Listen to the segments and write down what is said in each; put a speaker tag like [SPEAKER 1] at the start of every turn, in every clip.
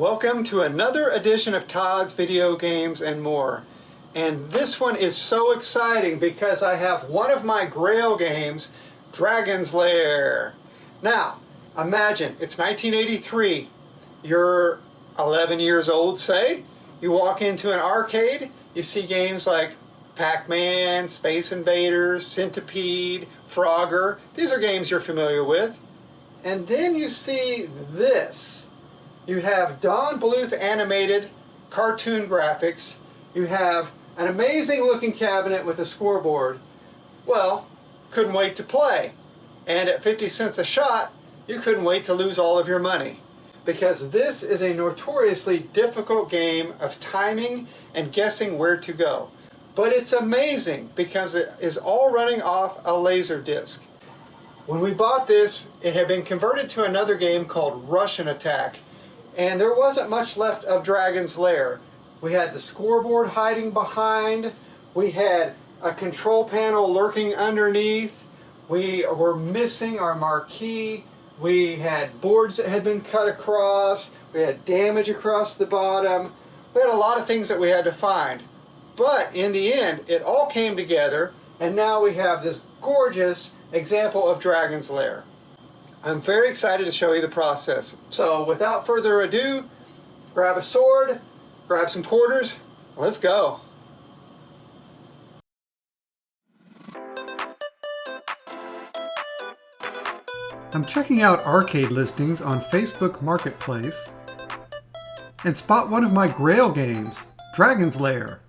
[SPEAKER 1] Welcome to another edition of Todd's Video Games and More. And this one is so exciting because I have one of my Grail games, Dragon's Lair. Now, imagine it's 1983. You're 11 years old, say. You walk into an arcade, you see games like Pac-Man, Space Invaders, Centipede, Frogger. These are games you're familiar with. And then you see this. You have Don Bluth animated cartoon graphics. You have an amazing looking cabinet with a scoreboard. Well, couldn't wait to play. And at 50 cents a shot, you couldn't wait to lose all of your money. Because this is a notoriously difficult game of timing and guessing where to go. But it's amazing because it is all running off a Laserdisc. When we bought this, it had been converted to another game called Russian Attack. And there wasn't much left of Dragon's Lair. We had the scoreboard hiding behind. We had a control panel lurking underneath. We were missing our marquee. We had boards that had been cut across. We had damage across the bottom. We had a lot of things that we had to find. But in the end, it all came together, and now we have this gorgeous example of Dragon's Lair. I'm very excited to show you the process. So without further ado, grab a sword, grab some quarters, let's go. I'm checking out arcade listings on Facebook Marketplace and spot one of my Grail games, Dragon's Lair.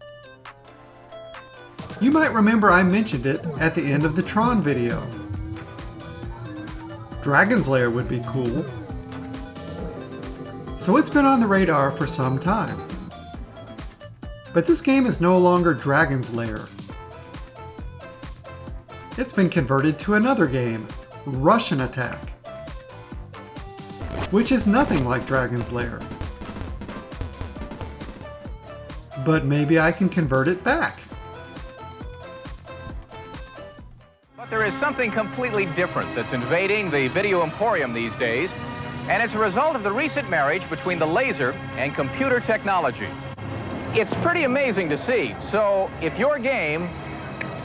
[SPEAKER 1] You might remember I mentioned it at the end of the Tron video. Dragon's Lair would be cool. So it's been on the radar for some time. But this game is no longer Dragon's Lair. It's been converted to another game, Russian Attack, which is nothing like Dragon's Lair. But maybe I can convert it back.
[SPEAKER 2] There is something completely different that's invading the video emporium these days, and it's a result of the recent marriage between the laser and computer technology. It's pretty amazing to see, so if you're game,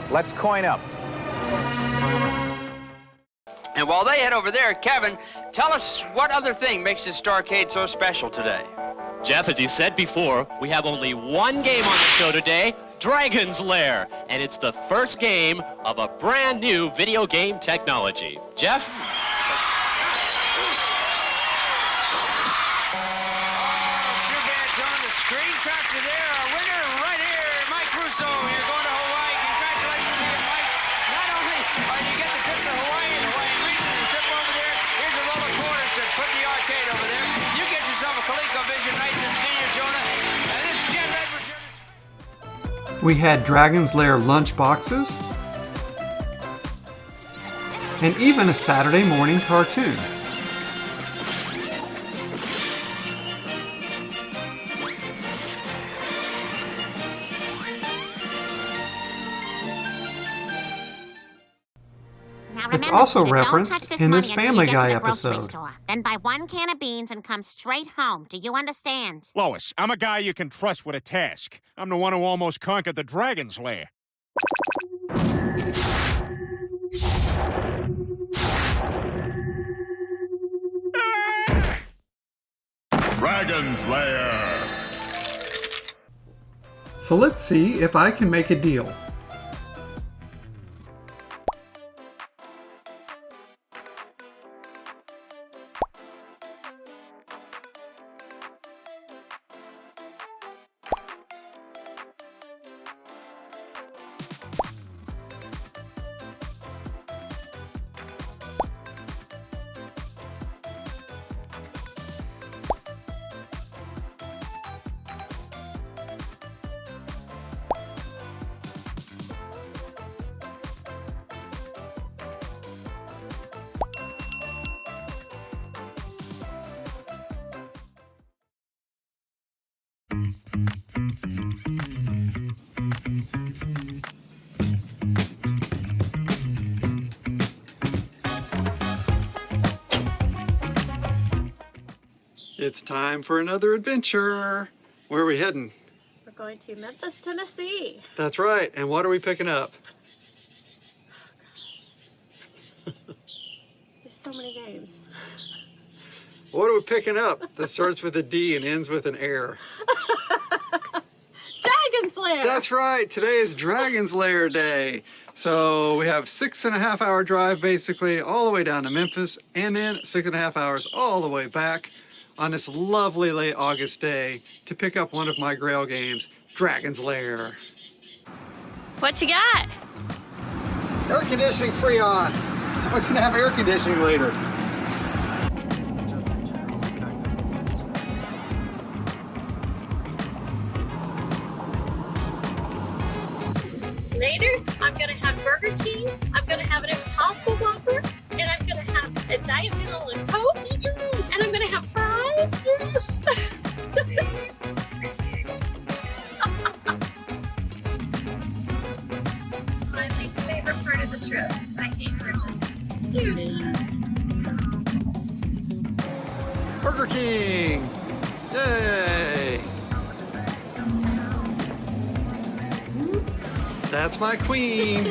[SPEAKER 2] let's coin up.
[SPEAKER 3] And while they head over there, Kevin, tell us what other thing makes this Starcade so special today?
[SPEAKER 4] Jeff, as you said before, we have only one game on the show today, Dragon's Lair, and it's the first game of a brand new video game technology. Jeff?
[SPEAKER 3] Oh, too bad, John. The screen tractor there. Our winner right here, Mike Russo. You're going to Hawaii. Congratulations to you, Mike. Not only you get the trip to Hawaii and Hawaiian region and the trip over there, here's a roll of quarters to put in the arcade over there. You get yourself a ColecoVision nice and see you, Jonah. And this is Jim Edwards.
[SPEAKER 1] We had Dragon's Lair lunch boxes, and even a Saturday morning cartoon. It's also referenced in this Family Guy episode.
[SPEAKER 5] Then buy one can of beans and come straight home. Do you understand?
[SPEAKER 6] Lois, I'm a guy you can trust with a task. I'm the one who almost conquered the Dragon's Lair.
[SPEAKER 7] Dragon's Lair!
[SPEAKER 1] So let's see if I can make a deal. It's time for another adventure. Where are we heading?
[SPEAKER 8] We're going to Memphis, Tennessee.
[SPEAKER 1] That's right. And what are we picking up?
[SPEAKER 8] There's so many games.
[SPEAKER 1] What are we picking up that starts with a D and ends with an air?
[SPEAKER 8] Dragon's Lair!
[SPEAKER 1] That's right. Today is Dragon's Lair Day. So we have 6.5 hour drive basically all the way down to Memphis, and then 6.5 hours all the way back on this lovely late August day to pick up one of my Grail games, Dragon's Lair.
[SPEAKER 8] What you got?
[SPEAKER 1] Air conditioning Freon, so we can have air conditioning later.
[SPEAKER 8] Later, I'm gonna have Burger King, I'm gonna have an Impossible Whopper, and I'm gonna have a Diet Vanilla and Coke. Me too. And I'm gonna have fries. Yes. My least favorite part of the trip. I hate merchants. Here it is.
[SPEAKER 1] Burger King! Yay! That's my queen!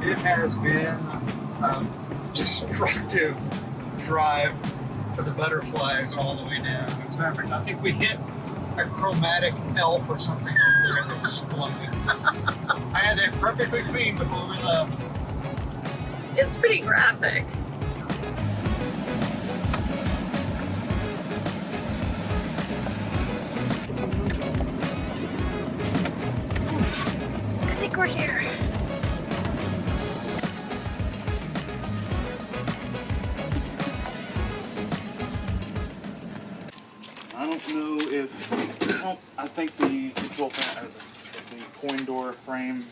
[SPEAKER 1] It has been a destructive drive for the butterflies all the way down. As a matter of fact, I think we hit a chromatic elf or something over there that exploded. I had that perfectly clean before we left.
[SPEAKER 8] It's pretty graphic. I think we're here.
[SPEAKER 9] I don't know if I think the control panel, the coin door frame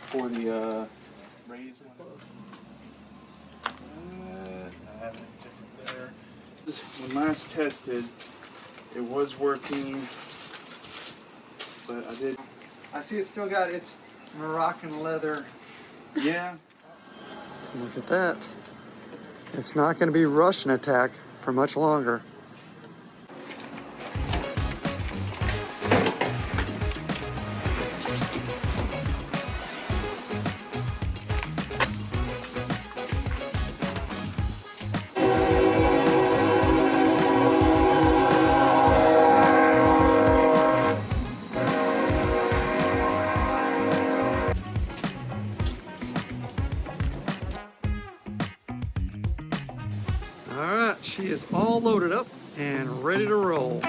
[SPEAKER 9] for the raised one. It's different there. When last tested, it was working, but I did.
[SPEAKER 1] I see it's still got its Moroccan leather.
[SPEAKER 9] Yeah.
[SPEAKER 1] Look at that. It's not going to be Russian attack for much longer. Alright, she is all loaded up and ready to roll.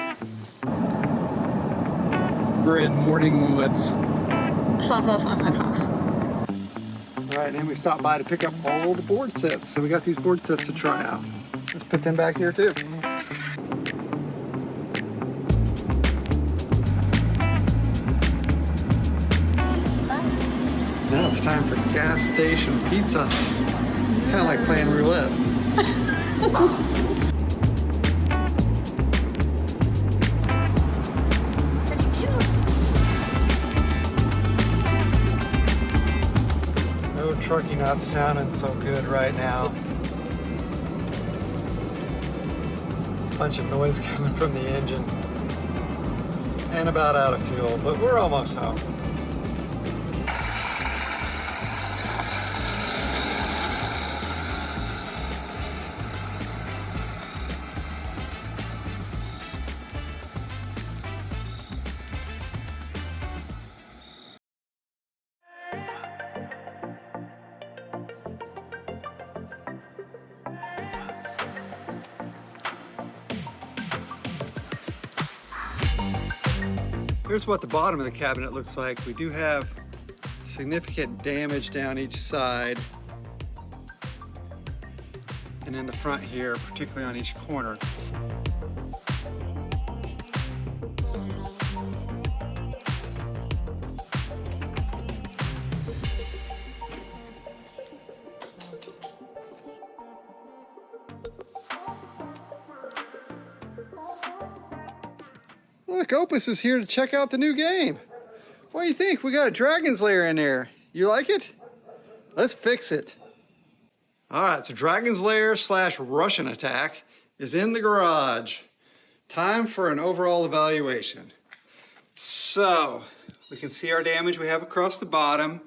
[SPEAKER 1] We're in Morning Woods. Alright, and we stopped by to pick up all the board sets. So we got these board sets to try out. Let's put them back here too. Now it's time for gas station pizza. It's kind of like playing roulette.
[SPEAKER 8] Pretty beautiful.
[SPEAKER 1] No trucking not sounding so good right now. Bunch of noise coming from the engine. And about out of fuel, but we're almost home. Here's what the bottom of the cabinet looks like. We do have significant damage down each side and in the front here, particularly on each corner. Look, Opus is here to check out the new game. What do you think? We got a Dragon's Lair in there. You like it? Let's fix it. All right, so Dragon's Lair / Russian attack is in the garage. Time for an overall evaluation. So, we can see our damage we have across the bottom.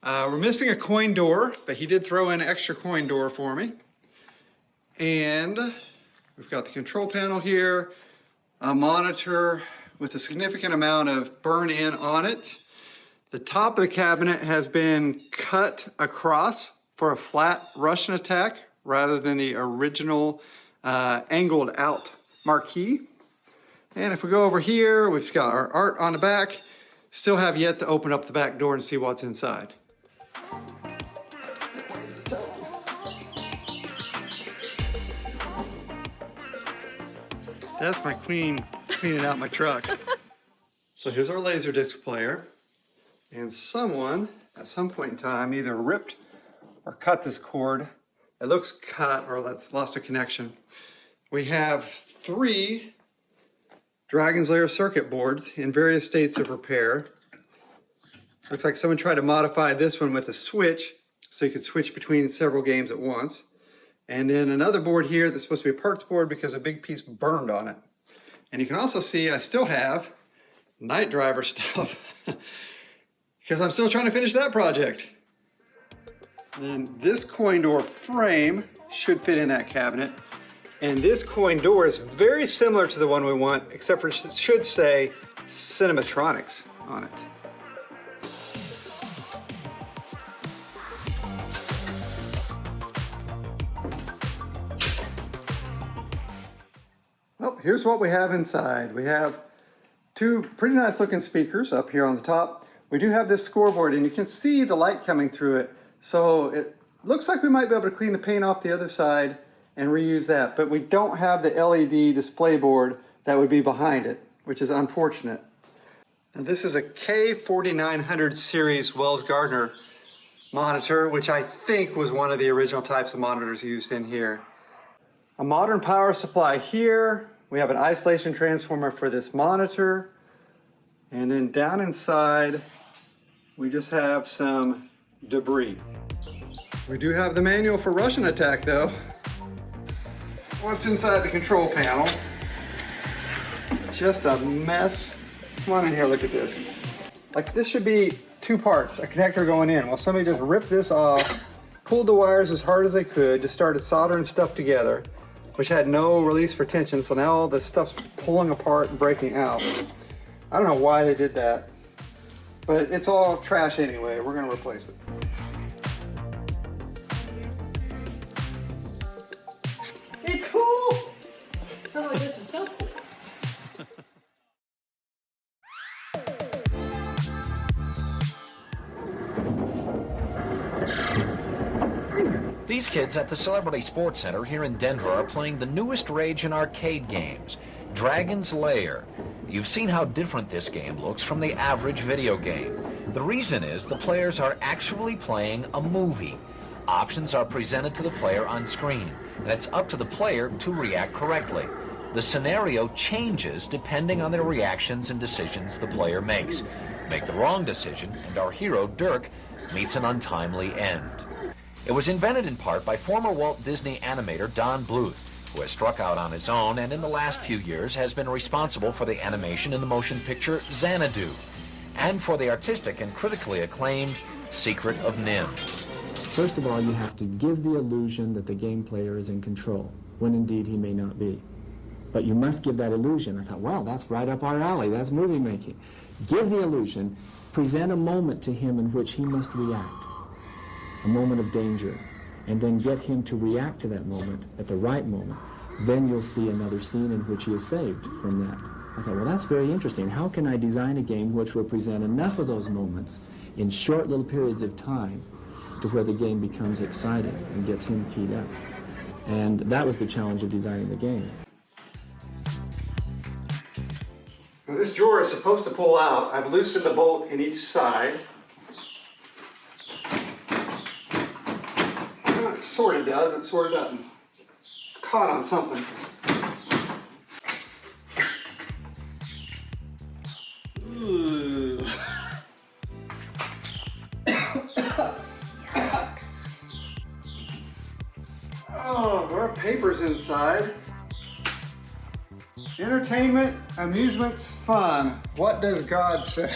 [SPEAKER 1] We're missing a coin door, but he did throw in an extra coin door for me. And we've got the control panel here, a monitor with a significant amount of burn-in on it. The top of the cabinet has been cut across for a flat Russian attack rather than the original angled out marquee. And if we go over here, we've got our art on the back. Still have yet to open up the back door and see what's inside. That's my queen cleaning out my truck. So here's our Laserdisc player. And someone, at some point in time, either ripped or cut this cord. It looks cut or that's lost a connection. We have 3 Dragon's Lair circuit boards in various states of repair. Looks like someone tried to modify this one with a switch so you could switch between several games at once. And then another board here that's supposed to be a parts board because a big piece burned on it. And you can also see I still have Night Driver stuff because I'm still trying to finish that project. And this coin door frame should fit in that cabinet. And this coin door is very similar to the one we want, except for it should say Cinematronics on it. Well, here's what we have inside. We have 2 pretty nice looking speakers up here on the top. We do have this scoreboard and you can see the light coming through it. So it looks like we might be able to clean the paint off the other side and reuse that, but we don't have the LED display board that would be behind it, which is unfortunate. And this is a K4900 series Wells Gardner monitor, which I think was one of the original types of monitors used in here. A modern power supply here. We have an isolation transformer for this monitor. And then down inside, we just have some debris. We do have the manual for Russian attack though. What's inside the control panel? Just a mess. Come on in here, look at this. Like this should be 2 parts, a connector going in. Well, somebody just ripped this off, pulled the wires as hard as they could, just started soldering stuff together, which had no release for tension, so now all the stuff's pulling apart and breaking out. I don't know why they did that, but it's all trash anyway. We're gonna replace it.
[SPEAKER 10] It's cool! Something like this is so cool.
[SPEAKER 11] These kids at the Celebrity Sports Center here in Denver are playing the newest rage in arcade games, Dragon's Lair. You've seen how different this game looks from the average video game. The reason is the players are actually playing a movie. Options are presented to the player on screen, and it's up to the player to react correctly. The scenario changes depending on the reactions and decisions the player makes. Make the wrong decision, and our hero, Dirk, meets an untimely end. It was invented in part by former Walt Disney animator Don Bluth, who has struck out on his own and in the last few years has been responsible for the animation in the motion picture Xanadu, and for the artistic and critically acclaimed Secret of Nim.
[SPEAKER 12] First of all, you have to give the illusion that the game player is in control, when indeed he may not be. But you must give that illusion. I thought, well, that's right up our alley. That's movie making. Give the illusion, present a moment to him in which he must react, a moment of danger, and then get him to react to that moment at the right moment. Then you'll see another scene in which he is saved from that. I thought, well, that's very interesting. How can I design a game which will present enough of those moments in short little periods of time to where the game becomes exciting and gets him keyed up? And that was the challenge of designing the game.
[SPEAKER 1] Now, this drawer is supposed to pull out. I've loosened the bolt in each side. Well, it sort of does, it sort of doesn't. It's caught on something. Ooh. Oh, there are papers inside. Entertainment, amusements, fun. What does God say?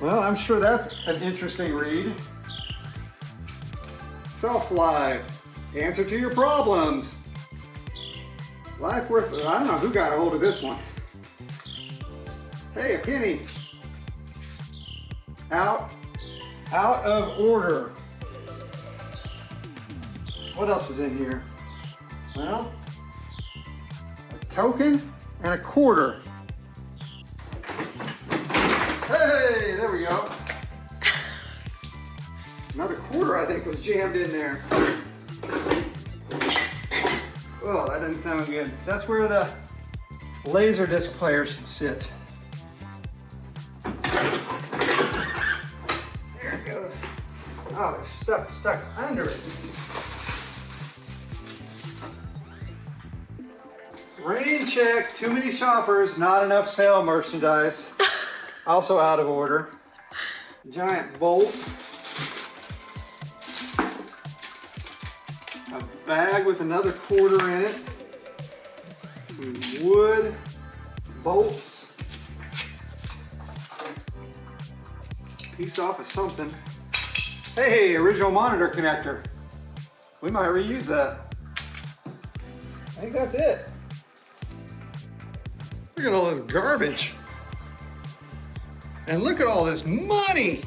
[SPEAKER 1] Well, I'm sure that's an interesting read. Self-life. Answer to your problems. Life worth, I don't know who got a hold of this one. Hey, a penny. Out of order. What else is in here? Well, a token and a quarter. Hey, there we go. Another quarter, I think, was jammed in there. Oh, that doesn't sound good. That's where the Laserdisc player should sit. There it goes. Oh, there's stuff stuck under it. Rain check, too many shoppers, not enough sale merchandise. Also out of order. Giant bolt. A bag with another quarter in it. Some wood, bolts. Piece off of something. Hey, original monitor connector. We might reuse that. I think that's it. Look at all this garbage. And look at all this money.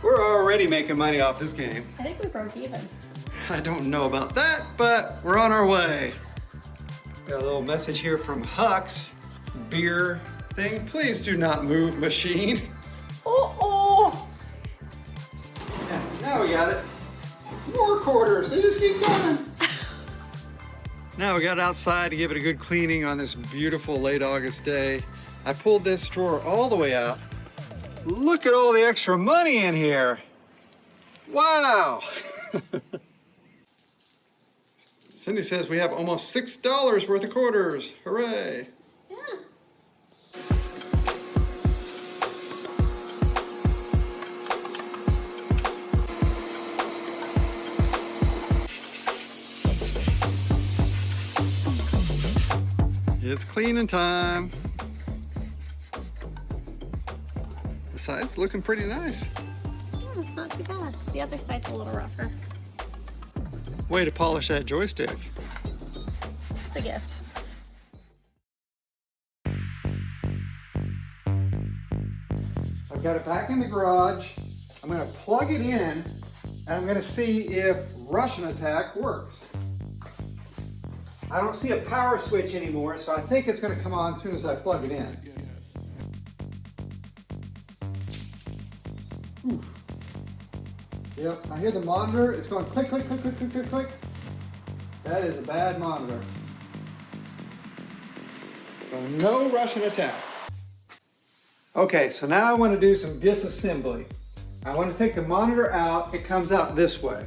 [SPEAKER 1] We're already making money off this game.
[SPEAKER 8] I think we broke even.
[SPEAKER 1] I don't know about that, but we're on our way. Got a little message here from Huck's beer thing. Please do not move, machine.
[SPEAKER 8] Oh.
[SPEAKER 1] Yeah, now we got it. More quarters, they just keep coming. Now we got outside to give it a good cleaning on this beautiful late August day. I pulled this drawer all the way out. Look at all the extra money in here. Wow. Cindy says we have almost $6 worth of quarters. Hooray.
[SPEAKER 8] Yeah.
[SPEAKER 1] It's cleaning time. The side's looking pretty nice.
[SPEAKER 8] Yeah, it's not too bad. The other side's a little rougher.
[SPEAKER 1] Way to polish that joystick.
[SPEAKER 8] It's a gift.
[SPEAKER 1] I've got it back in the garage. I'm going to plug it in and I'm going to see if Russian attack works. I don't see a power switch anymore, so I think it's going to come on as soon as I plug it in. Oof. Yep, I hear the monitor. It's going click, click, click, click, click, click, click. That is a bad monitor. So no Russian attack. Okay, so now I want to do some disassembly. I want to take the monitor out. It comes out this way.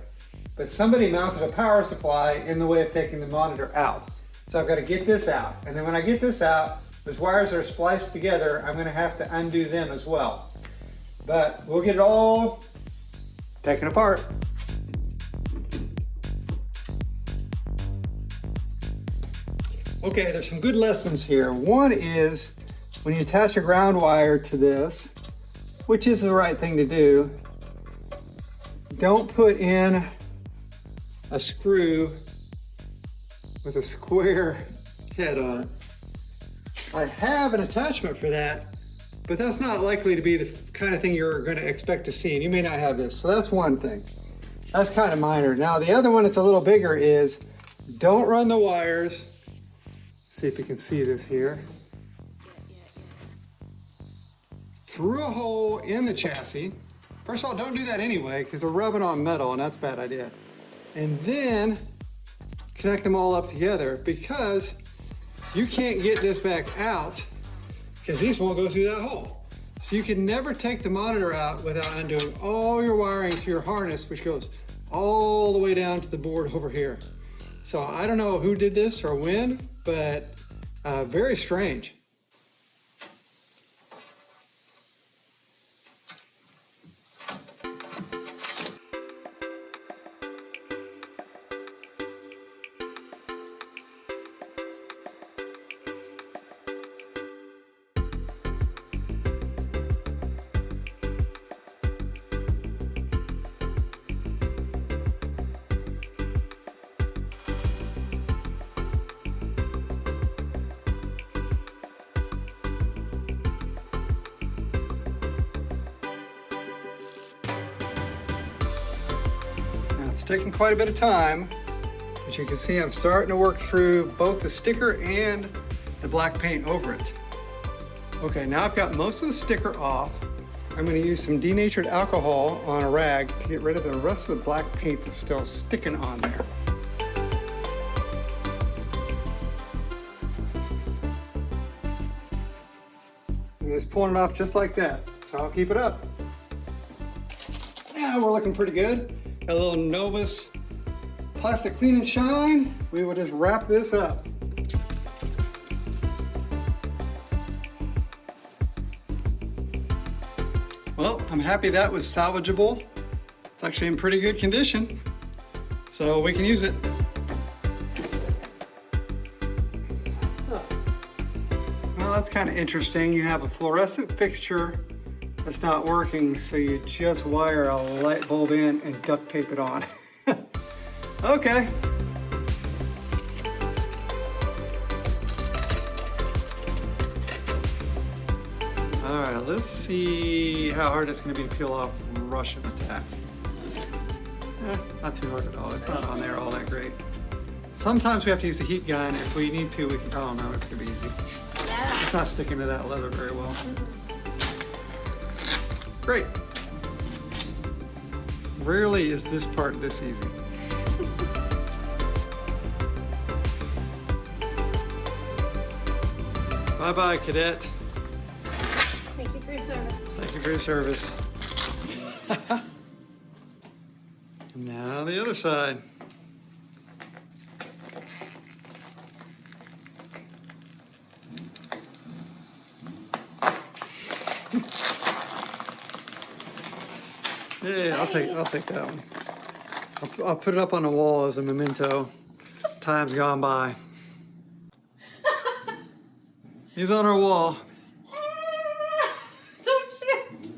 [SPEAKER 1] But somebody mounted a power supply in the way of taking the monitor out. So I've got to get this out. And then when I get this out, those wires that are spliced together, I'm going to have to undo them as well. But we'll get it all taken apart. Okay, there's some good lessons here. One is when you attach a ground wire to this, which is the right thing to do, don't put in a screw with a square head on it. I have an attachment for that, but that's not likely to be the kind of thing you're going to expect to see, and you may not have this. So that's one thing. That's kind of minor. Now the other one that's a little bigger is don't run the wires. See if you can see this here. Through a hole in the chassis. First of all, don't do that anyway, because they're rubbing on metal, and that's a bad idea. And then connect them all up together, because you can't get this back out because these won't go through that hole. So you can never take the monitor out without undoing all your wiring to your harness, which goes all the way down to the board over here. So I don't know who did this or when, but very strange. taking quite a bit of time. As you can see, I'm starting to work through both the sticker and the black paint over it. Okay, now I've got most of the sticker off. I'm going to use some denatured alcohol on a rag to get rid of the rest of the black paint that's still sticking on there. And just pulling it off just like that. So I'll keep it up. Now we're looking pretty good. Got a little Novus plastic clean and shine. We will just wrap this up. Well, I'm happy that was salvageable. It's actually in pretty good condition, so we can use it. Well, that's kind of interesting. You have a fluorescent fixture that's not working, so you just wire a light bulb in and duct tape it on. Okay. All right, let's see how hard it's going to be to peel off Russian Attack. Not too hard at all. It's not on there all that great. Sometimes we have to use the heat gun. If we need to, we can, oh no, it's going to be easy. It's not sticking to that leather very well. Great. Rarely is this part this easy. Bye-bye, cadet.
[SPEAKER 8] Thank you for your service.
[SPEAKER 1] Thank you for your service. Now the other side. Yeah, I'll take that one. I'll put it up on the wall as a memento. Time's gone by. He's on our wall.
[SPEAKER 8] Don't shoot.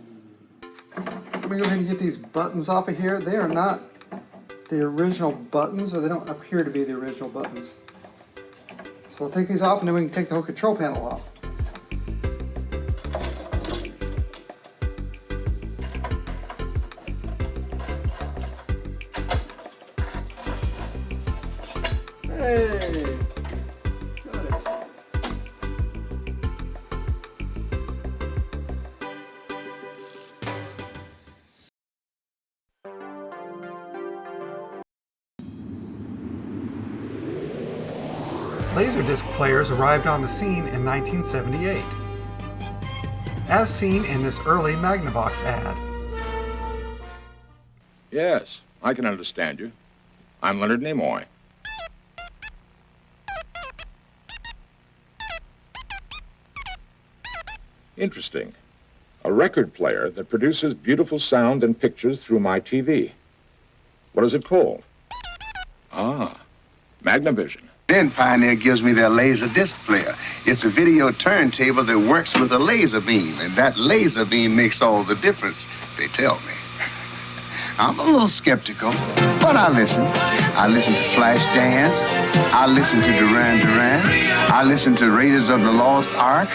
[SPEAKER 1] Let me go ahead and get these buttons off of here. They are not the original buttons, or they don't appear to be the original buttons. So we'll take these off and then we can take the whole control panel off. Hey! Got it. Laserdisc players arrived on the scene in 1978, as seen in this early Magnavox ad.
[SPEAKER 7] Yes, I can understand you. I'm Leonard Nimoy. Interesting. A record player that produces beautiful sound and pictures through my TV. What is it called? Ah, Magnavision.
[SPEAKER 13] Then Pioneer gives me their Laserdisc Player. It's a video turntable that works with a laser beam, and that laser beam makes all the difference, they tell me. I'm a little skeptical, but I listen. I listen to Flashdance. I listen to Duran Duran. I listen to Raiders of the Lost Ark.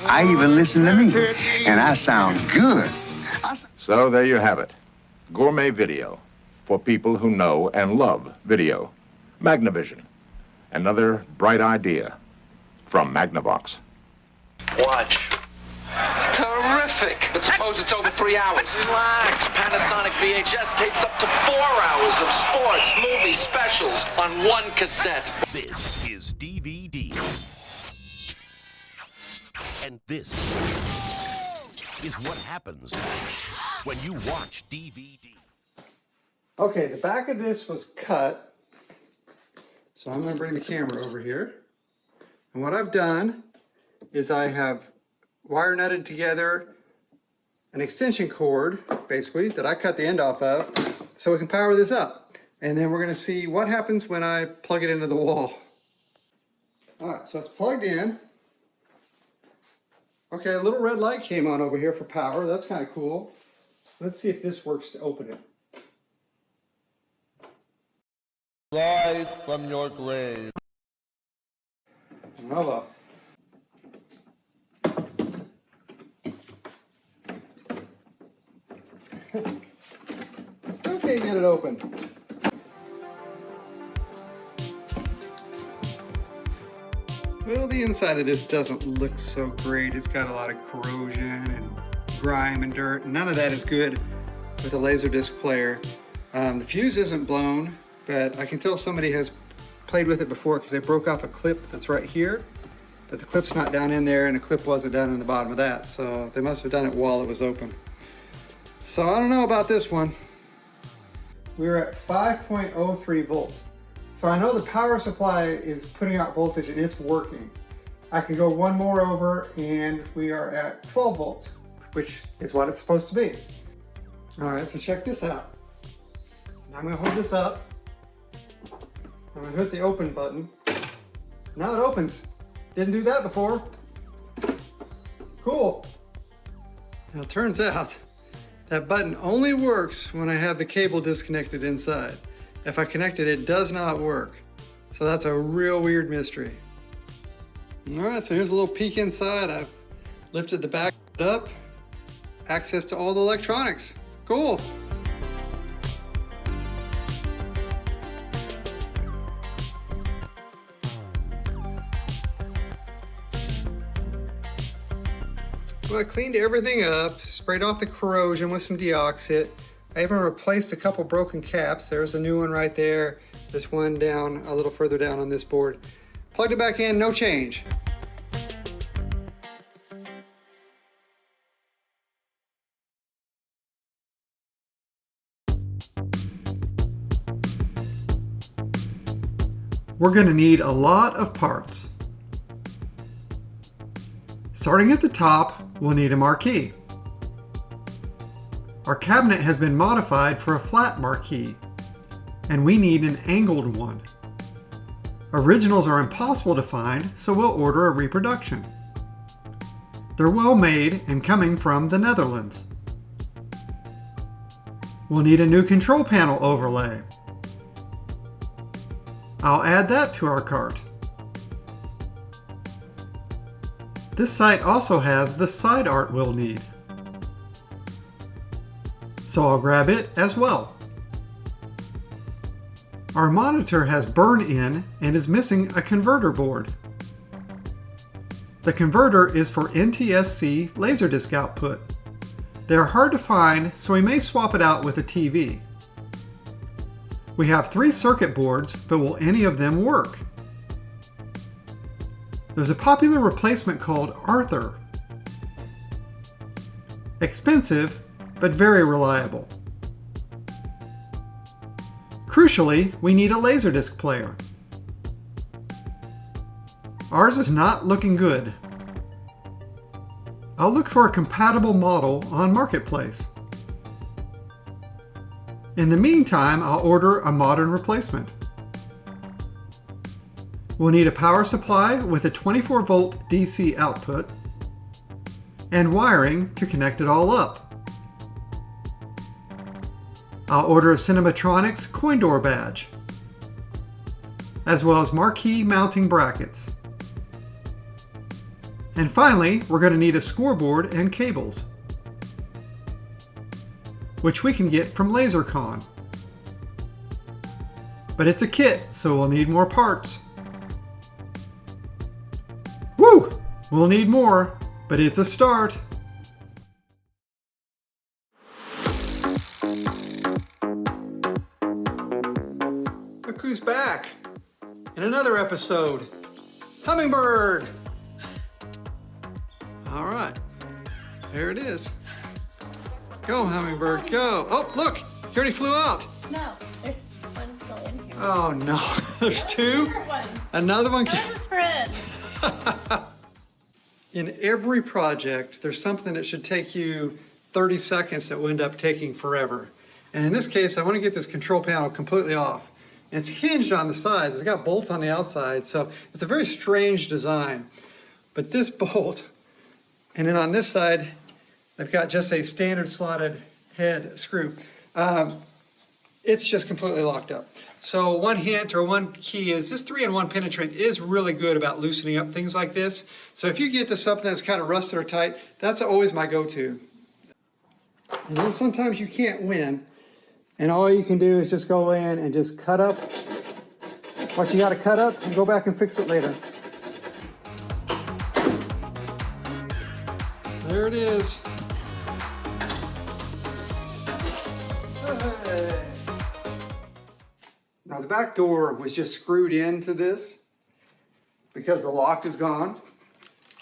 [SPEAKER 13] I even listen to me, and I sound good.
[SPEAKER 7] So there you have it. Gourmet video for people who know and love video. Magnavision. Another bright idea from Magnavox.
[SPEAKER 14] Watch. Terrific. But suppose it's over 3 hours. Relax. Panasonic VHS tapes up to 4 hours of sports, movie specials on one cassette.
[SPEAKER 15] This is DVD. And this is what happens when you watch DVD.
[SPEAKER 1] Okay, the back of this was cut, so I'm going to bring the camera over here. And what I've done is I have wire nutted together an extension cord, basically, that I cut the end off of, so we can power this up. And then we're going to see what happens when I plug it into the wall. All right, so it's plugged in. Okay, a little red light came on over here for power. That's kind of cool. Let's see if this works to open it.
[SPEAKER 16] Rise from your grave.
[SPEAKER 1] Hello. Still can't get it open. Well, the inside of this doesn't look so great. It's got a lot of corrosion and grime and dirt. None of that is good with a Laserdisc player. The fuse isn't blown, but I can tell somebody has played with it before because they broke off a clip that's right here, but the clip's not down in there and the clip wasn't down in the bottom of that, so they must have done it while it was open. So I don't know about this one. We're at 5.03 volts. So I know the power supply is putting out voltage and it's working. I can go one more over and we are at 12 volts, which is what it's supposed to be. All right, so check this out. Now I'm gonna hold this up. I'm gonna hit the open button. Now it opens. Didn't do that before. Cool. Now it turns out that button only works when I have the cable disconnected inside. If I connect it, it does not work. So that's a real weird mystery. All right, so here's a little peek inside. I've lifted the back up. Access to all the electronics. Cool. Well, I cleaned everything up, sprayed off the corrosion with some deoxit. I even replaced a couple broken caps. There's a new one right there. There's one down a little further down on this board. Plugged it back in, no change. We're going to need a lot of parts. Starting at the top, we'll need a marquee. Our cabinet has been modified for a flat marquee, and we need an angled one. Originals are impossible to find, so we'll order a reproduction. They're well made and coming from the Netherlands. We'll need a new control panel overlay. I'll add that to our cart. This site also has the side art we'll need, so I'll grab it as well. Our monitor has burn-in and is missing a converter board. The converter is for NTSC Laserdisc output. They are hard to find, so we may swap it out with a TV. We have 3 circuit boards, but will any of them work? There's a popular replacement called Arthur. Expensive, but very reliable. Crucially, we need a Laserdisc player. Ours is not looking good. I'll look for a compatible model on Marketplace. In the meantime, I'll order a modern replacement. We'll need a power supply with a 24-volt DC output and wiring to connect it all up. I'll order a Cinematronics coin door badge, as well as marquee mounting brackets. And finally, we're going to need a scoreboard and cables, which we can get from LaserCon. But it's a kit, so we'll need more parts. Woo! We'll need more, but it's a start. Look who's back in another episode. Hummingbird! All right, there it is. Go, Hummingbird, go. Oh, look, he already flew out.
[SPEAKER 8] No, there's one still in here.
[SPEAKER 1] Oh no, there's 2? Another one.
[SPEAKER 8] That's his friend.
[SPEAKER 1] In every project, there's something that should take you 30 seconds that will end up taking forever. And in this case, I want to get this control panel completely off. And it's hinged on the sides. It's got bolts on the outside, so it's a very strange design. But this bolt, and then on this side, they've got just a standard slotted head screw. It's just completely locked up. So one hint or one key is this 3-in-1 penetrant is really good about loosening up things like this. So if you get to something that's kind of rusted or tight, that's always my go-to. And then sometimes you can't win, and all you can do is just go in and just cut up what you got to cut up and go back and fix it later. There it is. Hey. Now the back door was just screwed into this because the lock is gone.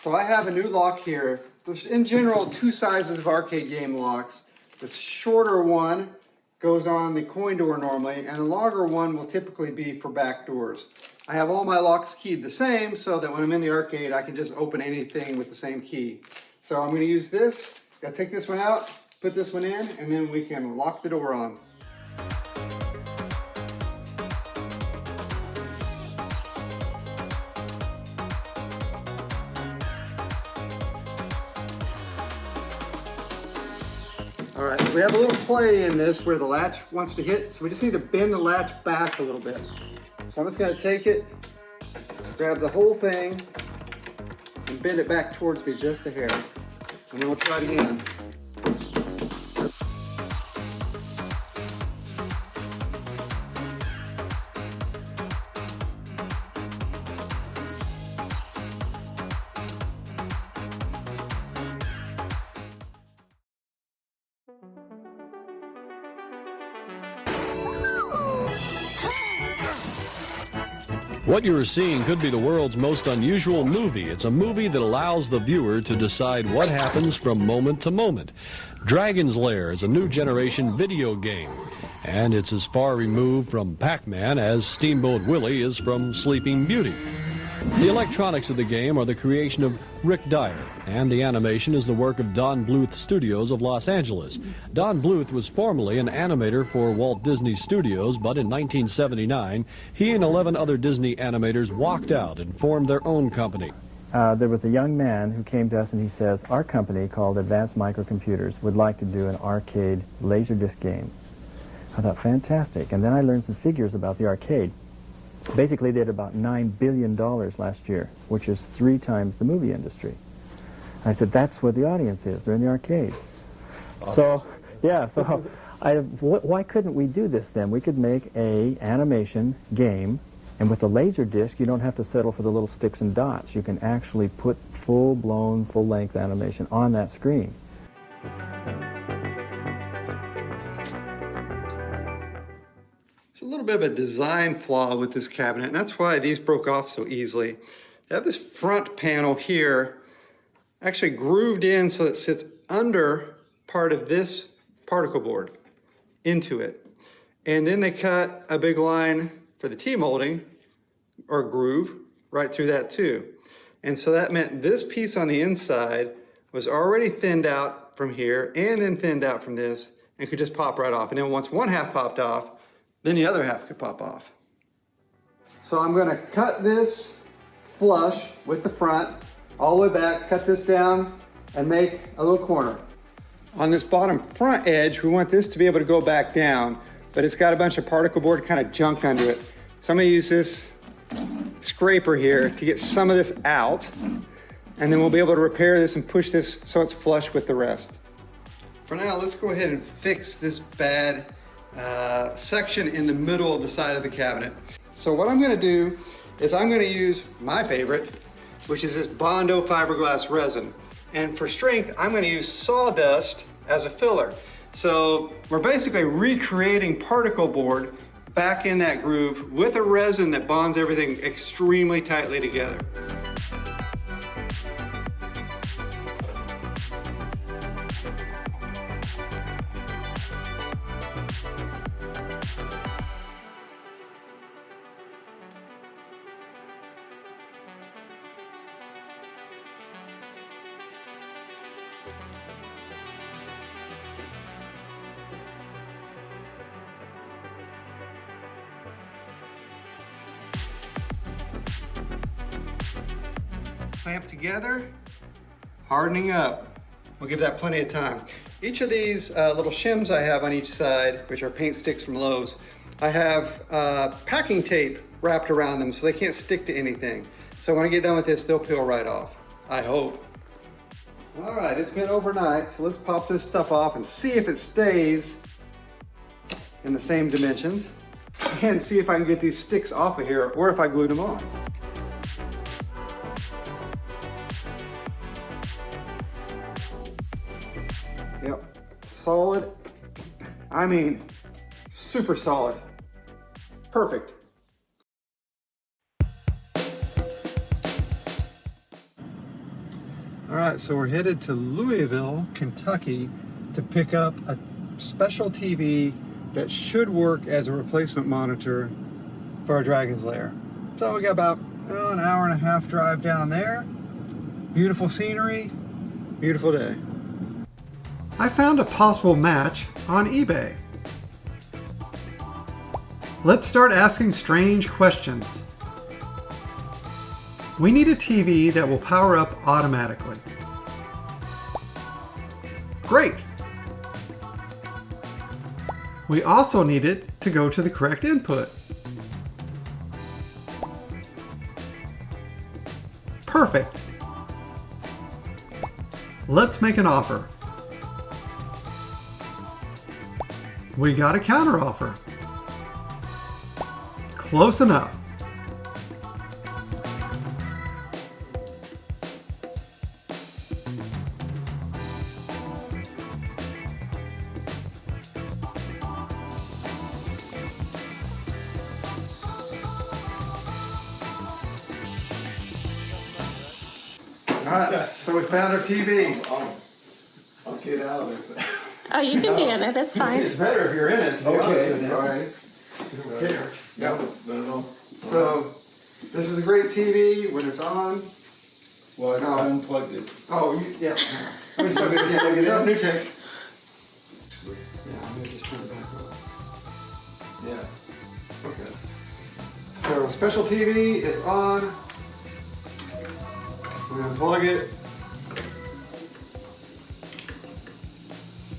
[SPEAKER 1] So I have a new lock here. There's in general two sizes of arcade game locks. The shorter one goes on the coin door normally, and the longer one will typically be for back doors. I have all my locks keyed the same so that when I'm in the arcade I can just open anything with the same key. So I'm going to use this. Gotta take this one out, put this one in, and then we can lock the door on. All right, so we have a little play in this where the latch wants to hit, so we just need to bend the latch back a little bit. So I'm just going to take it, grab the whole thing, and bend it back towards me just a hair. And then we'll try it again.
[SPEAKER 17] What you are seeing could be the world's most unusual movie. It's a movie that allows the viewer to decide what happens from moment to moment. Dragon's Lair is a new generation video game, and it's as far removed from Pac-Man as Steamboat Willie is from Sleeping Beauty. The electronics of the game are the creation of Rick Dyer, and the animation is the work of Don Bluth Studios of Los Angeles. Don Bluth was formerly an animator for Walt Disney Studios, but in 1979, he and 11 other Disney animators walked out and formed their own company.
[SPEAKER 18] There was a young man who came to us and he says, our company called Advanced Microcomputers would like to do an arcade Laserdisc game. I thought, fantastic. And then I learned some figures about the arcade. Basically, they did about $9 billion last year, which is 3 times the movie industry. I said, that's what the audience is. They're in the arcades. So, yeah, so why couldn't we do this then? We could make a animation game, and with the laser disc, you don't have to settle for the little sticks and dots. You can actually put full-blown, full-length animation on that screen.
[SPEAKER 1] It's a little bit of a design flaw with this cabinet, and that's why these broke off so easily. You have this front panel here actually grooved in so it sits under part of this particle board into it. And then they cut a big line for the T-molding, or groove, right through that too. And so that meant this piece on the inside was already thinned out from here and then thinned out from this and could just pop right off. And then once one half popped off, then the other half could pop off. So I'm going to cut this flush with the front all the way back, cut this down, and make a little corner. On this bottom front edge, we want this to be able to go back down, but it's got a bunch of particle board kind of junk under it. So I'm going to use this scraper here to get some of this out, and then we'll be able to repair this and push this so it's flush with the rest. For now, let's go ahead and fix this bad section in the middle of the side of the cabinet. So what I'm going to do is I'm going to use my favorite, which is this Bondo fiberglass resin. And for strength, I'm going to use sawdust as a filler. So we're basically recreating particle board back in that groove with a resin that bonds everything extremely tightly together. Clamp together, hardening up. We'll give that plenty of time. Each of these little shims I have on each side, which are paint sticks from Lowe's, I have packing tape wrapped around them so they can't stick to anything. So when I get done with this, they'll peel right off, I hope. All right, it's been overnight, so let's pop this stuff off and see if it stays in the same dimensions and see if I can get these sticks off of here or if I glued them on. solid. I mean, super solid. Perfect. All right, so we're headed to Louisville, Kentucky to pick up a special TV that should work as a replacement monitor for our Dragon's Lair. So we got about an hour and a half drive down there. Beautiful scenery, beautiful day. I found a possible match on eBay. Let's start asking strange questions. We need a TV that will power up automatically. Great! We also need it to go to the correct input. Perfect! Let's make an offer. We got a counter offer. Close enough. Alright, so we found our TV.
[SPEAKER 9] I'll get out of it.
[SPEAKER 8] Oh, you can be in it. It's fine.
[SPEAKER 1] It's better if you're in it.
[SPEAKER 9] Okay, all right.
[SPEAKER 1] Okay.
[SPEAKER 9] No, not at all.
[SPEAKER 1] So, this is a great TV when it's on.
[SPEAKER 9] Well, I unplugged it.
[SPEAKER 1] Oh, yeah. Let me start it again. Yeah, new take. Yeah, I'm going to just turn it back on. Yeah. Okay. So, special TV, it's on. We unplug it.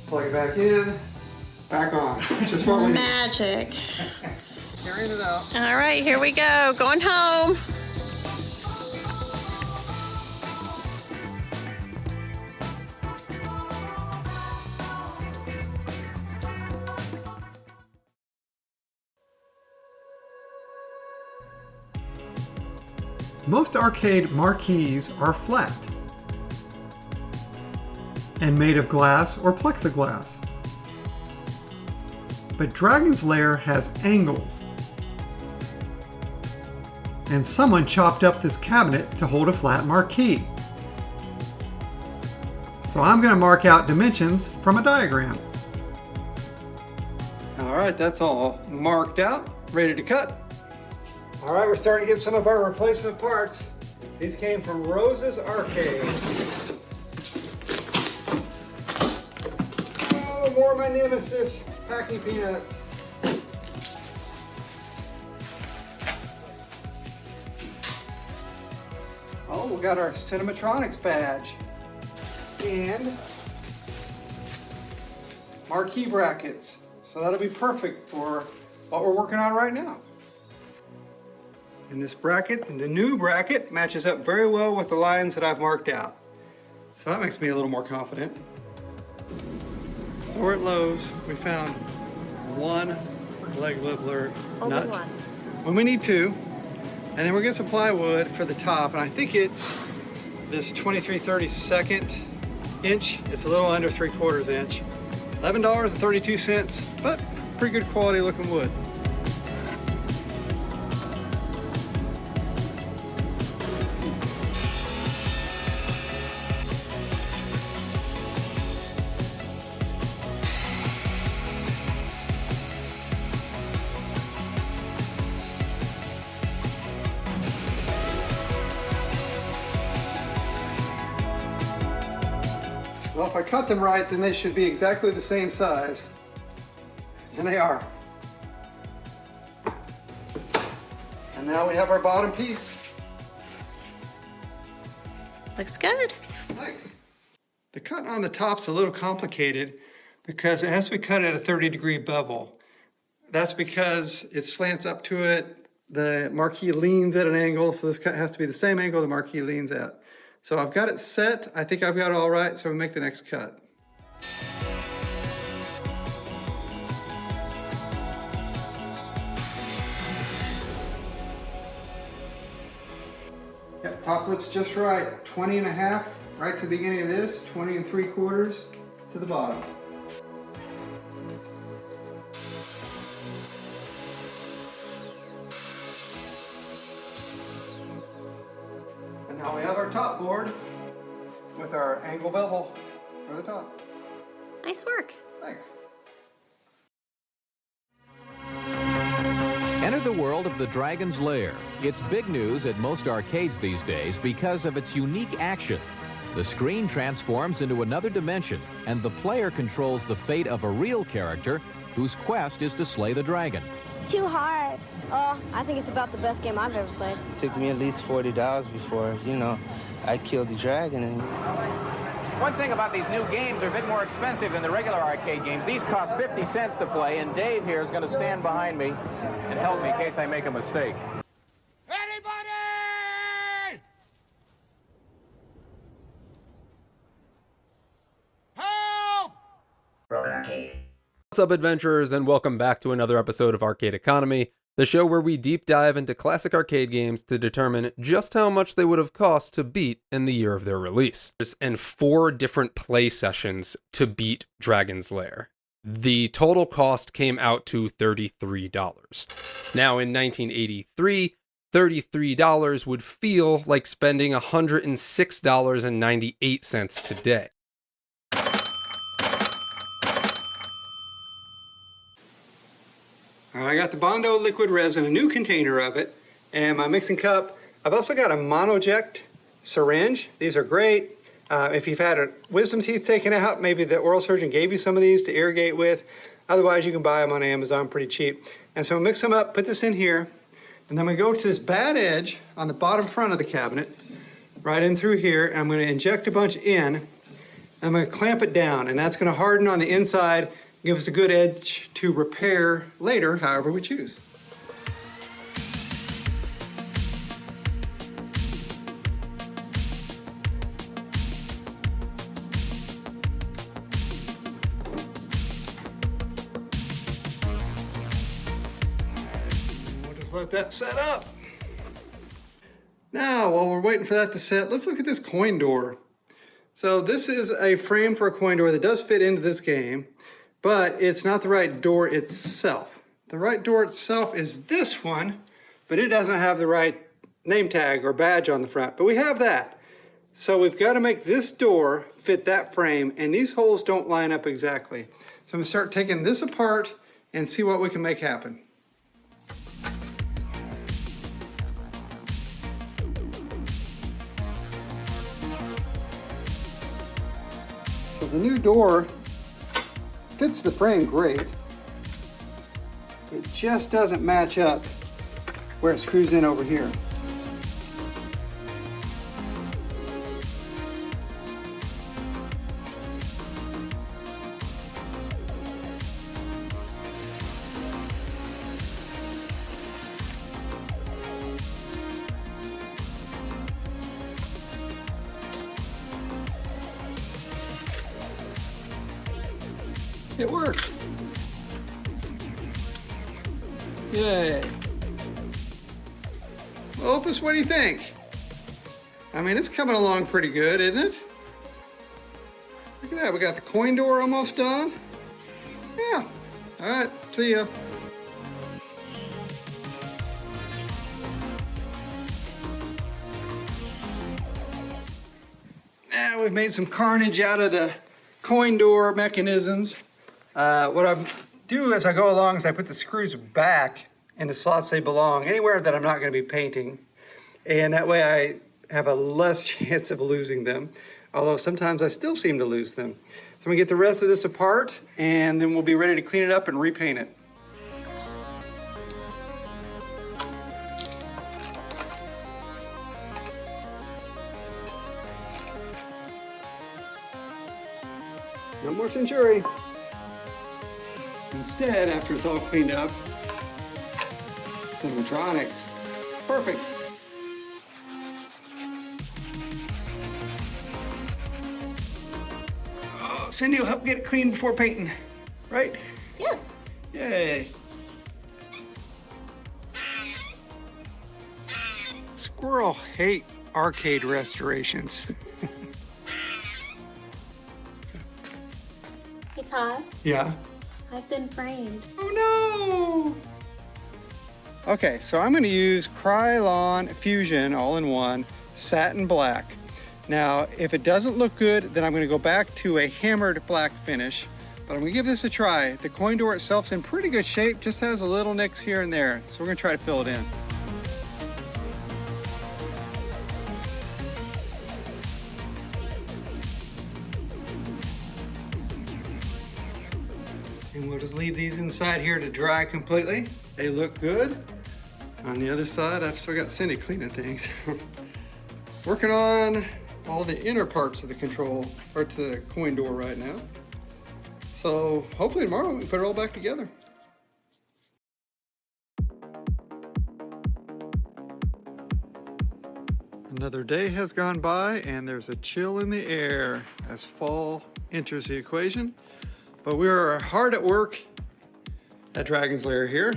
[SPEAKER 1] Plug it back in. Back on. Just what we need.
[SPEAKER 8] Magic.
[SPEAKER 1] Carrying it out.
[SPEAKER 8] All right, here we go. Going home.
[SPEAKER 1] Most arcade marquees are flat and made of glass or plexiglass. But Dragon's Lair has angles. And someone chopped up this cabinet to hold a flat marquee. So I'm going to mark out dimensions from a diagram. Alright, that's all marked out, ready to cut. Alright, we're starting to get some of our replacement parts. These came from Rose's Arcade. Oh, more of my nemesis, packing peanuts. Oh, we got our Cinematronics badge. And marquee brackets. So that'll be perfect for what we're working on right now. And this bracket, the new bracket, matches up very well with the lines that I've marked out. So that makes me a little more confident. So we're at Lowe's. We found one leg leveler nut.
[SPEAKER 8] One.
[SPEAKER 1] When we need two. And then we're getting some plywood for the top. And I think it's this 23/32 inch. It's a little under 3/4 inch. $11.32, but pretty good quality looking wood. Well, if I cut them right, then they should be exactly the same size. And they are. And now we have our bottom piece.
[SPEAKER 8] Looks good.
[SPEAKER 1] Thanks. The cut on the top's a little complicated because it has to be cut at a 30-degree bevel. That's because it slants up to it. The marquee leans at an angle, so this cut has to be the same angle the marquee leans at. So I've got it set. I think I've got it all right, so we'll make the next cut. Yep, top lip's just right. 20 and a half right to the beginning of this, 20 3/4 to the bottom. Now we have our top board with our angle bevel for the top.
[SPEAKER 8] Nice work.
[SPEAKER 1] Thanks.
[SPEAKER 2] Enter the world of the Dragon's Lair. It's big news at most arcades these days because of its unique action. The screen transforms into another dimension, and the player controls the fate of a real character whose quest is to slay the dragon.
[SPEAKER 19] It's too hard. Oh, I think it's about the best game I've ever played.
[SPEAKER 20] It took me at least $40 before, I killed the dragon. And
[SPEAKER 2] One thing about these new games, they're a bit more expensive than the regular arcade games. These cost 50 cents to play, and Dave here is going to stand behind me and help me in case I make a mistake.
[SPEAKER 21] What's up, adventurers, and welcome back to another episode of Arcade Economy, the show where we deep dive into classic arcade games to determine just how much they would have cost to beat in the year of their release. And 4 different play sessions to beat Dragon's Lair. The total cost came out to $33. Now, in 1983, $33 would feel like spending $106.98 today.
[SPEAKER 1] All right, I got the Bondo liquid resin, a new container of it, and my mixing cup. I've also got a monoject syringe. These are great. If you've had wisdom teeth taken out, maybe the oral surgeon gave you some of these to irrigate with. Otherwise, you can buy them on Amazon pretty cheap. And so mix them up, put this in here, and then we go to this bad edge on the bottom front of the cabinet, right in through here, and I'm going to inject a bunch in, and I'm going to clamp it down, and that's going to harden on the inside, give us a good edge to repair later, however we choose. We'll just let that set up. Now, while we're waiting for that to set, let's look at this coin door. So this is a frame for a coin door that does fit into this game, but it's not the right door itself. The right door itself is this one, but it doesn't have the right name tag or badge on the front, but we have that. So we've got to make this door fit that frame, and these holes don't line up exactly. So I'm gonna start taking this apart and see what we can make happen. So the new door fits the frame great. It just doesn't match up where it screws in over here. It worked. Yay. Well, Opus, what do you think? I mean, it's coming along pretty good, isn't it? Look at that, we got the coin door almost done. Yeah. All right, see ya. Now we've made some carnage out of the coin door mechanisms. What I do as I go along is I put the screws back in the slots they belong, anywhere that I'm not going to be painting. And that way I have a less chance of losing them, although sometimes I still seem to lose them. So I'm going to get the rest of this apart, and then we'll be ready to clean it up and repaint it. No more Century. Instead, after it's all cleaned up, Cinematronics. Perfect. Oh, Cindy will help get it clean before painting, right?
[SPEAKER 8] Yes.
[SPEAKER 1] Yay. Squirrel hate arcade restorations.
[SPEAKER 8] Hey, Todd.
[SPEAKER 1] Yeah.
[SPEAKER 8] I've been framed.
[SPEAKER 1] Oh no! Okay, so I'm going to use Krylon Fusion all-in-one satin black. Now, if it doesn't look good, then I'm going to go back to a hammered black finish. But I'm going to give this a try. The coin door itself's in pretty good shape, just has a little nicks here and there. So we're going to try to fill it in. And we'll just leave these inside here to dry completely. They look good. On the other side, I've still got Cindy cleaning things. Working on all the inner parts of the control, or to the coin door right now. So hopefully tomorrow we can put it all back together. Another day has gone by and there's a chill in the air as fall enters the equation. But we are hard at work at Dragon's Lair here.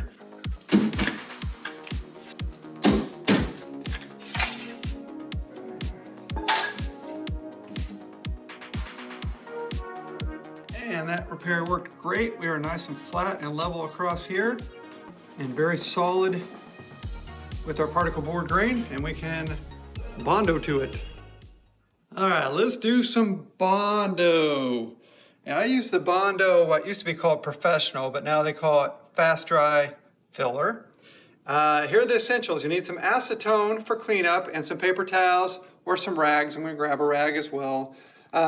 [SPEAKER 1] And that repair worked great. We are nice and flat and level across here and very solid with our particle board grain, and we can Bondo to it. All right, let's do some Bondo. Now, I use the Bondo, what used to be called Professional, but now they call it Fast Dry Filler. Here are the essentials. You need some acetone for cleanup and some paper towels or some rags. I'm gonna grab a rag as well.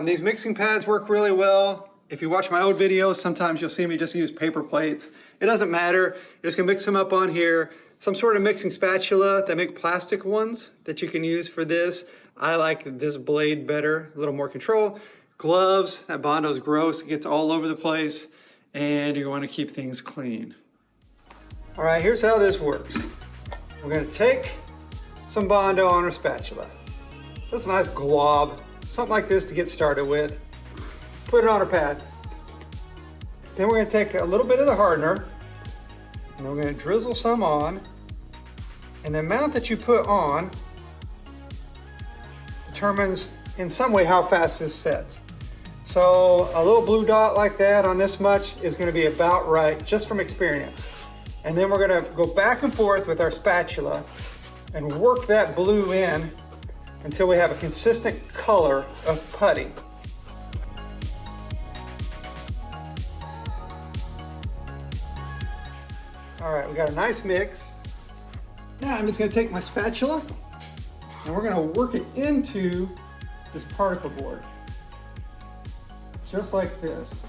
[SPEAKER 1] These mixing pads work really well. If you watch my old videos, sometimes you'll see me just use paper plates. It doesn't matter. You're just gonna mix them up on here. Some sort of mixing spatula. They make plastic ones that you can use for this. I like this blade better, a little more control. Gloves, that Bondo's gross, it gets all over the place, and you wanna keep things clean. All right, here's how this works. We're gonna take some Bondo on our spatula. Just a nice glob, something like this to get started with. Put it on our pad. Then we're gonna take a little bit of the hardener, and we're gonna drizzle some on, and the amount that you put on determines in some way how fast this sets. So a little blue dot like that on this much is gonna be about right, just from experience. And then we're gonna go back and forth with our spatula and work that blue in until we have a consistent color of putty. All right, we got a nice mix. Now I'm just gonna take my spatula and we're gonna work it into this particle board. Just like this.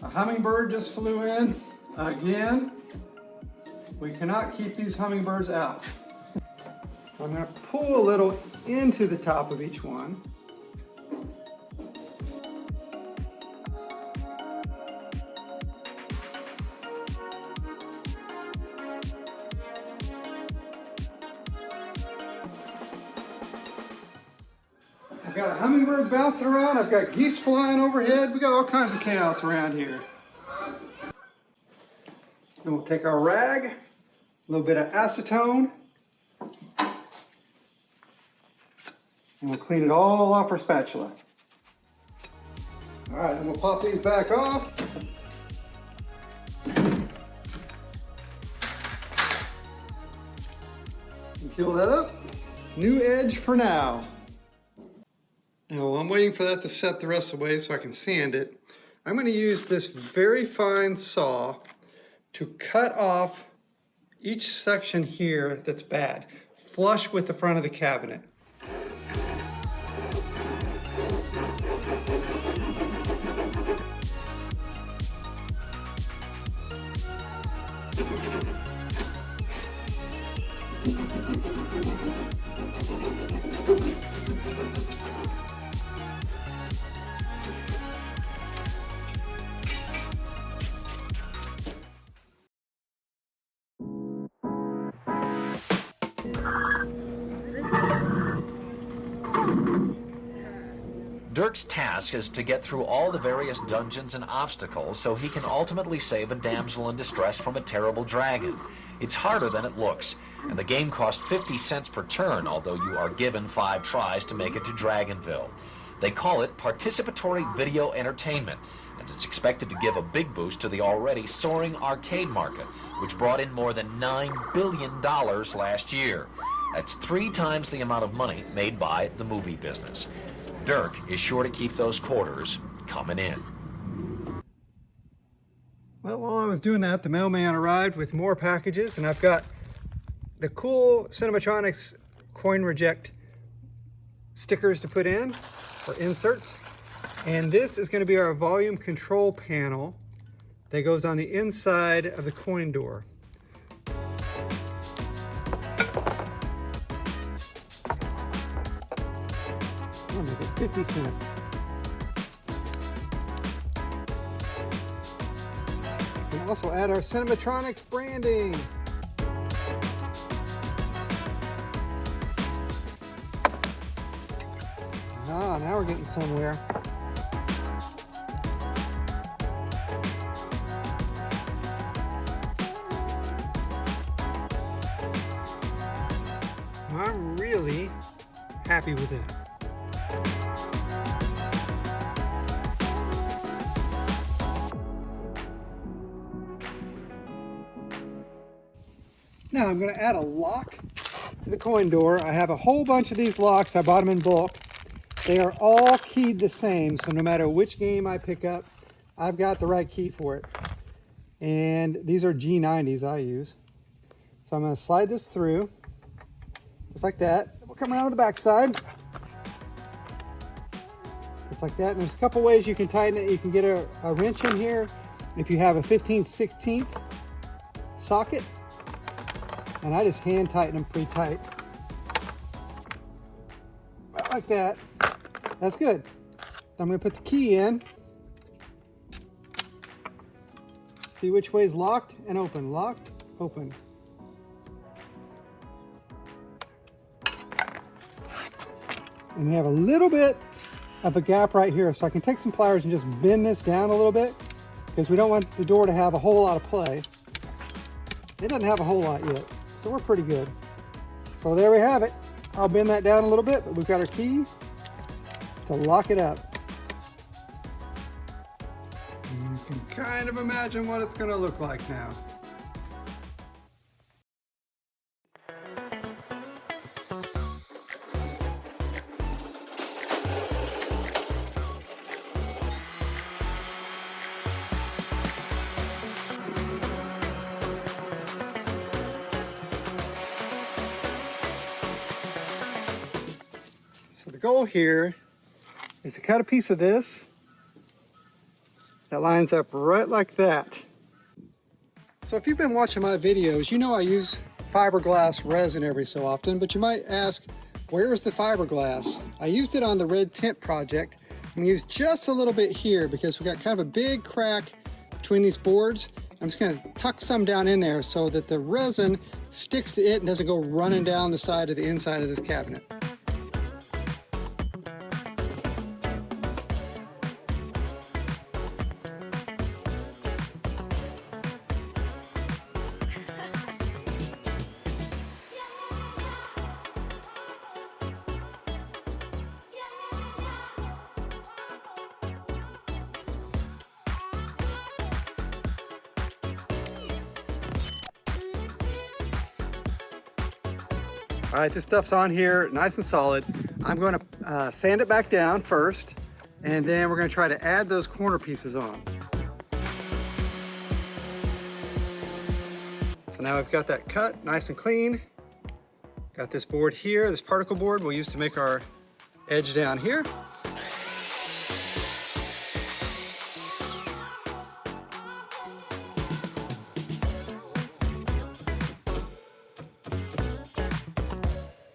[SPEAKER 1] A hummingbird just flew in. Again, we cannot keep these hummingbirds out. I'm gonna pull a little into the top of each one. I've got a hummingbird bouncing around, I've got geese flying overhead, we got all kinds of chaos around here. Then we'll take our rag, a little bit of acetone, and we'll clean it all off our spatula. All right, and we'll pop these back off. And peel that up. New edge for now. Now, while I'm waiting for that to set the rest of the way so I can sand it, I'm going to use this very fine saw to cut off each section here that's bad, flush with the front of the cabinet.
[SPEAKER 11] Dirk's task is to get through all the various dungeons and obstacles so he can ultimately save a damsel in distress from a terrible dragon. It's harder than it looks, and the game costs 50 cents per turn, although you are given 5 tries to make it to Dragonville. They call it participatory video entertainment, and it's expected to give a big boost to the already soaring arcade market, which brought in more than $9 billion last year. That's 3 times the amount of money made by the movie business. Dirk is sure to keep those quarters coming in.
[SPEAKER 1] Well, while I was doing that, the mailman arrived with more packages, and I've got the cool Cinematronics coin reject stickers to put in, or inserts. And this is going to be our volume control panel that goes on the inside of the coin door. I'll make it 50 cents. We can also add our Cinematronics branding. Ah, now we're getting somewhere. I'm really happy with it. Now I'm going to add a lock to the coin door. I have a whole bunch of these locks. I bought them in bulk. They are all keyed the same, so no matter which game I pick up, I've got the right key for it. And these are G90s I use. So I'm going to slide this through, just like that. We'll come around to the back side. Just like that. And there's a couple ways you can tighten it. You can get a wrench in here if you have a 15/16 socket. And I just hand tighten them pretty tight. Like that. That's good. I'm going to put the key in. See which way is locked and open. Locked, open. And we have a little bit of a gap right here, so I can take some pliers and just bend this down a little bit, because we don't want the door to have a whole lot of play. It doesn't have a whole lot yet, so we're pretty good. So there we have it. I'll bend that down a little bit, but we've got our key to lock it up. And you can kind of imagine what it's going to look like now. So the goal here is to cut a piece of this that lines up right like that. So if you've been watching my videos, you know I use fiberglass resin every so often, but you might ask, where is the fiberglass? I used it on the red tent project. I'm gonna use just a little bit here because we got kind of a big crack between these boards. I'm just gonna tuck some down in there so that the resin sticks to it and doesn't go running down the side of the inside of this cabinet. All right, this stuff's on here, nice and solid. I'm going to sand it back down first, and then we're going to try to add those corner pieces on. So now we've got that cut nice and clean. Got this board here, this particle board we'll use to make our edge down here.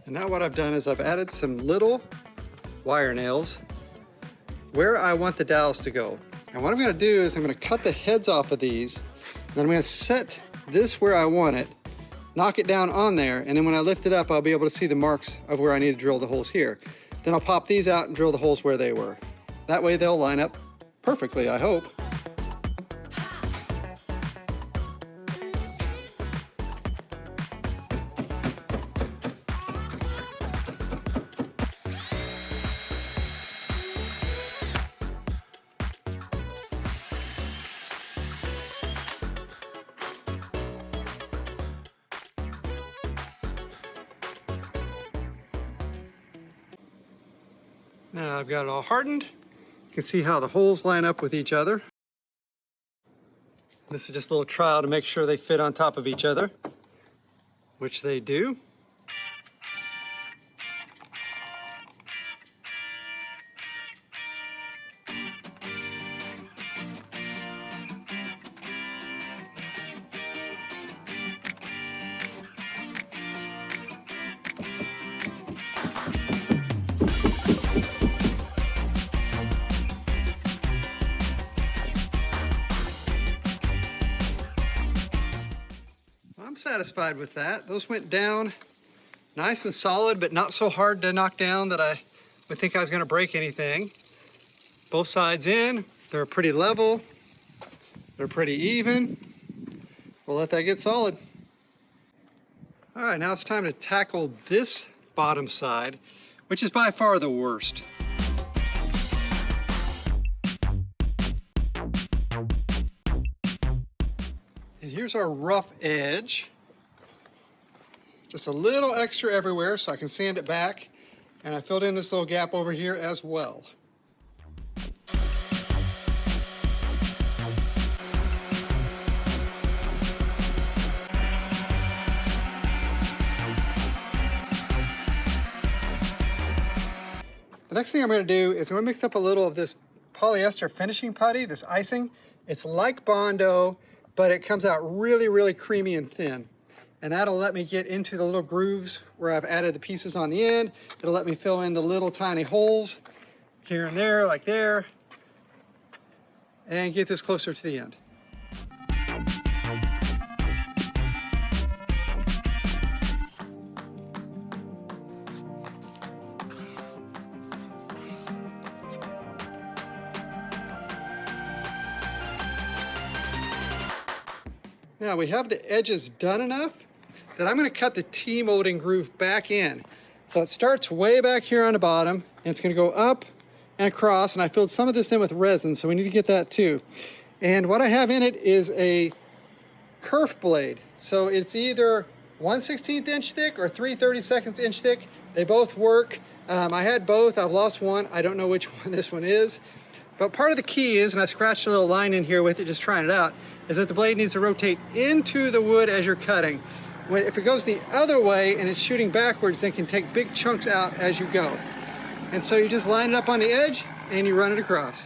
[SPEAKER 1] Now what I've done is I've added some little wire nails where I want the dowels to go. And what I'm going to do is I'm going to cut the heads off of these, and I'm going to set this where I want it, knock it down on there, and then when I lift it up, I'll be able to see the marks of where I need to drill the holes here. Then I'll pop these out and drill the holes where they were. That way they'll line up perfectly, I hope. Now I've got it all hardened. You can see how the holes line up with each other. This is just a little trial to make sure they fit on top of each other, which they do. I'm satisfied with that. Those went down nice and solid, but not so hard to knock down that I would think I was going to break anything. Both sides in, they're pretty level, they're pretty even. We'll let that get solid. All right, now it's time to tackle this bottom side, which is by far the worst. And here's our rough edge. Just a little extra everywhere so I can sand it back. And I filled in this little gap over here as well. The next thing I'm going to do is I'm going to mix up a little of this polyester finishing putty, this icing. It's like Bondo, but it comes out really, really creamy and thin. And that'll let me get into the little grooves where I've added the pieces on the end. It'll let me fill in the little tiny holes here and there, like there, and get this closer to the end. Now we have the edges done enough that I'm going to cut the T-molding groove back in. So it starts way back here on the bottom, and it's going to go up and across, and I filled some of this in with resin, so we need to get that too. And what I have in it is a kerf blade. So it's either 1/16 inch thick or 3/32 inch thick. They both work. I had both. I've lost one. I don't know which one this one is. But part of the key is, and I scratched a little line in here with it, just trying it out, is that the blade needs to rotate into the wood as you're cutting. If it goes the other way and it's shooting backwards, then it can take big chunks out as you go. And so you just line it up on the edge and you run it across.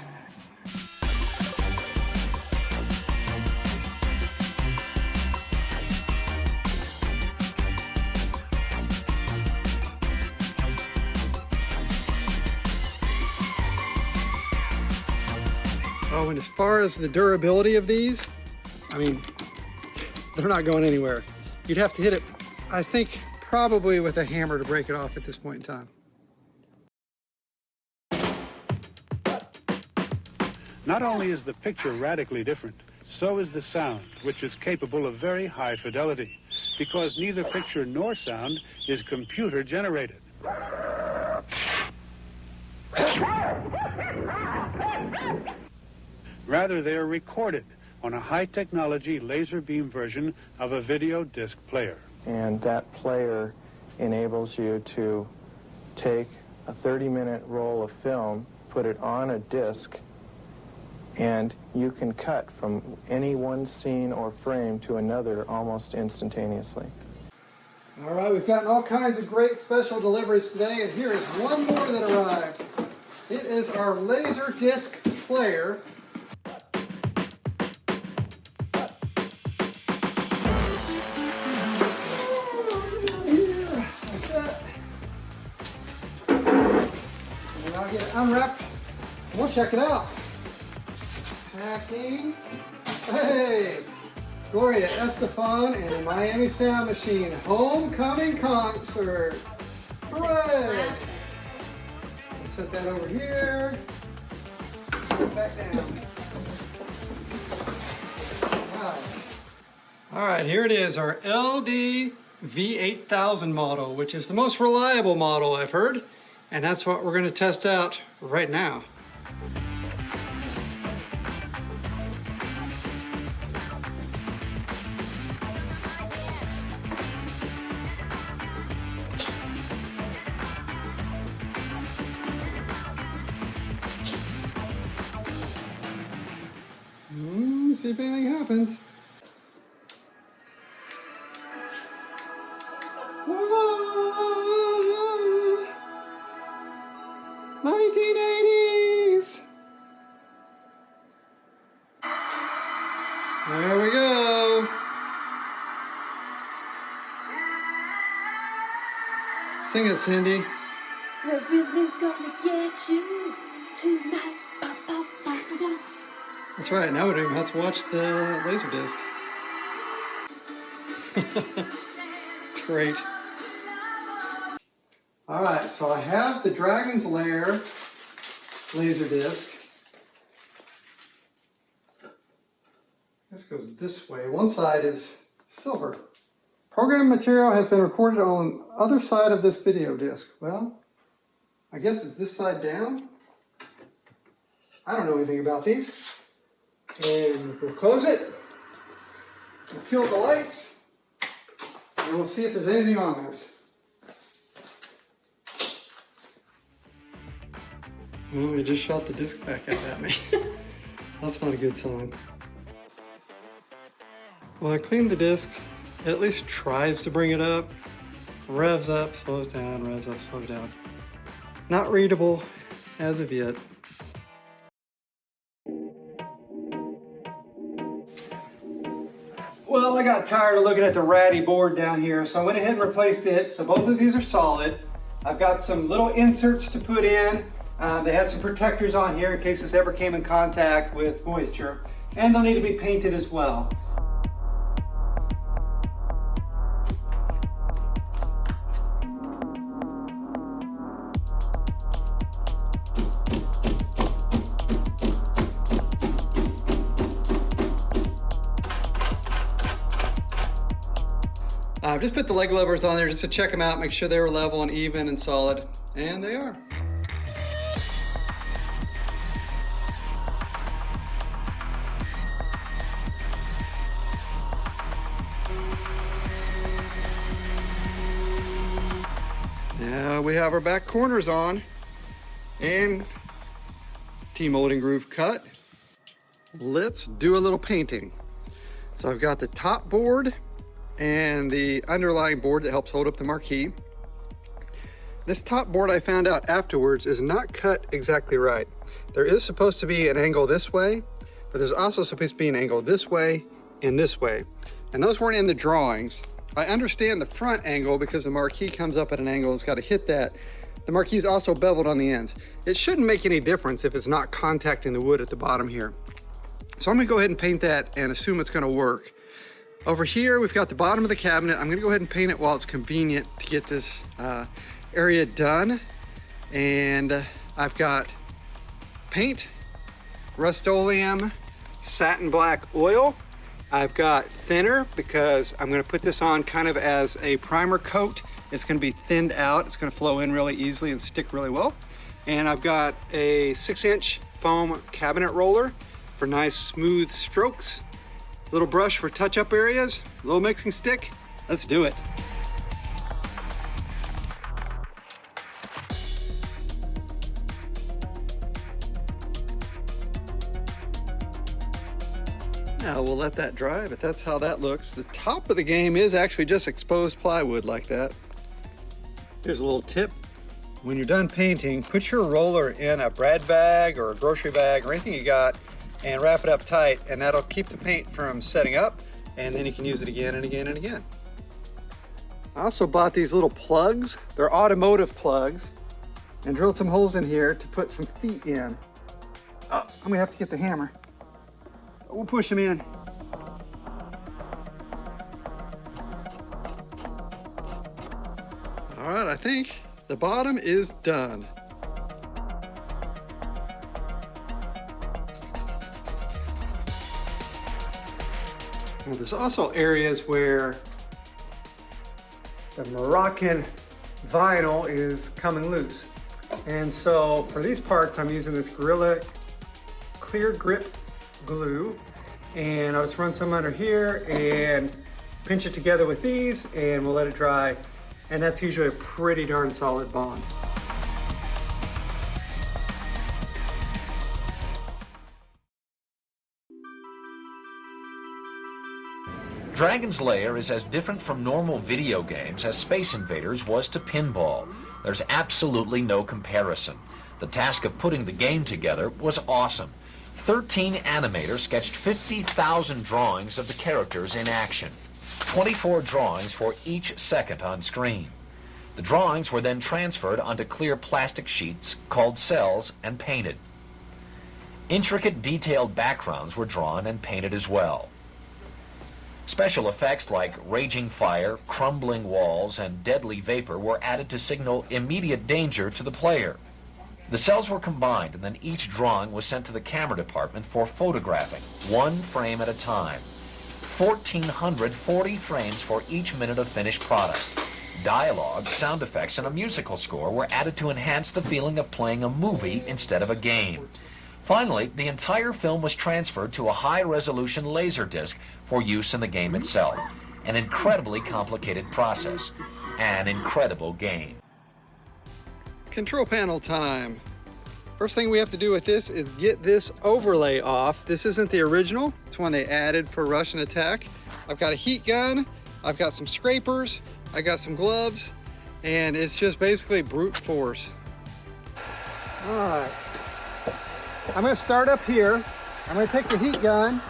[SPEAKER 1] Oh, and as far as the durability of these, I mean, they're not going anywhere. You'd have to hit it, I think, probably with a hammer to break it off at this point in time.
[SPEAKER 4] Not only is the picture radically different, so is the sound, which is capable of very high fidelity, because neither picture nor sound is computer generated. Rather, they are recorded on a high-technology laser beam version of a video disc player.
[SPEAKER 18] And that player enables you to take a 30-minute roll of film, put it on a disc, and you can cut from any one scene or frame to another almost instantaneously.
[SPEAKER 1] All right, we've gotten all kinds of great special deliveries today, and here is one more that arrived. It is our Laserdisc Player. I'll get it unwrapped and we'll check it out. Packing. Hey! Gloria Estefan and the Miami Sound Machine Homecoming Concert. Hooray! Let's set that over here. Set it back down. All right, here it is, our LD V8000 model, which is the most reliable model I've heard. And that's what we're going to test out right now. See if anything happens. Whoa! 1980s! There we go. Sing it, Cindy.
[SPEAKER 8] The rhythm's gonna get you tonight. Ba, ba, ba, ba, ba.
[SPEAKER 1] That's right, now we're going to have to watch the Laserdisc. It's great. Alright, so I have the Dragon's Lair Laserdisc. This goes this way. One side is silver. Program material has been recorded on the other side of this video disc. Well, I guess it's this side down. I don't know anything about these. And we'll close it. We'll kill the lights. And we'll see if there's anything on this. Oh, he just shot the disc back out at me. That's not a good sign. Well, I cleaned the disc. It at least tries to bring it up. Revs up, slows down, revs up, slows down. Not readable as of yet. Well, I got tired of looking at the ratty board down here, so I went ahead and replaced it. So both of these are solid. I've got some little inserts to put in. They have some protectors on here in case this ever came in contact with moisture. And they'll need to be painted as well. I've just put the leg levers on there just to check them out, make sure they were level and even and solid, and they are. Now we have our back corners on and T-molding groove cut. Let's do a little painting. So I've got the top board and the underlying board that helps hold up the marquee. This top board, I found out afterwards, is not cut exactly right. There is supposed to be an angle this way, but there's also supposed to be an angle this way and this way. And those weren't in the drawings. I understand the front angle because the marquee comes up at an angle, it's got to hit that. The marquee is also beveled on the ends. It shouldn't make any difference if it's not contacting the wood at the bottom here. So I'm gonna go ahead and paint that and assume it's gonna work. Over here, we've got the bottom of the cabinet. I'm gonna go ahead and paint it while it's convenient to get this area done. And I've got paint, Rust-Oleum satin black oil. I've got thinner because I'm gonna put this on kind of as a primer coat. It's gonna be thinned out. It's gonna flow in really easily and stick really well. And I've got a 6-inch foam cabinet roller for nice smooth strokes. Little brush for touch-up areas, little mixing stick. Let's do it. Now we'll let that dry, but that's how that looks. The top of the game is actually just exposed plywood like that. Here's a little tip. When you're done painting, put your roller in a bread bag or a grocery bag or anything you got and wrap it up tight, and that'll keep the paint from setting up, and then you can use it again and again and again. I also bought these little plugs. They're automotive plugs, and drilled some holes in here to put some feet in. Oh, I'm gonna have to get the hammer. We'll push them in. All right, I think the bottom is done. Well, there's also areas where the Moroccan vinyl is coming loose. And so for these parts, I'm using this Gorilla Clear Grip glue. And I'll just run some under here and pinch it together with these, and we'll let it dry. And that's usually a pretty darn solid bond.
[SPEAKER 11] Dragon's Lair is as different from normal video games as Space Invaders was to pinball. There's absolutely no comparison. The task of putting the game together was awesome. 13 animators sketched 50,000 drawings of the characters in action. 24 drawings for each second on screen. The drawings were then transferred onto clear plastic sheets called cells and painted. Intricate detailed backgrounds were drawn and painted as well. Special effects like raging fire, crumbling walls, and deadly vapor were added to signal immediate danger to the player. The cells were combined, and then each drawing was sent to the camera department for photographing, one frame at a time. 1,440 frames for each minute of finished product. Dialogue, sound effects, and a musical score were added to enhance the feeling of playing a movie instead of a game. Finally, the entire film was transferred to a high-resolution Laserdisc for use in the game itself. An incredibly complicated process. An incredible game.
[SPEAKER 1] Control panel time. First thing we have to do with this is get this overlay off. This isn't the original. It's one they added for Russian Attack. I've got a heat gun. I've got some scrapers. I got some gloves. And it's just basically brute force. All right. I'm going to start up here. I'm going to take the heat gun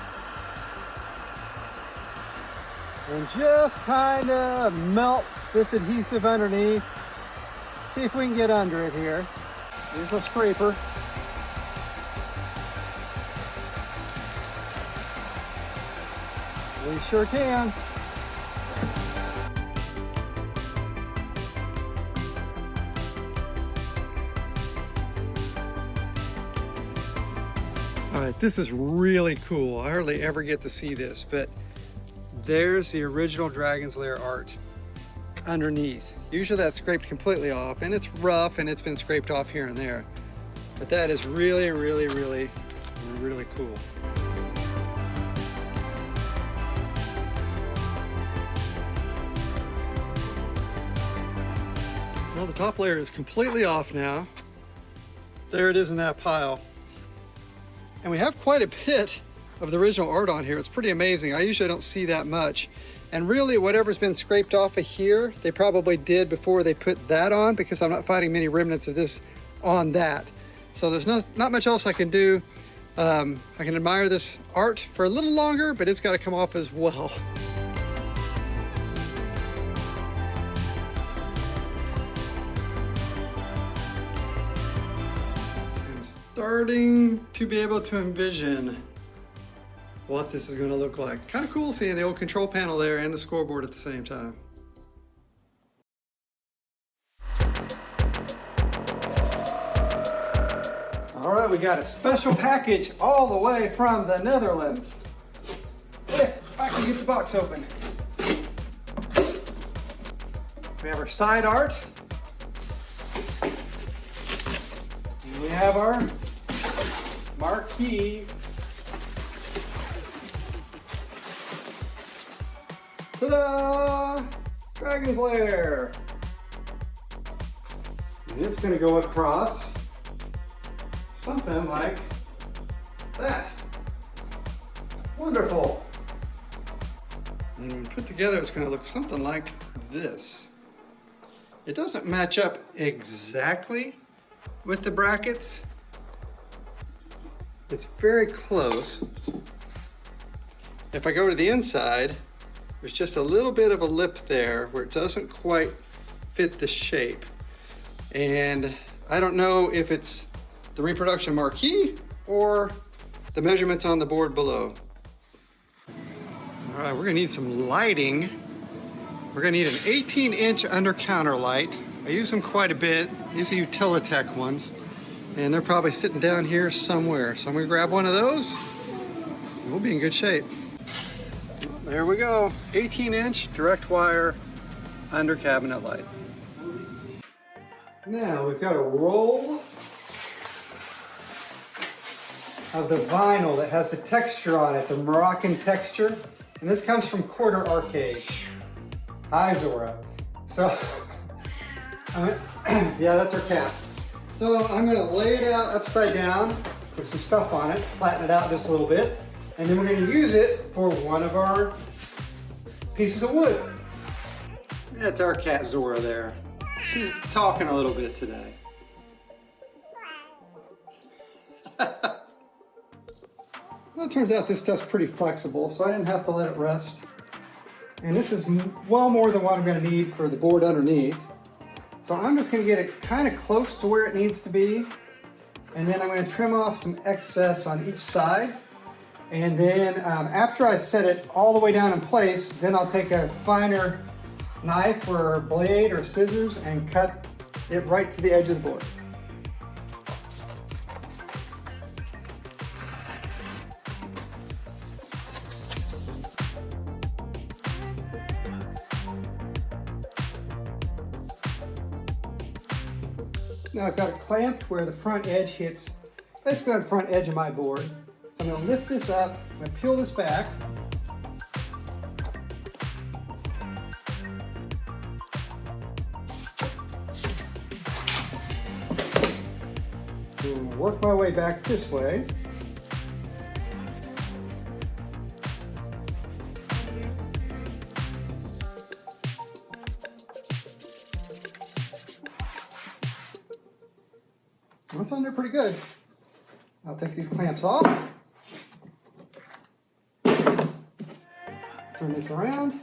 [SPEAKER 1] and just kind of melt this adhesive underneath. See if we can get under it here. Here's my scraper. We sure can. All right, this is really cool. I hardly ever get to see this, but there's the original Dragon's Lair art underneath. Usually that's scraped completely off, and it's rough and it's been scraped off here and there. But that is really, really, really, really cool. Well, the top layer is completely off now. There it is in that pile. And we have quite a bit of the original art on here. It's pretty amazing. I usually don't see that much. And really, whatever's been scraped off of here, they probably did before they put that on, because I'm not finding many remnants of this on that. So there's not much else I can do. I can admire this art for a little longer, but it's got to come off as well. I'm starting to be able to envision what this is going to look like. Kind of cool seeing the old control panel there and the scoreboard at the same time. All right, we got a special package all the way from the Netherlands. If I can get the box open. We have our side art. And we have our Marquee. Ta-da! Dragon's Lair. And it's going to go across something like that. Wonderful. And when put together, it's going to look something like this. It doesn't match up exactly with the brackets. It's very close. If I go to the inside, there's just a little bit of a lip there where it doesn't quite fit the shape. And I don't know if it's the reproduction marquee or the measurements on the board below. All right, we're gonna need some lighting. We're gonna need an 18-inch under counter light. I use them quite a bit. These are Utilitech ones. And they're probably sitting down here somewhere. So I'm gonna grab one of those and we'll be in good shape. There we go, 18-inch direct wire under cabinet light. Now we've got a roll of the vinyl that has the texture on it, the Moroccan texture. And this comes from Quarter Arcade. Hi, Zora. So, yeah, that's our cat. So I'm gonna lay it out upside down with some stuff on it, flatten it out just a little bit. And then we're going to use it for one of our pieces of wood. That's our cat Zora there. She's talking a little bit today. Well, it turns out this stuff's pretty flexible, so I didn't have to let it rest. And this is well more than what I'm going to need for the board underneath. So I'm just going to get it kind of close to where it needs to be. And then I'm going to trim off some excess on each side. And then after I set it all the way down in place, then I'll take a finer knife or blade or scissors and cut it right to the edge of the board. Now I've got it clamped where the front edge hits basically on the front edge of my board. So I'm going to lift this up, I'm going to peel this back. And work my way back this way. That's on there pretty good. I'll take these clamps off. Turn this around.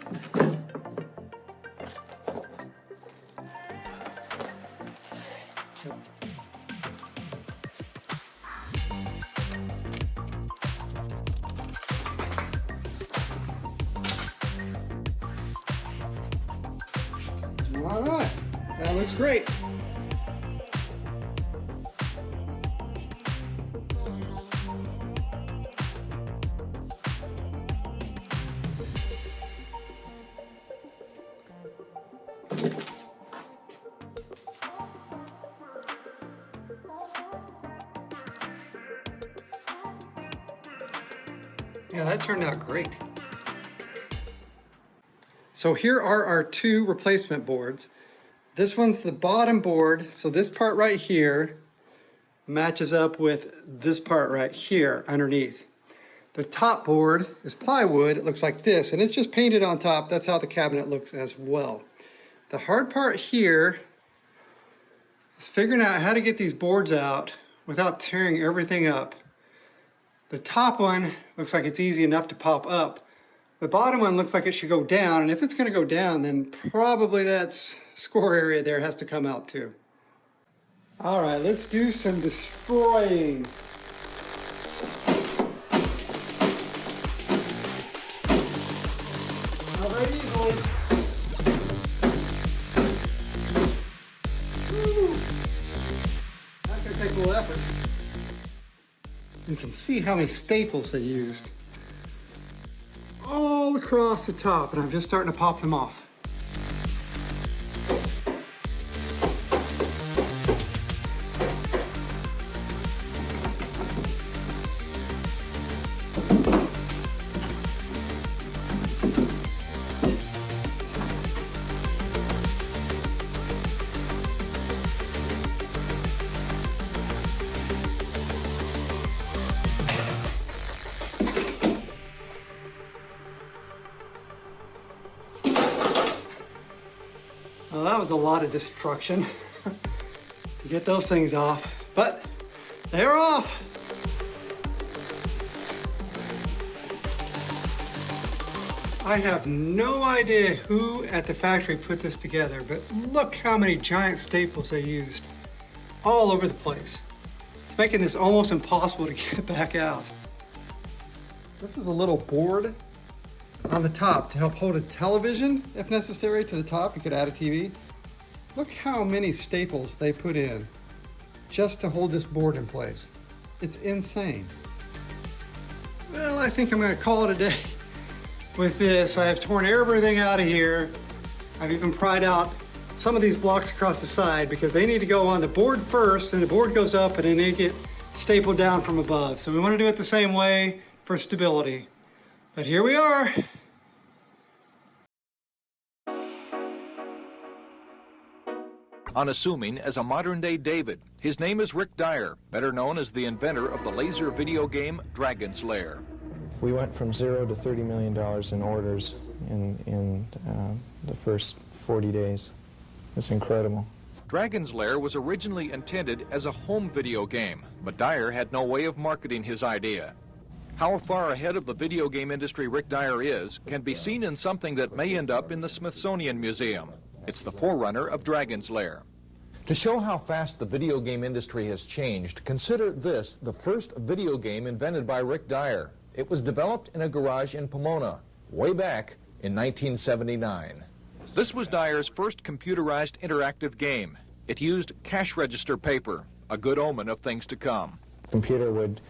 [SPEAKER 1] All right, that looks great. Yeah, that turned out great. So here are our two replacement boards. This one's the bottom board, so this part right here matches up with this part right here underneath. The top board is plywood, it looks like this, and it's just painted on top. That's how the cabinet looks as well. The hard part here is figuring out how to get these boards out without tearing everything up. The top one looks like it's easy enough to pop up. The bottom one looks like it should go down, and if it's going to go down, then probably that score area there has to come out too. All right, let's do some destroying. Not very easily. Woo. That's going to take a little effort. You can see how many staples they used all across the top, and I'm just starting to pop them off. Well, that was a lot of destruction to get those things off, but they're off. I have no idea who at the factory put this together, but look how many giant staples they used all over the place. It's making this almost impossible to get back out. This is a little board on the top to help hold a television, if necessary, to the top. You could add a TV. Look how many staples they put in just to hold this board in place. It's insane. Well, I think I'm going to call it a day with this. I have torn everything out of here. I've even pried out some of these blocks across the side because they need to go on the board first, and the board goes up and then they get stapled down from above. So we want to do it the same way for stability. But here we are.
[SPEAKER 2] Unassuming as a modern-day David, his name is Rick Dyer, better known as the inventor of the laser video game Dragon's Lair.
[SPEAKER 3] We went from 0 to $30 million in orders in the first 40 days. It's incredible.
[SPEAKER 2] Dragon's Lair was originally intended as a home video game, but Dyer had no way of marketing his idea. How far ahead of the video game industry Rick Dyer is can be seen in something that may end up in the Smithsonian Museum. It's the forerunner of Dragon's Lair.
[SPEAKER 11] To show how fast the video game industry has changed, consider this, the first video game invented by Rick Dyer. It was developed in a garage in Pomona, way back in 1979.
[SPEAKER 2] This was Dyer's first computerized interactive game. It used cash register paper, a good omen of things to come.
[SPEAKER 3] The computer would,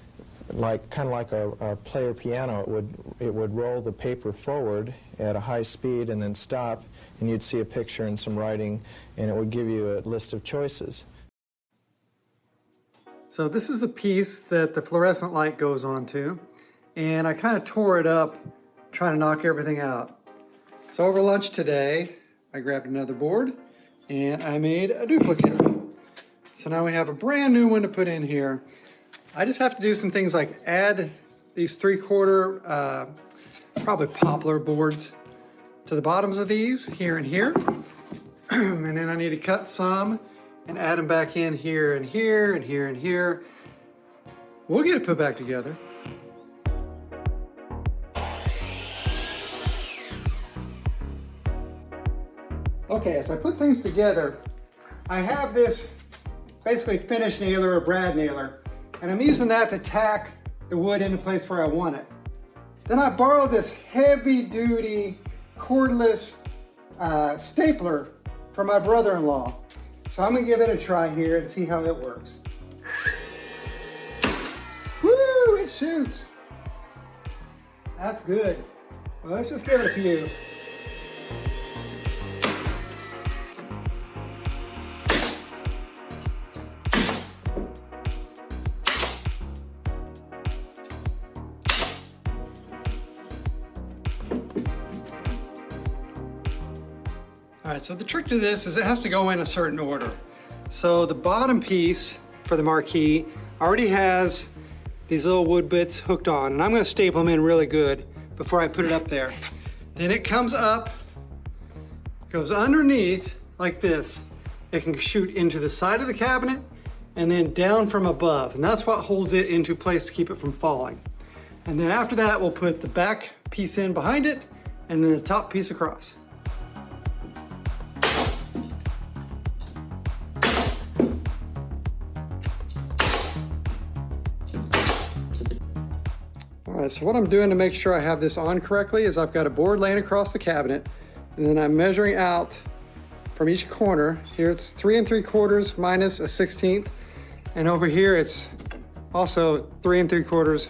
[SPEAKER 3] kind of like a player piano, it would roll the paper forward at a high speed and then stop, and you'd see a picture and some writing, and it would give you a list of choices.
[SPEAKER 1] So this is the piece that the fluorescent light goes onto, and I kind of tore it up trying to knock everything out. So over lunch today, I grabbed another board and I made a duplicate. So now we have a brand new one to put in here. I just have to do some things like add these 3/4 probably poplar boards to the bottoms of these, here and here. And then I need to cut some and add them back in here and here and here and here. We'll get it put back together. Okay, as I put things together, I have this basically finish nailer or brad nailer, and I'm using that to tack the wood into place where I want it. Then I borrowed this heavy-duty cordless stapler from my brother-in-law. So I'm gonna give it a try here and see how it works. Woo, it shoots. That's good. Well, let's just give it a few. All right, so the trick to this is it has to go in a certain order. So the bottom piece for the marquee already has these little wood bits hooked on, and I'm gonna staple them in really good before I put it up there. Then it comes up, goes underneath like this. It can shoot into the side of the cabinet and then down from above, and that's what holds it into place to keep it from falling. And then after that, we'll put the back piece in behind it and then the top piece across. All right, so what I'm doing to make sure I have this on correctly is I've got a board laying across the cabinet, and then I'm measuring out from each corner. Here it's 3 3/4 minus a 1/16, and over here it's also 3 3/4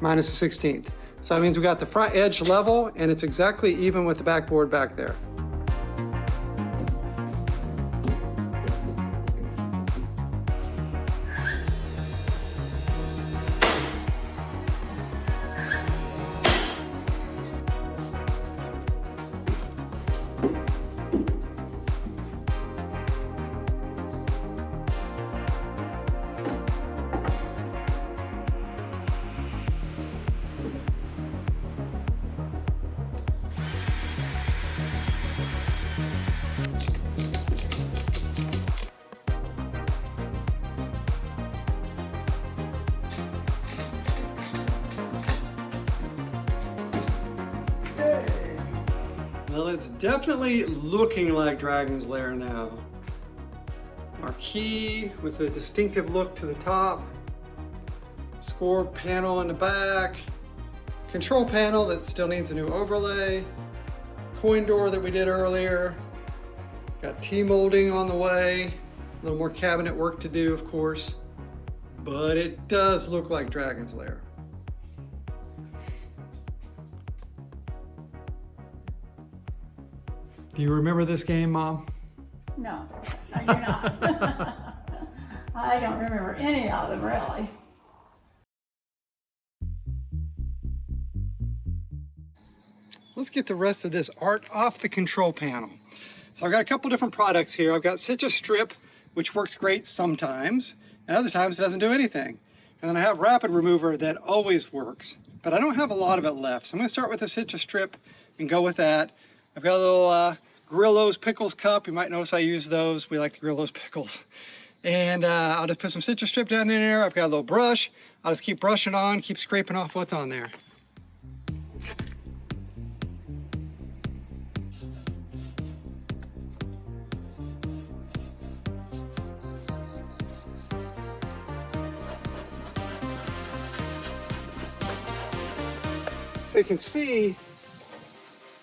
[SPEAKER 1] minus a 1/16. So that means we got the front edge level, and it's exactly even with the backboard back there. Well, it's definitely looking like Dragon's Lair now. Marquee with a distinctive look to the top, score panel in the back, control panel that still needs a new overlay, coin door that we did earlier, got T-molding on the way, a little more cabinet work to do, of course, but it does look like Dragon's Lair. Do you remember this game, Mom?
[SPEAKER 22] No, I do not. I don't remember any of them, really.
[SPEAKER 1] Let's get the rest of this art off the control panel. So I've got a couple different products here. I've got Citrus Strip, which works great sometimes, and other times it doesn't do anything. And then I have Rapid Remover that always works. but I don't have a lot of it left. So I'm going to start with the citrus strip and go with that. I've got a little Grillo's Pickles cup. You might notice I use those. We like the Grillo's Pickles. And I'll just put some citrus strip down in there. I've got a little brush. I'll just keep brushing on, keep scraping off what's on there. So you can see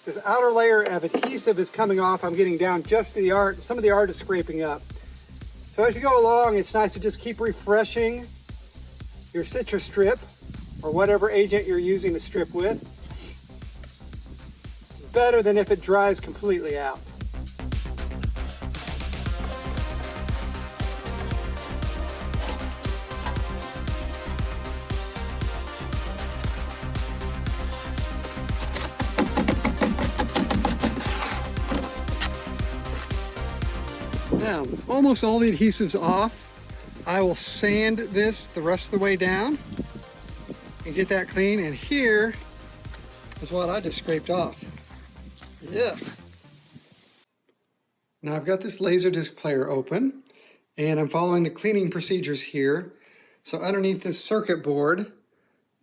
[SPEAKER 1] this outer layer of adhesive is coming off. I'm getting down just to the art. Some of the art is scraping up. So as you go along, it's nice to just keep refreshing your citrus strip or whatever agent you're using to strip with. It's better than if it dries completely out. Now, almost all the adhesive's off. I will sand this the rest of the way down and get that clean. And here is what I just scraped off. Yeah. Now I've got this Laserdisc Player open and I'm following the cleaning procedures here. So underneath this circuit board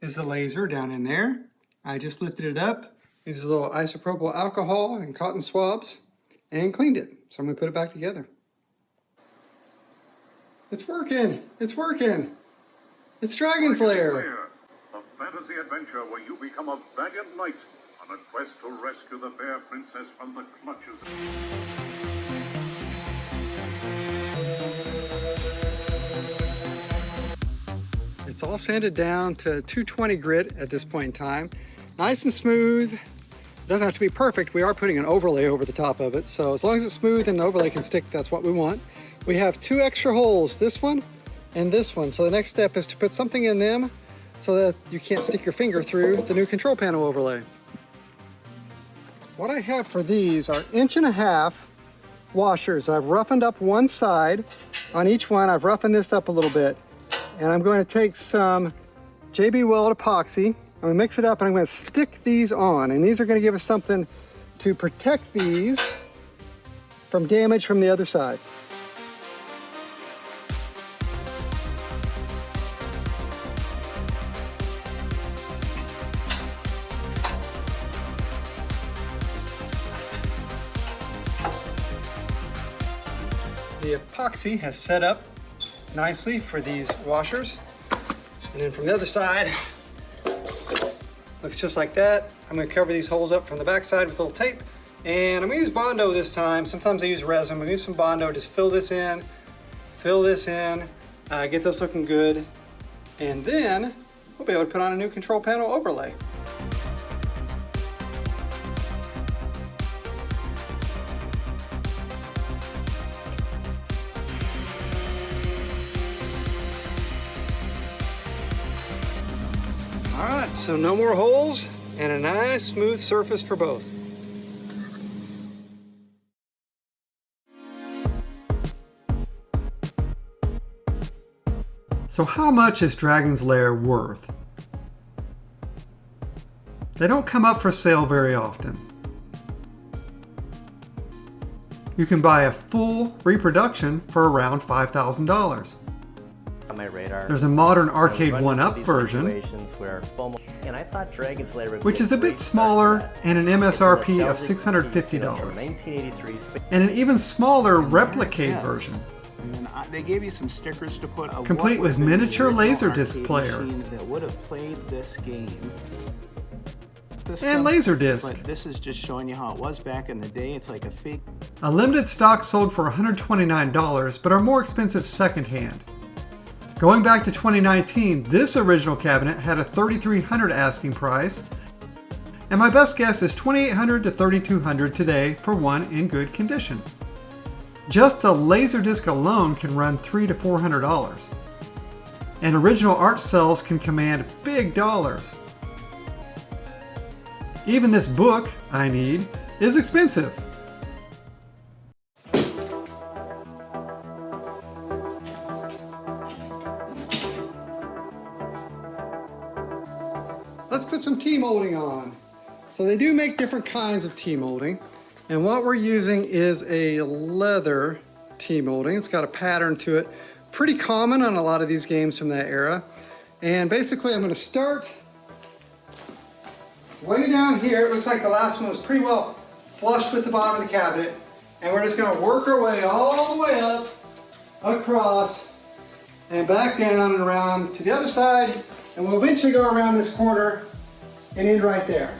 [SPEAKER 1] is the laser down in there. I just lifted it up, used a little isopropyl alcohol and cotton swabs and cleaned it. So I'm gonna put it back together. It's working! It's working! It's Dragon's Lair!
[SPEAKER 5] A fantasy adventure where you become a valiant knight on a quest to rescue the fair princess from the clutches.
[SPEAKER 1] It's all sanded down to 220 grit at this point in time. Nice and smooth. It doesn't have to be perfect. We are putting an overlay over the top of it, so as long as it's smooth and the overlay can stick, that's what we want. We have 2 extra holes, this one and this one. So the next step is to put something in them so that you can't stick your finger through the new control panel overlay. What I have for these are 1.5 inch washers. I've roughened up one side. On each one, I've roughened this up a little bit. And I'm going to take some JB Weld epoxy. I'm going to mix it up and I'm going to stick these on. And these are going to give us something to protect these from damage from the other side. The epoxy has set up nicely for these washers. And then from the other side, looks just like that. I'm gonna cover these holes up from the back side with a little tape. And I'm gonna use Bondo this time. Sometimes I use resin. I'm gonna use some Bondo, just fill this in, get those looking good. And then we'll be able to put on a new control panel overlay. All right, so no more holes and a nice smooth surface for both. So how much is Dragon's Lair worth? They don't come up for sale very often. You can buy a full reproduction for around $5,000.
[SPEAKER 6] On my radar.
[SPEAKER 1] There's a modern arcade 1-up version,
[SPEAKER 6] and I thought Dragon's Lair would
[SPEAKER 1] which is a bit smaller and an MSRP of $650. And an even smaller Replicade version,
[SPEAKER 23] And then they gave you some stickers to put.
[SPEAKER 1] complete with miniature Laserdisc Player
[SPEAKER 23] that would have played this game.
[SPEAKER 1] and Laserdisc.
[SPEAKER 23] But this is just showing you how it was back in the day. It's like a fake.
[SPEAKER 1] A limited stock sold for $129, but are more expensive secondhand. Going back to 2019, this original cabinet had a $3,300 asking price, and my best guess is $2,800 to $3,200 today for one in good condition. Just a Laserdisc alone can run $300 to $400, and original art sales can command big dollars. Even this book I need is expensive. Let's put some T-molding on. So they do make different kinds of T-molding. And what we're using is a leather T-molding. It's got a pattern to it. Pretty common on a lot of these games from that era. And basically I'm going to start way down here. It looks like the last one was pretty well flush with the bottom of the cabinet. And we're just going to work our way all the way up, across, and back down and around to the other side. And we'll eventually go around this corner and end right there.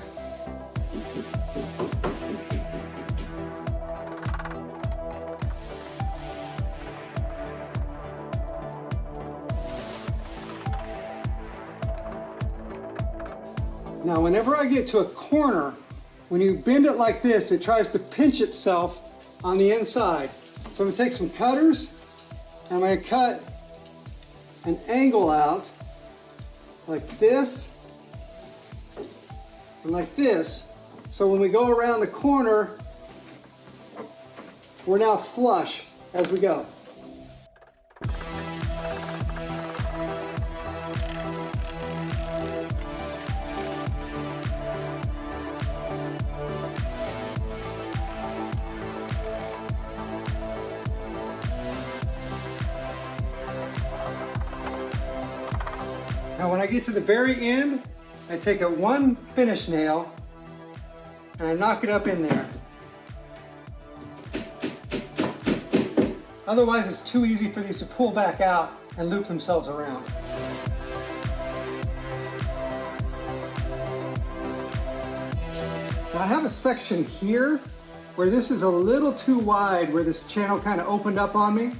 [SPEAKER 1] Now, whenever I get to a corner, when you bend it like this, it tries to pinch itself on the inside. So I'm going to take some cutters, and I'm going to cut an angle out like this and like this. So when we go around the corner, we're now flush as we go. Now when I get to the very end, I take one finish nail and I knock it up in there. Otherwise it's too easy for these to pull back out and loop themselves around. Now I have a section here where this is a little too wide, where this channel kind of opened up on me.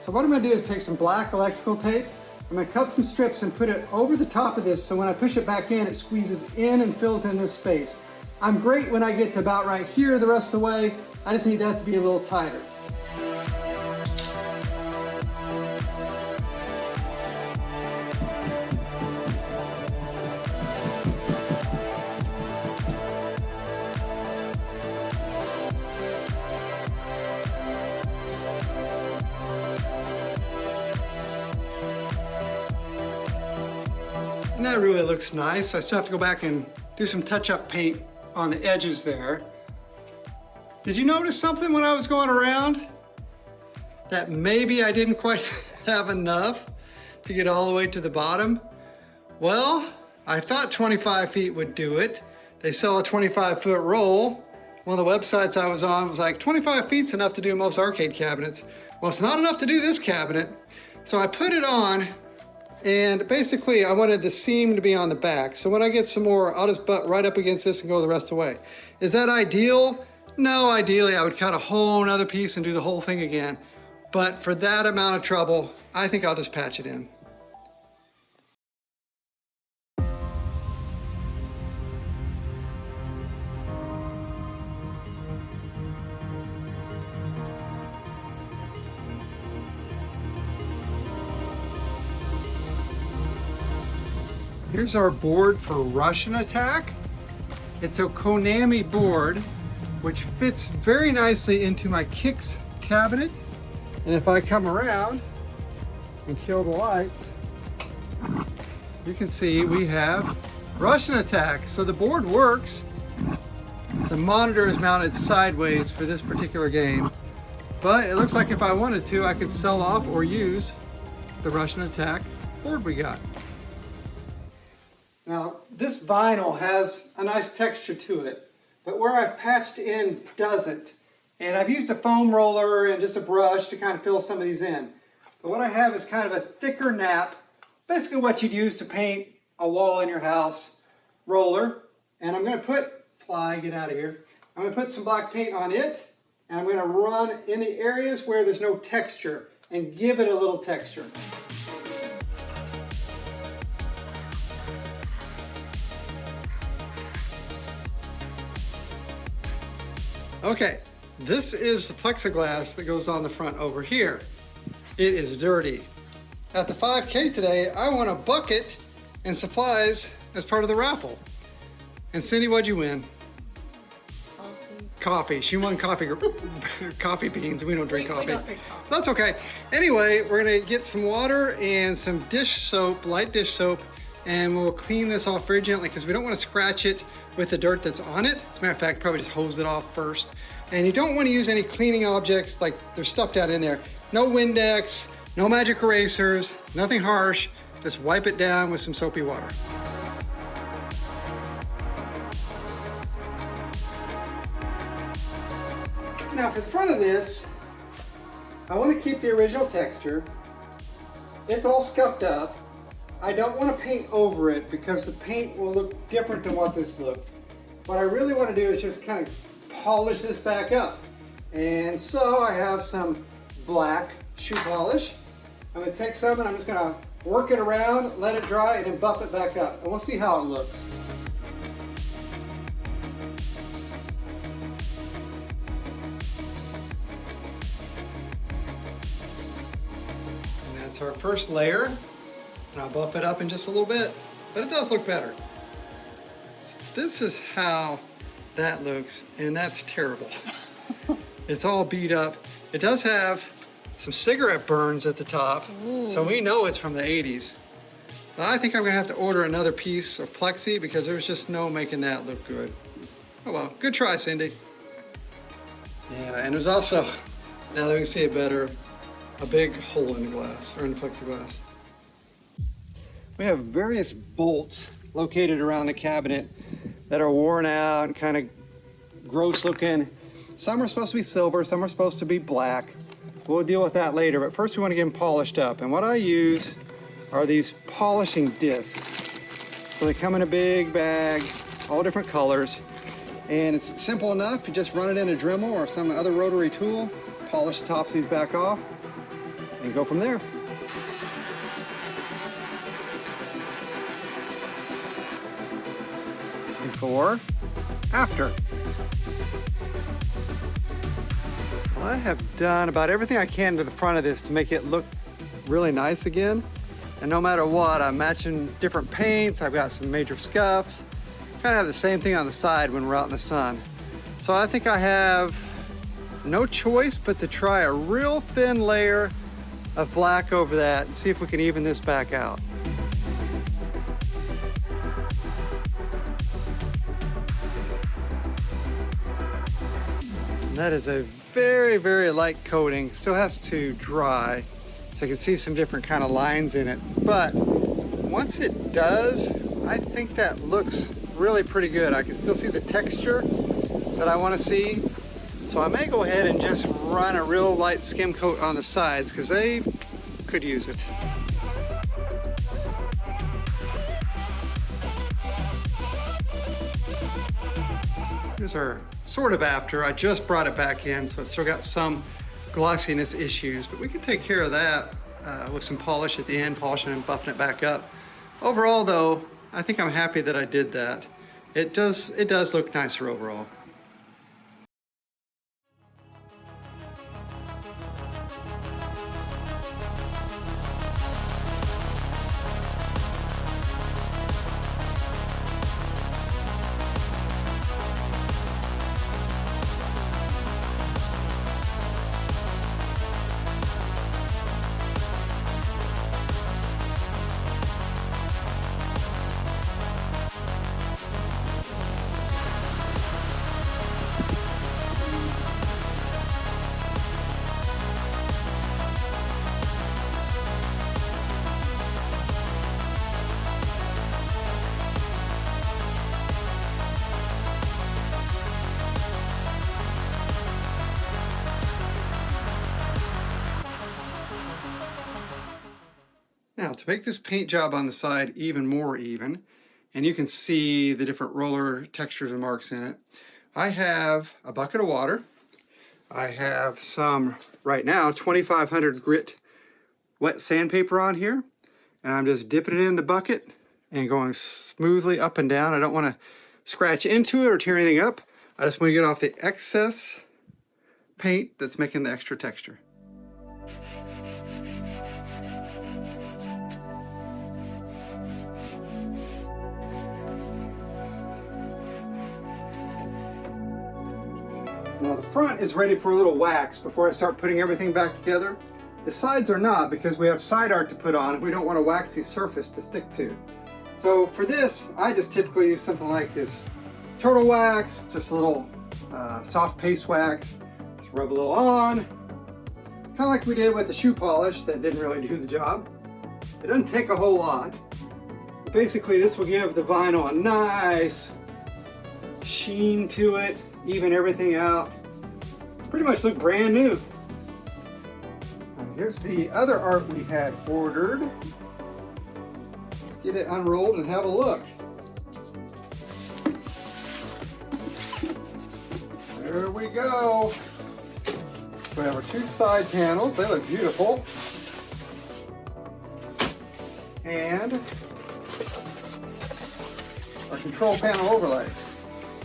[SPEAKER 1] So what I'm going to do is take some black electrical tape. I'm going to cut some strips and put it over the top of this, so when I push it back in, it squeezes in and fills in this space. I'm great when I get to about right here the rest of the way. I just need that to be a little tighter. And that really looks nice. I still have to go back and do some touch-up paint on the edges there. Did you notice something when I was going around? That maybe I didn't quite have enough to get all the way to the bottom? Well, I thought 25 feet would do it. They sell a 25-foot roll. One of the websites I was on was like, 25 feet's enough to do most arcade cabinets. Well, it's not enough to do this cabinet. So I put it on, and basically I wanted the seam to be on the back. So when I get some more, I'll just butt right up against this and go the rest of the way. Is that ideal? No, ideally I would cut a whole nother piece and do the whole thing again. But for that amount of trouble, I think I'll just patch it in. Here's our board for Russian Attack. It's a Konami board, which fits very nicely into my Kicks cabinet. And if I come around and kill the lights, you can see we have Russian Attack. So the board works. The monitor is mounted sideways for this particular game, but it looks like if I wanted to, I could sell off or use the Russian Attack board we got. Now, this vinyl has a nice texture to it, but where I've patched in doesn't. And I've used a foam roller and just a brush to kind of fill some of these in. But what I have is kind of a thicker nap, basically what you'd use to paint a wall in your house, roller. And I'm going to put, get out of here. I'm going to put some black paint on it, and I'm going to run in the areas where there's no texture and give it a little texture. Okay, this is the plexiglass that goes on the front over here. It is dirty. At the 5K today, I won a bucket and supplies as part of the raffle. And Cindy, what'd you win? Coffee. She won coffee beans. We don't drink coffee. That's okay. Anyway, we're gonna get some water and some dish soap, light dish soap, and we'll clean this off very gently because we don't want to scratch it with the dirt that's on it. As a matter of fact, probably just hose it off first. And you don't want to use any cleaning objects, like there's stuff down in there. No Windex, no magic erasers, nothing harsh. Just wipe it down with some soapy water. Now for the front of this, I want to keep the original texture. It's all scuffed up. I don't want to paint over it because the paint will look different than what this looked. What I really want to do is just kind of polish this back up. And so I have some black shoe polish. I'm going to take some and I'm just going to work it around, let it dry, and then buff it back up. And we'll see how it looks. And that's our first layer. And I'll buff it up in just a little bit, but it does look better. This is how that looks, and that's terrible. It's all beat up. It does have some cigarette burns at the top, so we know it's from the 80s. But I think I'm gonna have to order another piece of plexi because there's just no making that look good. Oh well, good try, Cindy. Yeah, and there's also, now that we can see it better, a big hole in the glass, or in the plexiglass. We have various bolts located around the cabinet that are worn out and kind of gross looking. Some are supposed to be silver, some are supposed to be black. We'll deal with that later, but first we want to get them polished up. And what I use are these polishing discs. So they come in a big bag, all different colors. And it's simple enough, you just run it in a Dremel or some other rotary tool, polish the tops of these back off, and go from there. Before, after. Well, I have done about everything I can to the front of this to make it look really nice again. And no matter what, I'm matching different paints. I've got some major scuffs. Kind of have the same thing on the side when we're out in the sun. So I think I have no choice but to try a real thin layer of black over that and see if we can even this back out. That is a very, very light coating. Still has to dry, so I can see some different kind of lines in it. But once it does, I think that looks really pretty good. I can still see the texture that I want to see. So I may go ahead and just run a real light skim coat on the sides because they could use it. Here's our sort of after. I just brought it back in, so it's still got some glossiness issues, but we can take care of that with some polish at the end, polishing and buffing it back up. Overall though, I think I'm happy that I did that. It does look nicer overall. Now to make this paint job on the side even more even, and you can see the different roller textures and marks in it, I have a bucket of water. I have some, right now, 2500 grit wet sandpaper on here, and I'm just dipping it in the bucket and going smoothly up and down. I don't want to scratch into it or tear anything up. I just want to get off the excess paint that's making the extra texture. Now the front is ready for a little wax before I start putting everything back together. The sides are not because we have side art to put on. We don't want a waxy surface to stick to. So for this, I just typically use something like this turtle wax, just a little soft paste wax. Just rub a little on, kind of like we did with the shoe polish that didn't really do the job. It doesn't take a whole lot. Basically, this will give the vinyl a nice sheen to it, even everything out. Pretty much look brand new. Here's the other art we had ordered. Let's get it unrolled and have a look. There we go. We have our two side panels. They look beautiful. And our control panel overlay.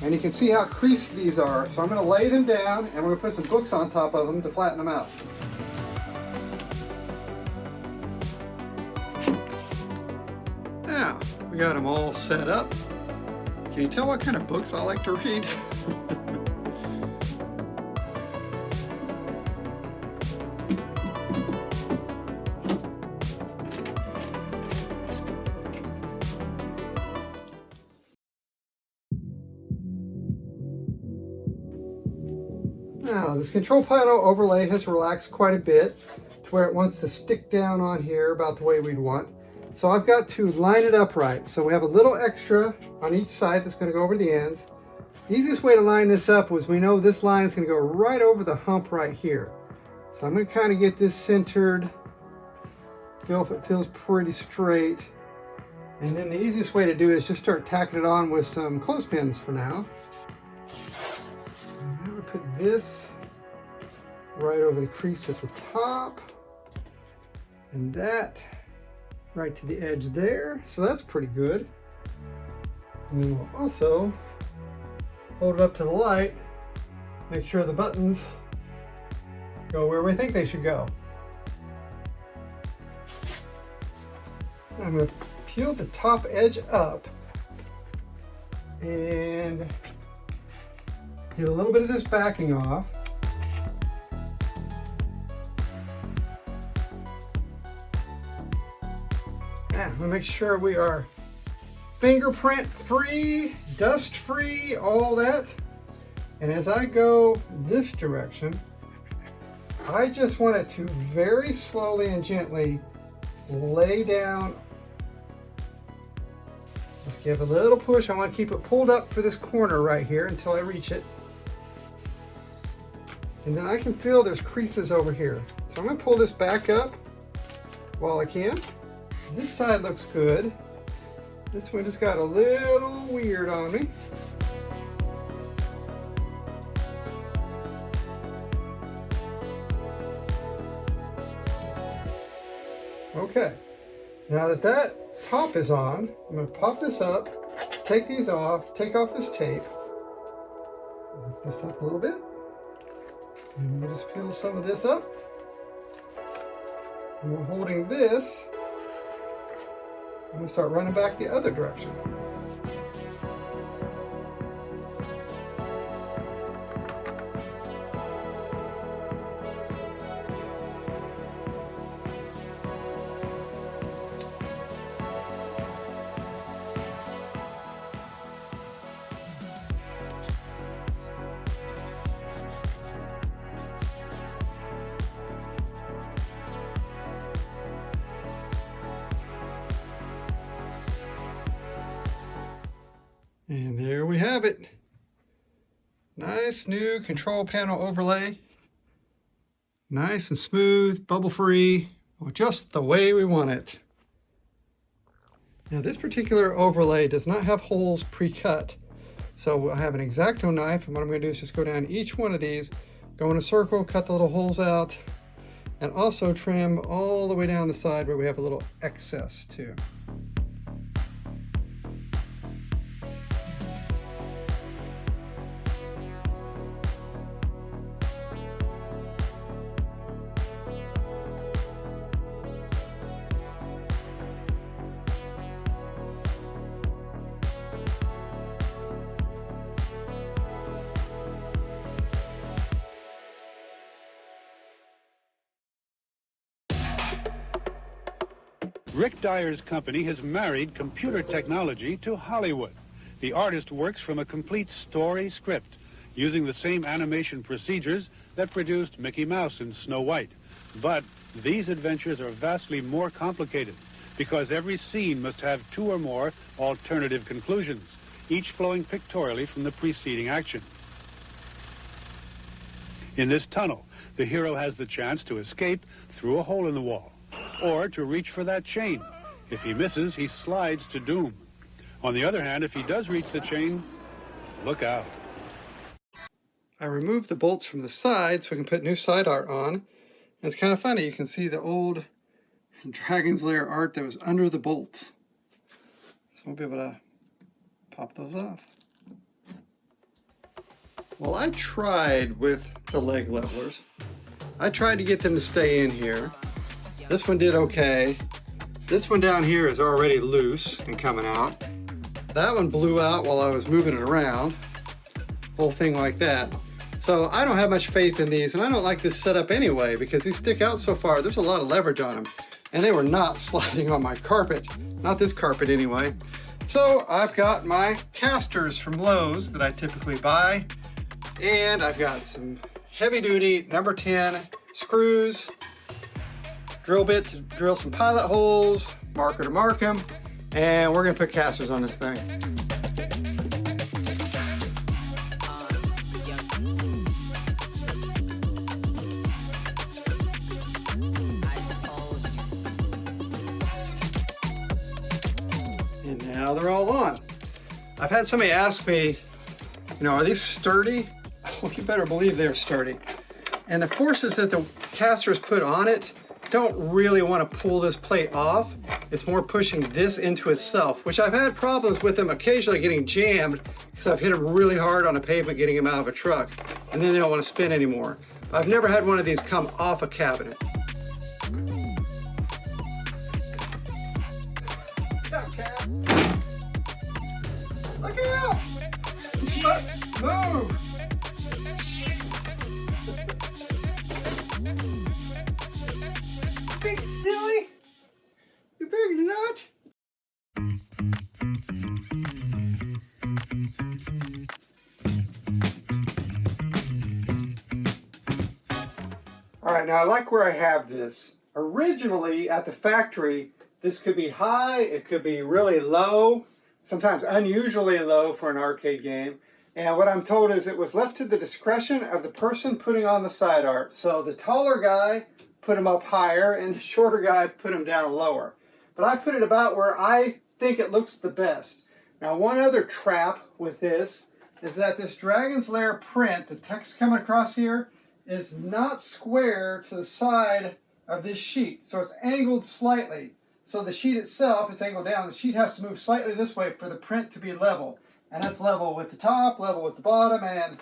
[SPEAKER 1] And you can see how creased these are. So I'm going to lay them down and we're going to put some books on top of them to flatten them out. Now, we got them all set up. Can you tell what kind of books I like to read? Now, this control panel overlay has relaxed quite a bit to where it wants to stick down on here about the way we'd want. So I've got to line it up right. So we have a little extra on each side that's going to go over the ends. The easiest way to line this up was we know this line is going to go right over the hump right here. So I'm going to kind of get this centered, feel if it feels pretty straight. And then the easiest way to do it is just start tacking it on with some clothespins for now. And I'm going to put this right over the crease at the top. And that right to the edge there. So that's pretty good. And then we'll also hold it up to the light, make sure the buttons go where we think they should go. I'm going to peel the top edge up and get a little bit of this backing off. I'm going to make sure we are fingerprint free, dust free, all that. And as I go this direction, I just want it to very slowly and gently lay down. Let's give a little push. I want to keep it pulled up for this corner right here until I reach it. And then I can feel there's creases over here. So I'm going to pull this back up while I can. This side looks good. This one just got a little weird on me. Okay, now that that top is on, I'm going to pop this up, take these off, take off this tape, lift this up a little bit, and we'll just peel some of this up. And we're holding this. I'm going to start running back the other direction. And there we have it. Nice new control panel overlay. Nice and smooth, bubble free, just the way we want it. Now this particular overlay does not have holes pre-cut. So I have an X-Acto knife, and what I'm going to do is just go down each one of these, go in a circle, cut the little holes out, and also trim all the way down the side where we have a little excess too.
[SPEAKER 4] Rick Dyer's company has married computer technology to Hollywood. The artist works from a complete story script, using the same animation procedures that produced Mickey Mouse and Snow White. But these adventures are vastly more complicated, because every scene must have 2 or more alternative conclusions, each flowing pictorially from the preceding action. In this tunnel, the hero has the chance to escape through a hole in the wall, or to reach for that chain. If he misses, he slides to doom. On the other hand, if he does reach the chain, look out.
[SPEAKER 1] I removed the bolts from the side so we can put new side art on. And it's kind of funny, you can see the old Dragon's Lair art that was under the bolts. So we'll be able to pop those off. Well, I tried with the leg levelers. I tried to get them to stay in here. This one did okay. This one down here is already loose and coming out. That one blew out while I was moving it around. Whole thing like that. So I don't have much faith in these, and I don't like this setup anyway because these stick out so far. There's a lot of leverage on them, and they were not sliding on my carpet. Not this carpet anyway. So I've got my casters from Lowe's that I typically buy, and I've got some heavy-duty number 10 screws, drill bit to drill some pilot holes, marker to mark them, and we're going to put casters on this thing. And now they're all on. I've had somebody ask me, you know, are these sturdy? Oh, you better believe they're sturdy. And the forces that the casters put on it don't really want to pull this plate off. It's more pushing this into itself, which I've had problems with them occasionally getting jammed because I've hit them really hard on a pavement getting them out of a truck, and then they don't want to spin anymore. I've never had one of these come off a cabinet. Look out! Move! Big silly! You big nut! Alright, now I like where I have this. Originally at the factory, this could be high, it could be really low, sometimes unusually low for an arcade game. And what I'm told is it was left to the discretion of the person putting on the side art. So the taller guy put him up higher and the shorter guy put him down lower. But I put it about where I think it looks the best. Now one other trap with this is that this Dragon's Lair print, the text coming across here, is not square to the side of this sheet. So it's angled slightly. So the sheet itself, it's angled down. The sheet has to move slightly this way for the print to be level. And that's level with the top, level with the bottom, and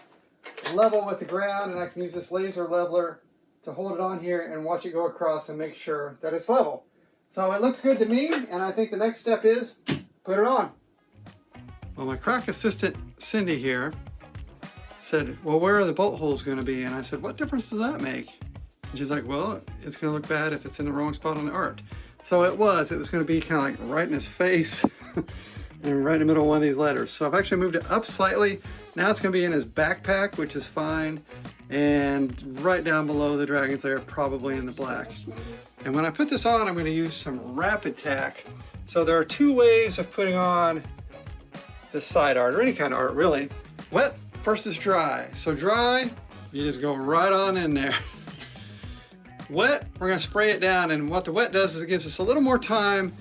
[SPEAKER 1] level with the ground. And I can use this laser leveler to hold it on here and watch it go across and make sure that it's level. So it looks good to me, and I think the next step is put it on. Well, my crack assistant, Cindy here, said, well, where are the bolt holes going to be? And I said, what difference does that make? And she's like, well, it's going to look bad if it's in the wrong spot on the art. So it was going to be kind of like right in his face and right in the middle of one of these letters. So I've actually moved it up slightly. Now it's going to be in his backpack, which is fine. And right down below the Dragon's Lair, probably in the black. And when I put this on, I'm going to use some rapid tack. So there are two ways of putting on this side art, or any kind of art really. Wet versus dry. So dry, you just go right on in there. Wet, we're going to spray it down, and what the wet does is it gives us a little more time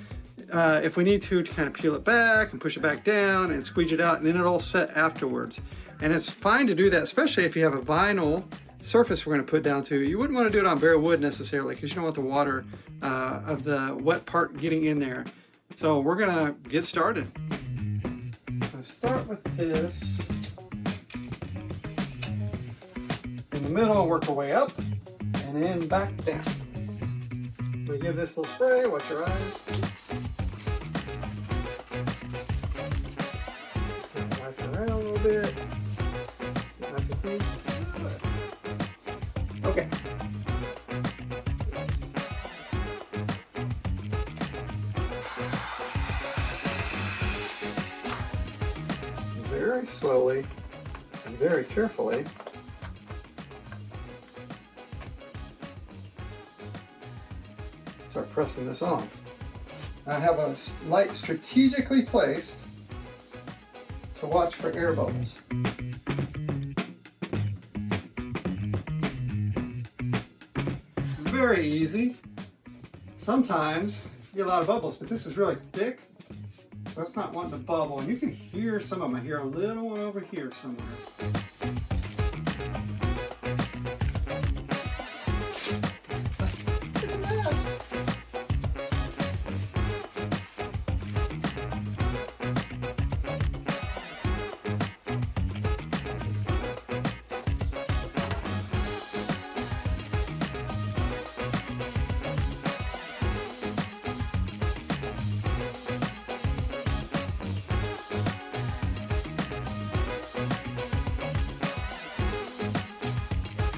[SPEAKER 1] if we need to kind of peel it back and push it back down and squeeze it out, and then it'll set afterwards. And it's fine to do that, especially if you have a vinyl surface we're going to put down to. You wouldn't want to do it on bare wood necessarily because you don't want the water of the wet part getting in there. So we're going to get started. Let's start with this in the middle and work our way up and then back down. We give this a little spray, watch your eyes. Wipe it around a little bit. Nice and clean. Okay. very slowly and very carefully. Start pressing this on. I have a light strategically placed to watch for air bubbles. Very easy. Sometimes you get a lot of bubbles, but this is really thick, so it's not wanting to bubble. And you can hear some of them. I hear a little one over here somewhere. It's a mess.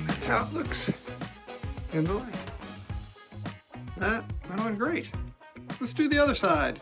[SPEAKER 1] That's how it looks in the light. That went great. Let's do the other side.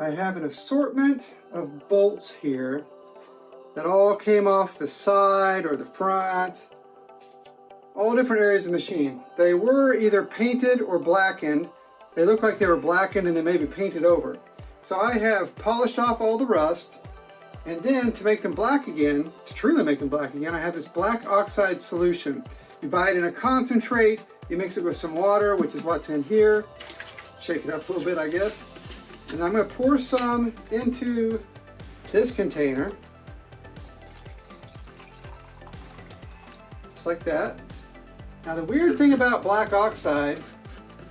[SPEAKER 1] I have an assortment of bolts here that all came off the side or the front, all different areas of the machine. They were either painted or blackened. They look like they were blackened and they may be painted over. So I have polished off all the rust, and then to make them black again, to truly make them black again, I have this black oxide solution. You buy it in a concentrate, you mix it with some water, which is what's in here. Shake it up a little bit, I guess. And I'm going to pour some into this container. Just like that. Now the weird thing about black oxide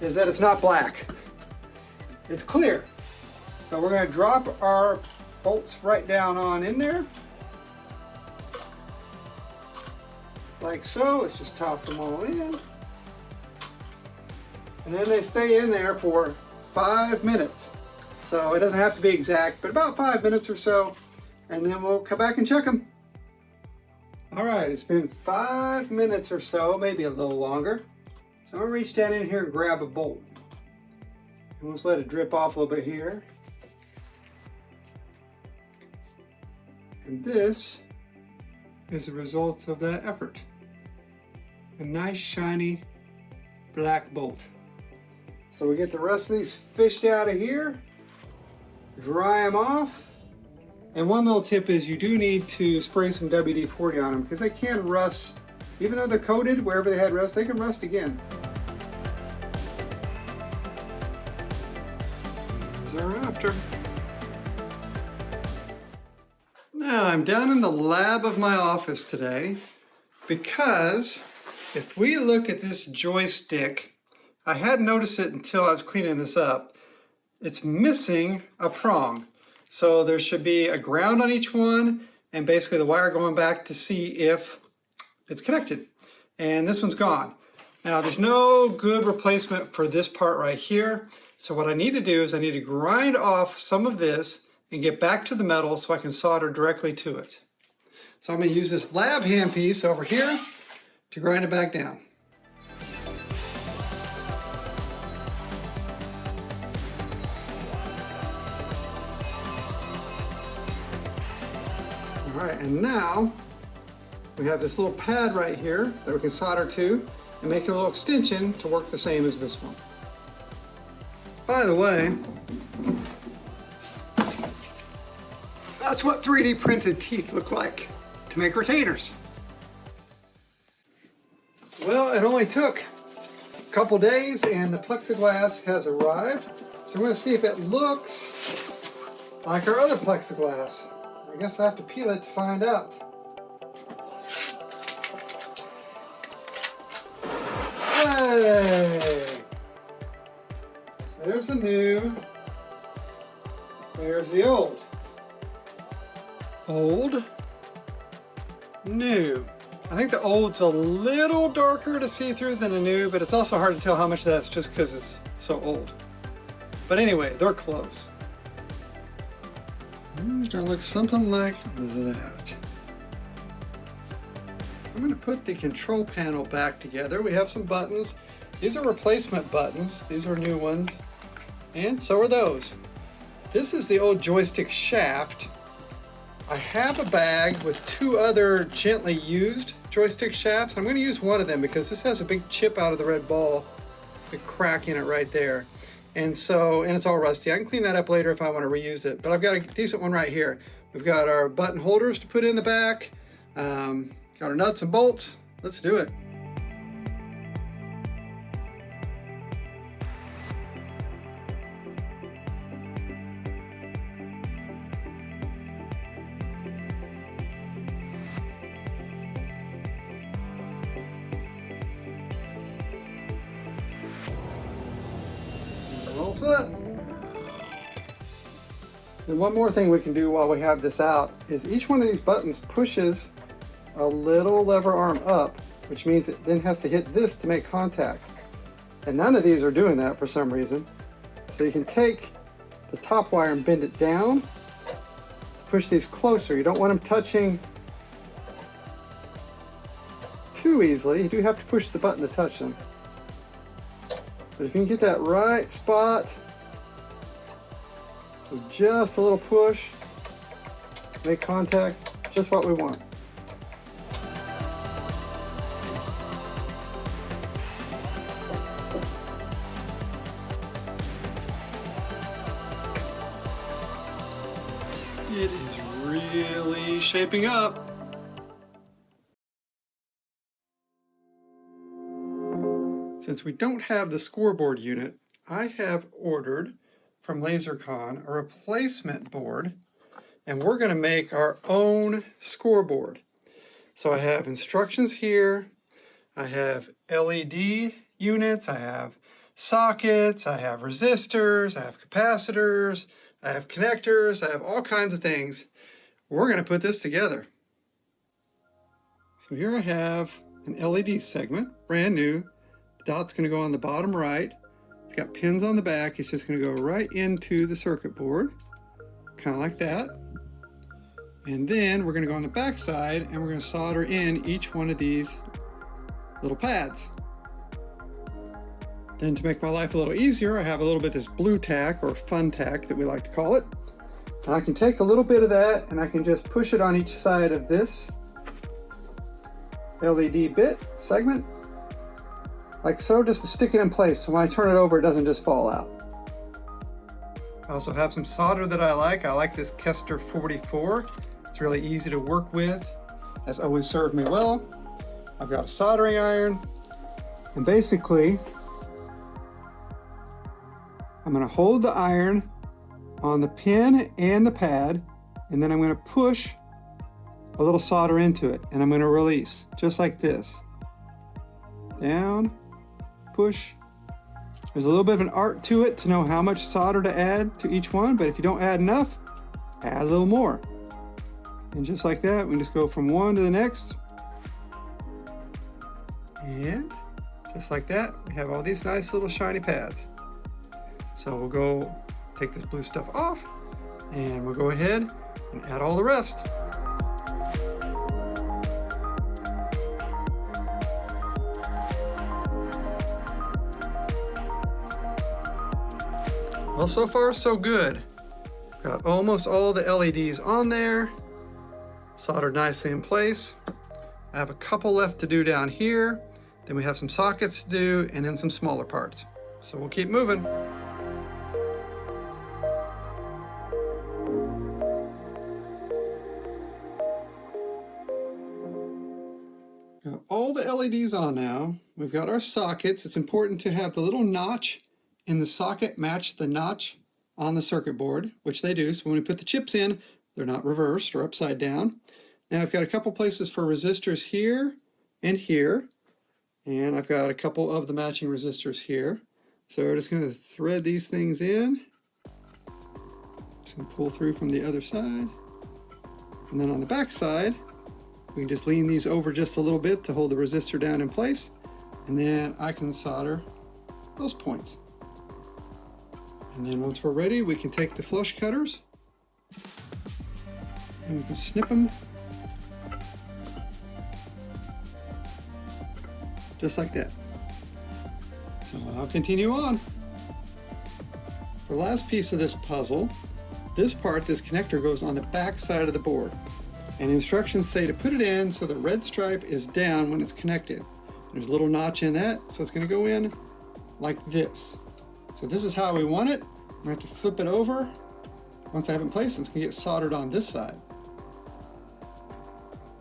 [SPEAKER 1] is that it's not black. It's clear. So we're going to drop our bolts right down on in there. Like so. Let's just toss them all in. And then they stay in there for 5 minutes. So it doesn't have to be exact, but about 5 minutes or so, and then we'll come back and check them. All right, it's been 5 minutes or so, maybe a little longer. So I'm gonna reach down in here and grab a bolt. And let's let it drip off a little bit here. And this is the result of that effort. A nice shiny black bolt. So we get the rest of these fished out of here. Dry them off, and one little tip is you do need to spray some WD-40 on them because they can rust. Even though they're coated, wherever they had rust, they can rust again. Here's our after. Now I'm down in the lab of my office today because if we look at this joystick, I hadn't noticed it until I was cleaning this up. It's missing a prong. So there should be a ground on each one and basically the wire going back to see if it's connected. And this one's gone. Now there's no good replacement for this part right here. So what I need to do is I need to grind off some of this and get back to the metal so I can solder directly to it. So I'm going to use this lab handpiece over here to grind it back down. Alright, and now we have this little pad right here that we can solder to and make a little extension to work the same as this one. By the way, that's what 3D printed teeth look like to make retainers. Well, it only took a couple days and the plexiglass has arrived. So we're going to see if it looks like our other plexiglass. I guess I have to peel it to find out. Hey! So there's the new, there's the old. Old, new. I think the old's a little darker to see through than the new, but it's also hard to tell how much that's just because it's so old. But anyway, they're close. Gonna look something like that. I'm gonna put the control panel back together. We have some buttons. These are replacement buttons. These are new ones. And so are those. This is the old joystick shaft. I have a bag with 2 other gently used joystick shafts. I'm going to use one of them because this has a big chip out of the red ball, big crack in it right there. And it's all rusty. I can clean that up later if I want to reuse it, but I've got a decent one right here. We've got our button holders to put in the back, got our nuts and bolts. Let's do it. All set. And one more thing we can do while we have this out is each one of these buttons pushes a little lever arm up, which means it then has to hit this to make contact. And none of these are doing that for some reason. So you can take the top wire and bend it down to push these closer. You don't want them touching too easily. You do have to push the button to touch them. But if you can get that right spot, so just a little push, make contact, just what we want. It is really shaping up. Since we don't have the scoreboard unit, I have ordered from LaserCon a replacement board, and we're going to make our own scoreboard. So I have instructions here, I have LED units, I have sockets, I have resistors, I have capacitors, I have connectors, I have all kinds of things. We're going to put this together. So here I have an LED segment, brand new. Dot's going to go on the bottom right. It's got pins on the back. It's just going to go right into the circuit board, kind of like that. And then we're going to go on the back side and we're going to solder in each one of these little pads. Then to make my life a little easier, I have a little bit of this blue tack, or fun tack that we like to call it. And I can take a little bit of that and I can just push it on each side of this LED bit segment, like so, just to stick it in place so when I turn it over it doesn't just fall out. I also have some solder that I like. I like this Kester 44. It's really easy to work with. That's always served me well. I've got a soldering iron, and basically I'm going to hold the iron on the pin and the pad, and then I'm going to push a little solder into it, and I'm going to release just like this. Down, push. There's a little bit of an art to it to know how much solder to add to each one, but if you don't add enough, add a little more. And just like that, we can just go from one to the next. And just like that, we have all these nice little shiny pads. So we'll go take this blue stuff off, and we'll go ahead and add all the rest. Well, so far so good. Got almost all the LEDs on there, soldered nicely in place. I have a couple left to do down here. Then we have some sockets to do, and then some smaller parts. So we'll keep moving. Got all the LEDs on now. We've got our sockets. It's important to have the little notch in the socket match the notch on the circuit board, which they do. So when we put the chips in, they're not reversed or upside down. Now I've got a couple places for resistors here and here. And I've got a couple of the matching resistors here. So we're just going to thread these things in. Just going to pull through from the other side. And then on the back side, we can just lean these over just a little bit to hold the resistor down in place. And then I can solder those points. And then once we're ready, we can take the flush cutters and we can snip them just like that. So I'll continue on. For the last piece of this puzzle, this connector goes on the back side of the board. And instructions say to put it in so the red stripe is down when it's connected. There's a little notch in that, so it's going to go in like this. So this is how we want it. I'm going to have to flip it over. Once I have it in place, it's going to get soldered on this side.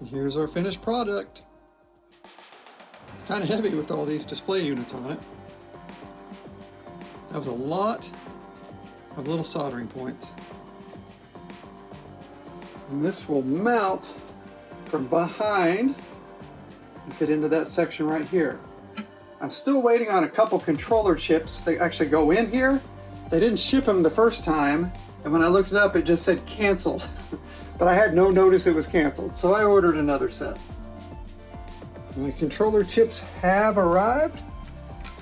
[SPEAKER 1] And here's our finished product. It's kind of heavy with all these display units on it. That was a lot of little soldering points. And this will mount from behind and fit into that section right here. I'm still waiting on a couple controller chips that actually go in here. They didn't ship them the first time, and when I looked it up, it just said canceled. But I had no notice it was canceled, so I ordered another set. My controller chips have arrived,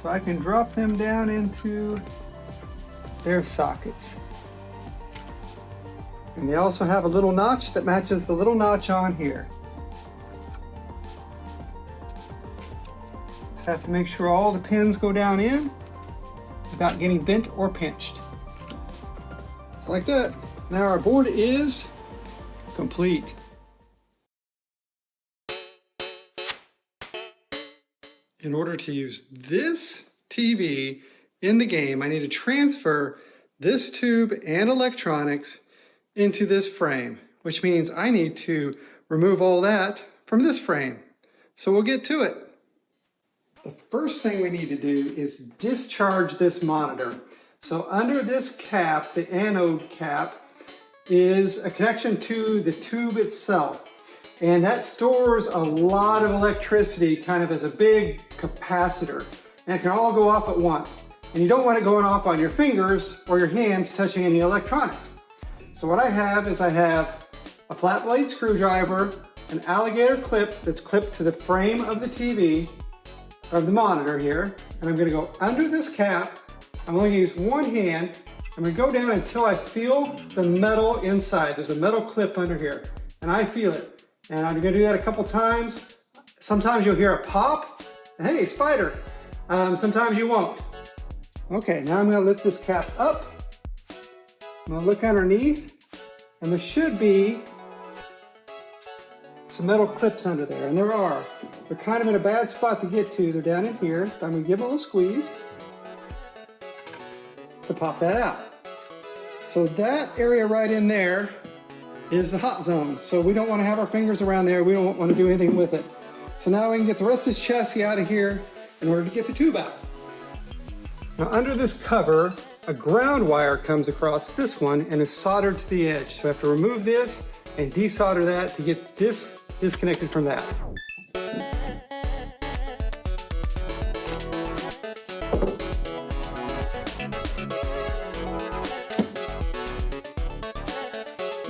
[SPEAKER 1] so I can drop them down into their sockets. And they also have a little notch that matches the little notch on here. Just have to make sure all the pins go down in without getting bent or pinched. Just like that. Now our board is complete. In order to use this TV in the game, I need to transfer this tube and electronics into this frame, which means I need to remove all that from this frame. So we'll get to it. The first thing we need to do is discharge this monitor. So under this cap, the anode cap, is a connection to the tube itself. And that stores a lot of electricity kind of as a big capacitor. And it can all go off at once. And you don't want it going off on your fingers or your hands touching any electronics. So what I have is I have a flat blade screwdriver, an alligator clip that's clipped to the frame of the TV, of the monitor here, and I'm going to go under this cap. I'm only going to use one hand. I'm going to go down until I feel the metal inside. There's a metal clip under here, and I feel it. And I'm going to do that a couple times. Sometimes you'll hear a pop, and hey, spider. Sometimes you won't. Okay, now I'm going to lift this cap up. I'm going to look underneath, and there should be some metal clips under there, and there are. They're kind of in a bad spot to get to. They're down in here. I'm going to give them a little squeeze to pop that out. So that area right in there is the hot zone. So we don't want to have our fingers around there. We don't want to do anything with it. So now we can get the rest of this chassis out of here in order to get the tube out. Now under this cover, a ground wire comes across this one and is soldered to the edge. So I have to remove this and desolder that to get this disconnected from that.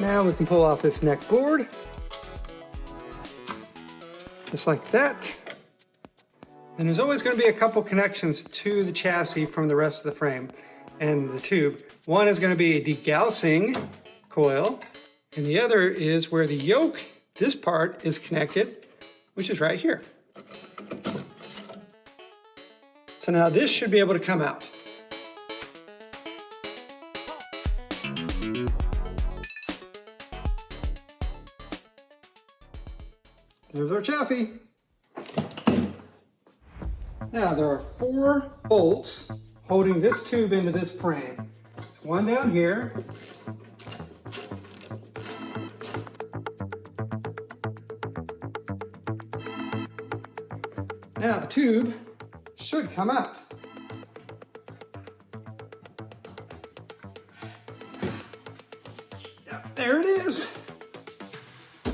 [SPEAKER 1] Now we can pull off this neck board, just like that. And there's always going to be a couple connections to the chassis from the rest of the frame and the tube. One is going to be a degaussing coil, and the other is where the yoke, this part, is connected, which is right here. So now this should be able to come out. There's our chassis. Now there are 4 bolts holding this tube into this frame. One down here. Now the tube should come out. Yeah, there it is.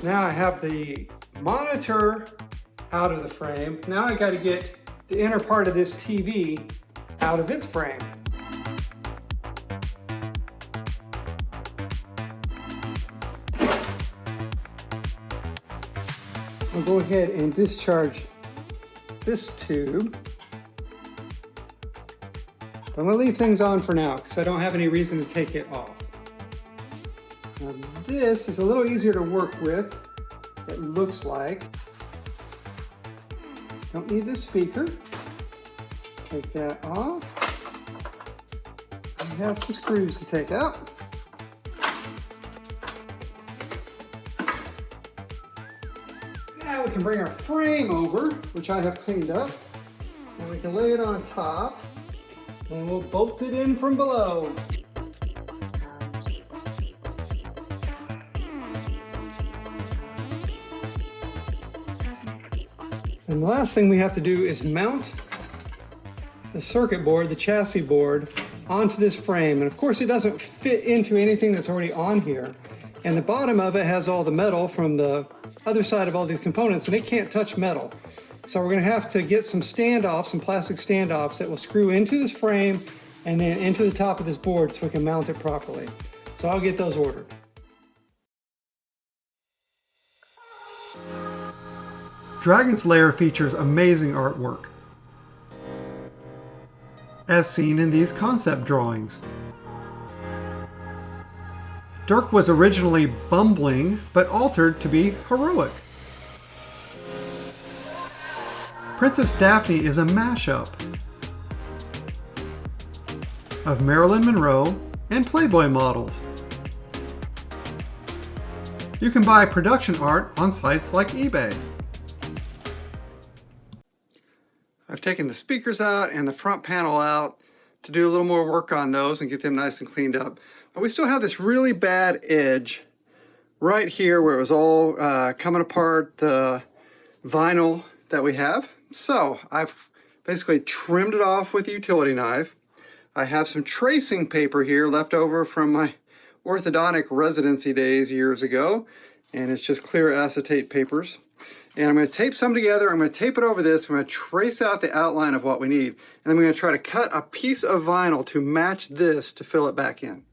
[SPEAKER 1] Now I have the monitor out of the frame. Now I got to get the inner part of this TV out of its frame. I'll go ahead and discharge this tube. I'm going to leave things on for now because I don't have any reason to take it off. Now this is a little easier to work with, it looks like. Don't need the speaker. Take that off. I have some screws to take out. Now we can bring our frame over, which I have cleaned up, and we can lay it on top, and we'll bolt it in from below. And the last thing we have to do is mount the circuit board, the chassis board, onto this frame. And of course it doesn't fit into anything that's already on here. And the bottom of it has all the metal from the other side of all these components, and it can't touch metal. So we're gonna have to get some standoffs, some plastic standoffs that will screw into this frame and then into the top of this board so we can mount it properly. So I'll get those ordered. Dragon's Lair features amazing artwork, as seen in these concept drawings. Dirk was originally bumbling, but altered to be heroic. Princess Daphne is a mashup of Marilyn Monroe and Playboy models. You can buy production art on sites like eBay. I've taken the speakers out and the front panel out to do a little more work on those and get them nice and cleaned up. But we still have this really bad edge right here where it was all coming apart, the vinyl that we have. So I've basically trimmed it off with a utility knife. I have some tracing paper here left over from my orthodontic residency days years ago, and it's just clear acetate papers. And I'm going to tape some together, I'm going to tape it over this, I'm going to trace out the outline of what we need, and then we're going to try to cut a piece of vinyl to match this to fill it back in.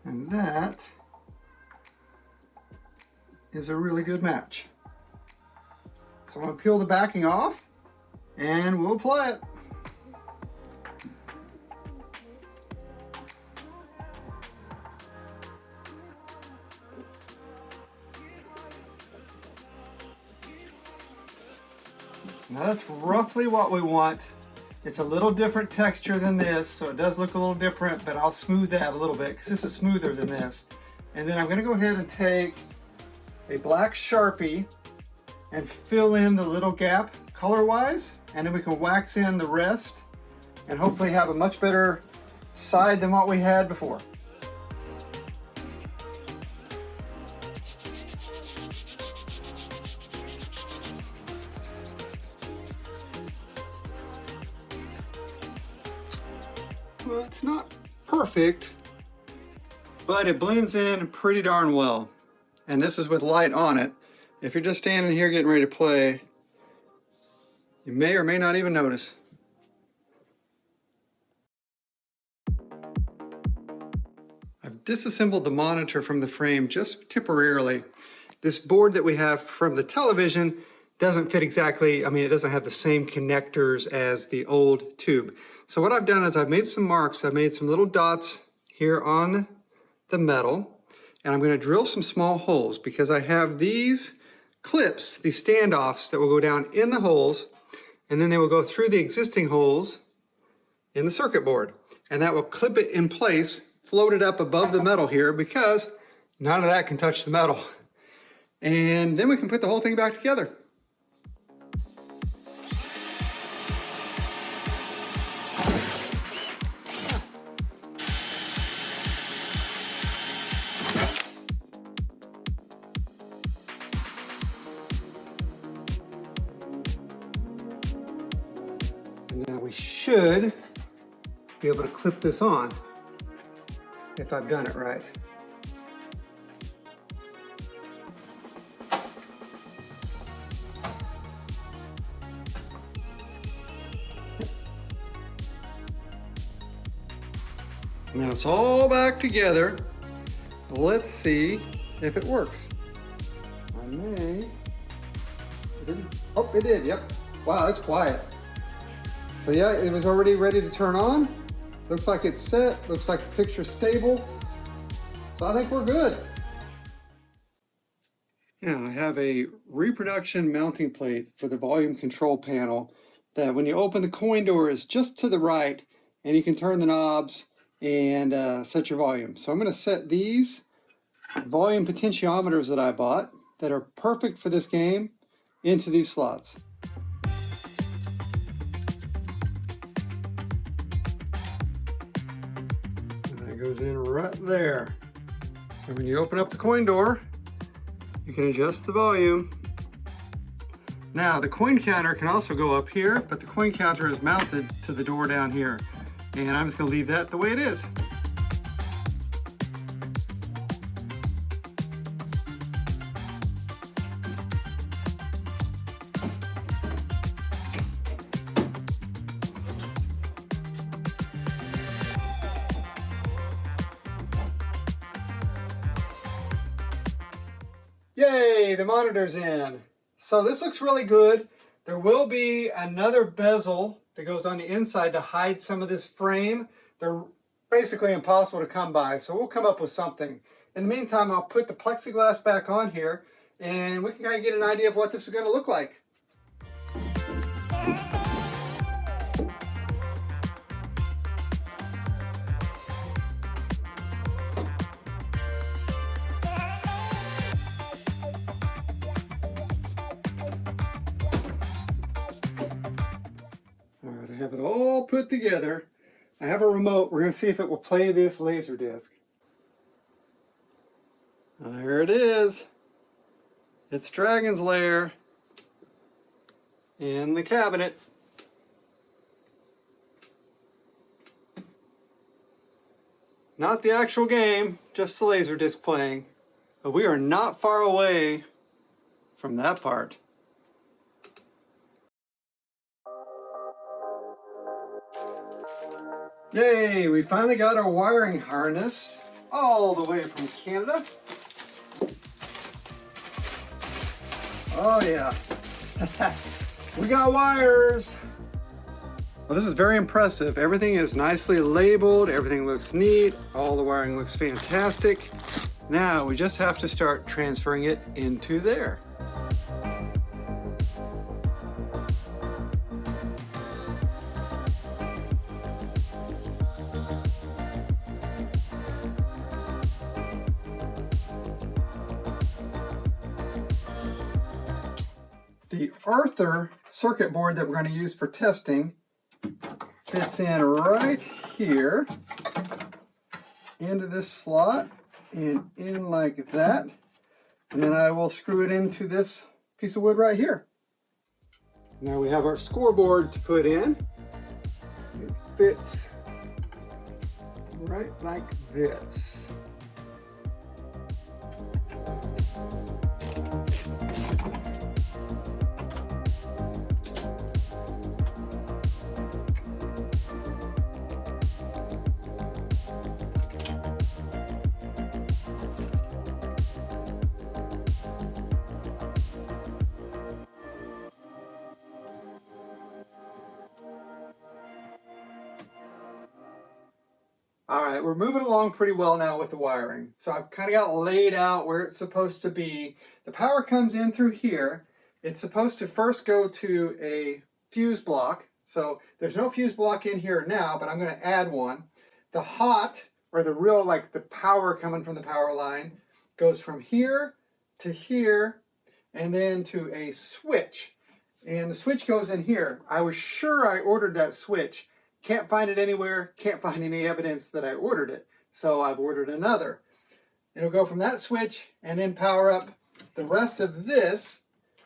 [SPEAKER 1] And that is a really good match. So I'm going to peel the backing off and we'll apply it. Now that's roughly what we want. It's a little different texture than this, so it does look a little different, but I'll smooth that a little bit because this is smoother than this. And then I'm going to go ahead and take a black Sharpie and fill in the little gap color-wise, and then we can wax in the rest and hopefully have a much better side than what we had before. Well, it's not perfect, but it blends in pretty darn well. And this is with light on it. If you're just standing here getting ready to play, you may or may not even notice. I've disassembled the monitor from the frame just temporarily. This board that we have from the television doesn't fit exactly, I mean, it doesn't have the same connectors as the old tube. So what I've done is I've made some marks, I've made some little dots here on the metal, and I'm going to drill some small holes because I have these clips, these standoffs that will go down in the holes, and then they will go through the existing holes in the circuit board. And that will clip it in place, float it up above the metal here because none of that can touch the metal. And then we can put the whole thing back together. And now we should be able to clip this on if I've done it right. Now it's all back together. Let's see if it works. I may. It didn't. Oh, it did. Yep. Wow, it's quiet. So yeah, it was already ready to turn on. Looks like it's set. Looks like the picture's stable. So I think we're good. Now I have a reproduction mounting plate for the volume control panel that when you open the coin door is just to the right, and you can turn the knobs and set your volume. So I'm going to set these volume potentiometers that I bought that are perfect for this game into these slots. And that goes in right there. So when you open up the coin door, you can adjust the volume. Now the coin counter can also go up here, but the coin counter is mounted to the door down here. And I'm just going to leave that the way it is. Yay, the monitor's in. So this looks really good. There will be another bezel that goes on the inside to hide some of this frame. They're basically impossible to come by, so we'll come up with something. In the meantime, I'll put the plexiglass back on here and we can kind of get an idea of what this is going to look like. Alright, I have it all put together. I have a remote. We're going to see if it will play this Laserdisc. There it is. It's Dragon's Lair in the cabinet. Not the actual game, just the Laserdisc playing. But we are not far away from that part. Yay, we finally got our wiring harness all the way from Canada. Oh yeah, we got wires. Well, this is very impressive. Everything is nicely labeled, everything looks neat, all the wiring looks fantastic. Now we just have to start transferring it into there. The Arthur circuit board that we're going to use for testing fits in right here into this slot and in like that. And then I will screw it into this piece of wood right here. Now we have our scoreboard to put in. It fits right like this. All right, we're moving along pretty well now with the wiring. So I've kind of got laid out where it's supposed to be. The power comes in through here. It's supposed to first go to a fuse block. So there's no fuse block in here now, but I'm going to add one. The hot, or the real, like the power coming from the power line, goes from here to here, and then to a switch. And the switch goes in here. I was sure I ordered that switch. Can't find it anywhere. Can't find any evidence that I ordered it. So I've ordered another. It'll go from that switch and then power up the rest of this,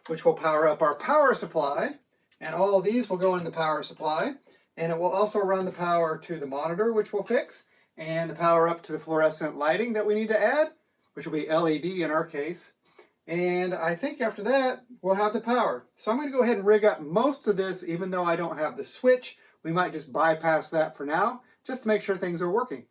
[SPEAKER 1] which will power up our power supply. And all of these will go in the power supply. And it will also run the power to the monitor, which we'll fix, and the power up to the fluorescent lighting that we need to add, which will be LED in our case. And I think after that, we'll have the power. So I'm going to go ahead and rig up most of this, even though I don't have the switch. We might just bypass that for now, just to make sure things are working.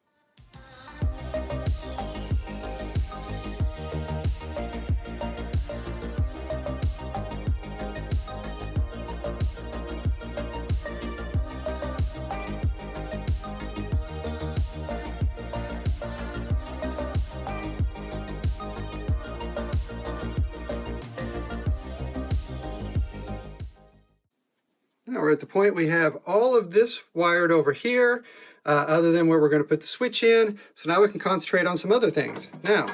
[SPEAKER 1] Now we're at the point we have all of this wired over here, other than where we're going to put the switch in. So now we can concentrate on some other things. Now,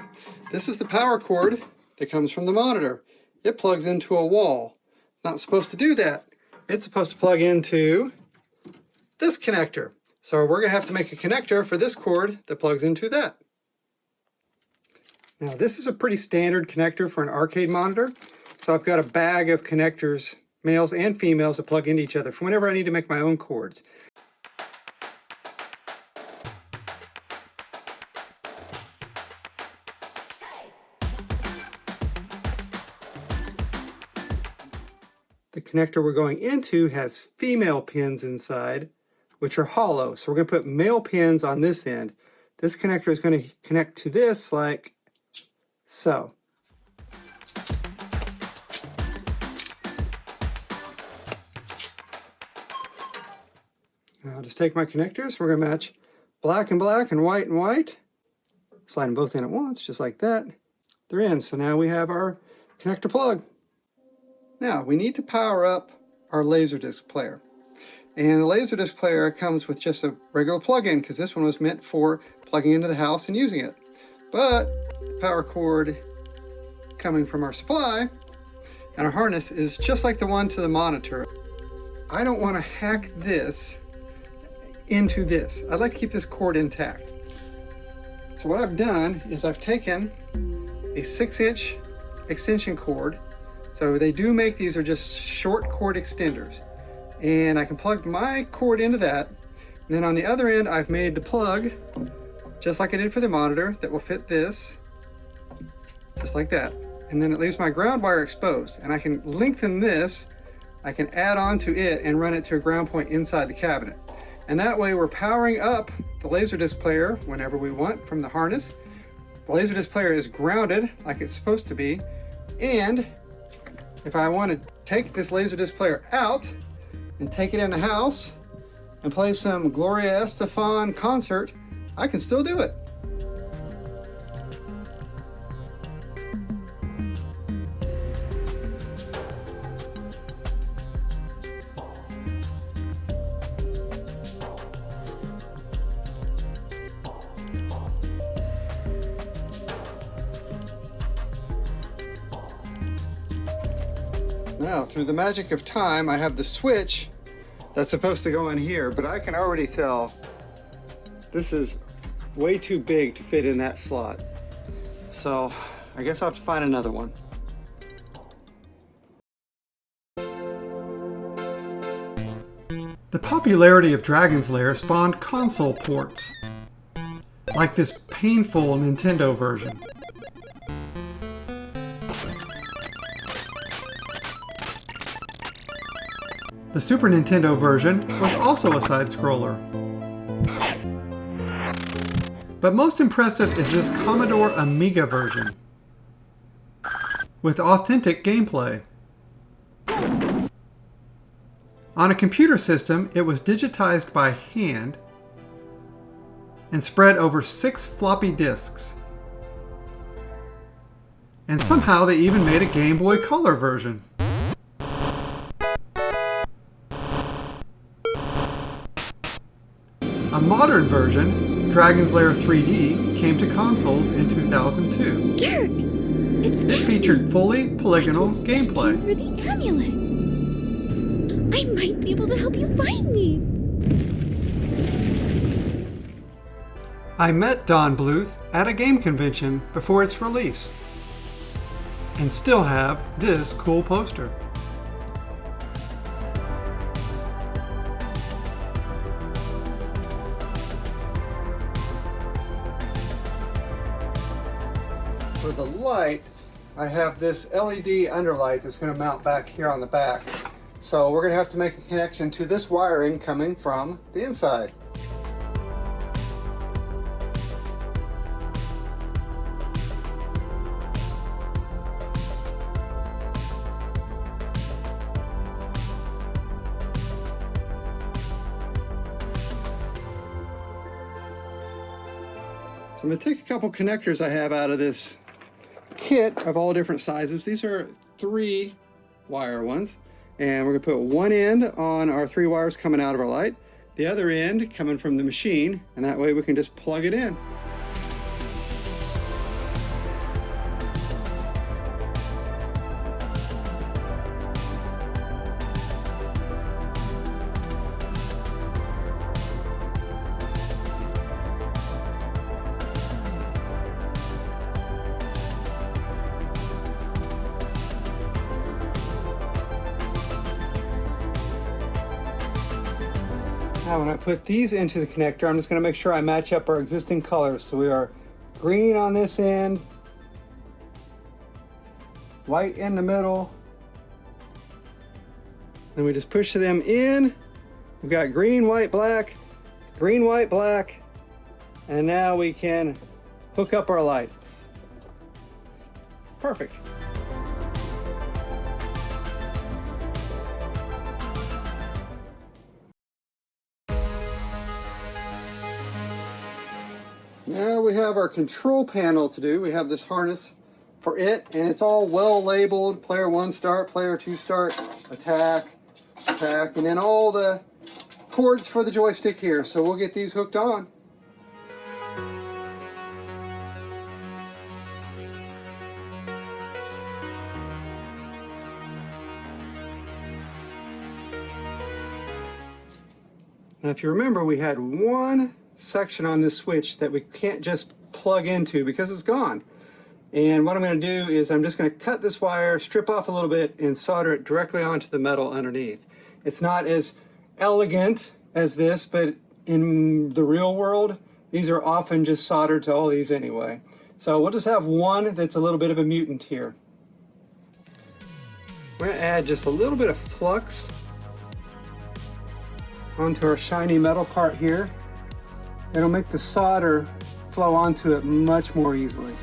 [SPEAKER 1] this is the power cord that comes from the monitor. It plugs into a wall. It's not supposed to do that. It's supposed to plug into this connector. So we're going to have to make a connector for this cord that plugs into that. Now this is a pretty standard connector for an arcade monitor. So I've got a bag of connectors, males and females, that plug into each other for whenever I need to make my own cords. The connector we're going into has female pins inside, which are hollow. So we're going to put male pins on this end. This connector is going to connect to this like so. I'll just take my connectors. We're going to match black and black and white. Slide them both in at once, just like that. They're in. So now we have our connector plug. Now we need to power up our Laserdisc player. And the Laserdisc player comes with just a regular plug-in, because this one was meant for plugging into the house and using it. But the power cord coming from our supply and our harness is just like the one to the monitor. I don't want to hack this into this. I'd like to keep this cord intact. So what I've done is I've taken a 6-inch extension cord. So they do make these are just short cord extenders. And I can plug my cord into that. And then on the other end, I've made the plug, just like I did for the monitor, that will fit this, just like that. And then it leaves my ground wire exposed. And I can lengthen this, I can add on to it and run it to a ground point inside the cabinet. And that way we're powering up the Laserdisc player whenever we want from the harness. The Laserdisc player is grounded like it's supposed to be. And if I want to take this Laserdisc player out and take it in the house and play some Gloria Estefan concert, I can still do it. Now, through the magic of time, I have the switch that's supposed to go in here, but I can already tell this is way too big to fit in that slot. So I guess I'll have to find another one. The popularity of Dragon's Lair spawned console ports, like this painful Nintendo version. The Super Nintendo version was also a side-scroller. But most impressive is this Commodore Amiga version, with authentic gameplay. On a computer system, it was digitized by hand and spread over 6 floppy disks. And somehow they even made a Game Boy Color version. A modern version, Dragon's Lair 3D, came to consoles in 2002.
[SPEAKER 8] Derek,
[SPEAKER 1] It featured fully polygonal gameplay.
[SPEAKER 10] Through the amulet. I might be able to help you find me.
[SPEAKER 1] I met Don Bluth at a game convention before its release, and still have this cool poster. For the light, I have this LED underlight that's going to mount back here on the back. So we're going to have to make a connection to this wiring coming from the inside. So I'm going to take a couple connectors I have out of this kit of all different sizes. These are 3 wire ones, and we're going to put one end on our 3 wires coming out of our light, the other end coming from the machine, and that way we can just plug it in. Now when I put these into the connector, I'm just going to make sure I match up our existing colors. So we are green on this end, white in the middle, and we just push them in. We've got green, white, black, and now we can hook up our light. Perfect. Now we have our control panel to do. We have this harness for it, and it's all well labeled. Player 1 start, player 2 start, attack, and then all the cords for the joystick here. So we'll get these hooked on. Now if you remember, we had one section on this switch that we can't just plug into because it's gone. And what I'm going to do is I'm just going to cut this wire, strip off a little bit, and solder it directly onto the metal underneath. It's not as elegant as this, but in the real world, these are often just soldered to all these anyway. So we'll just have one that's a little bit of a mutant here. We're going to add just a little bit of flux onto our shiny metal part here. It'll make the solder flow onto it much more easily.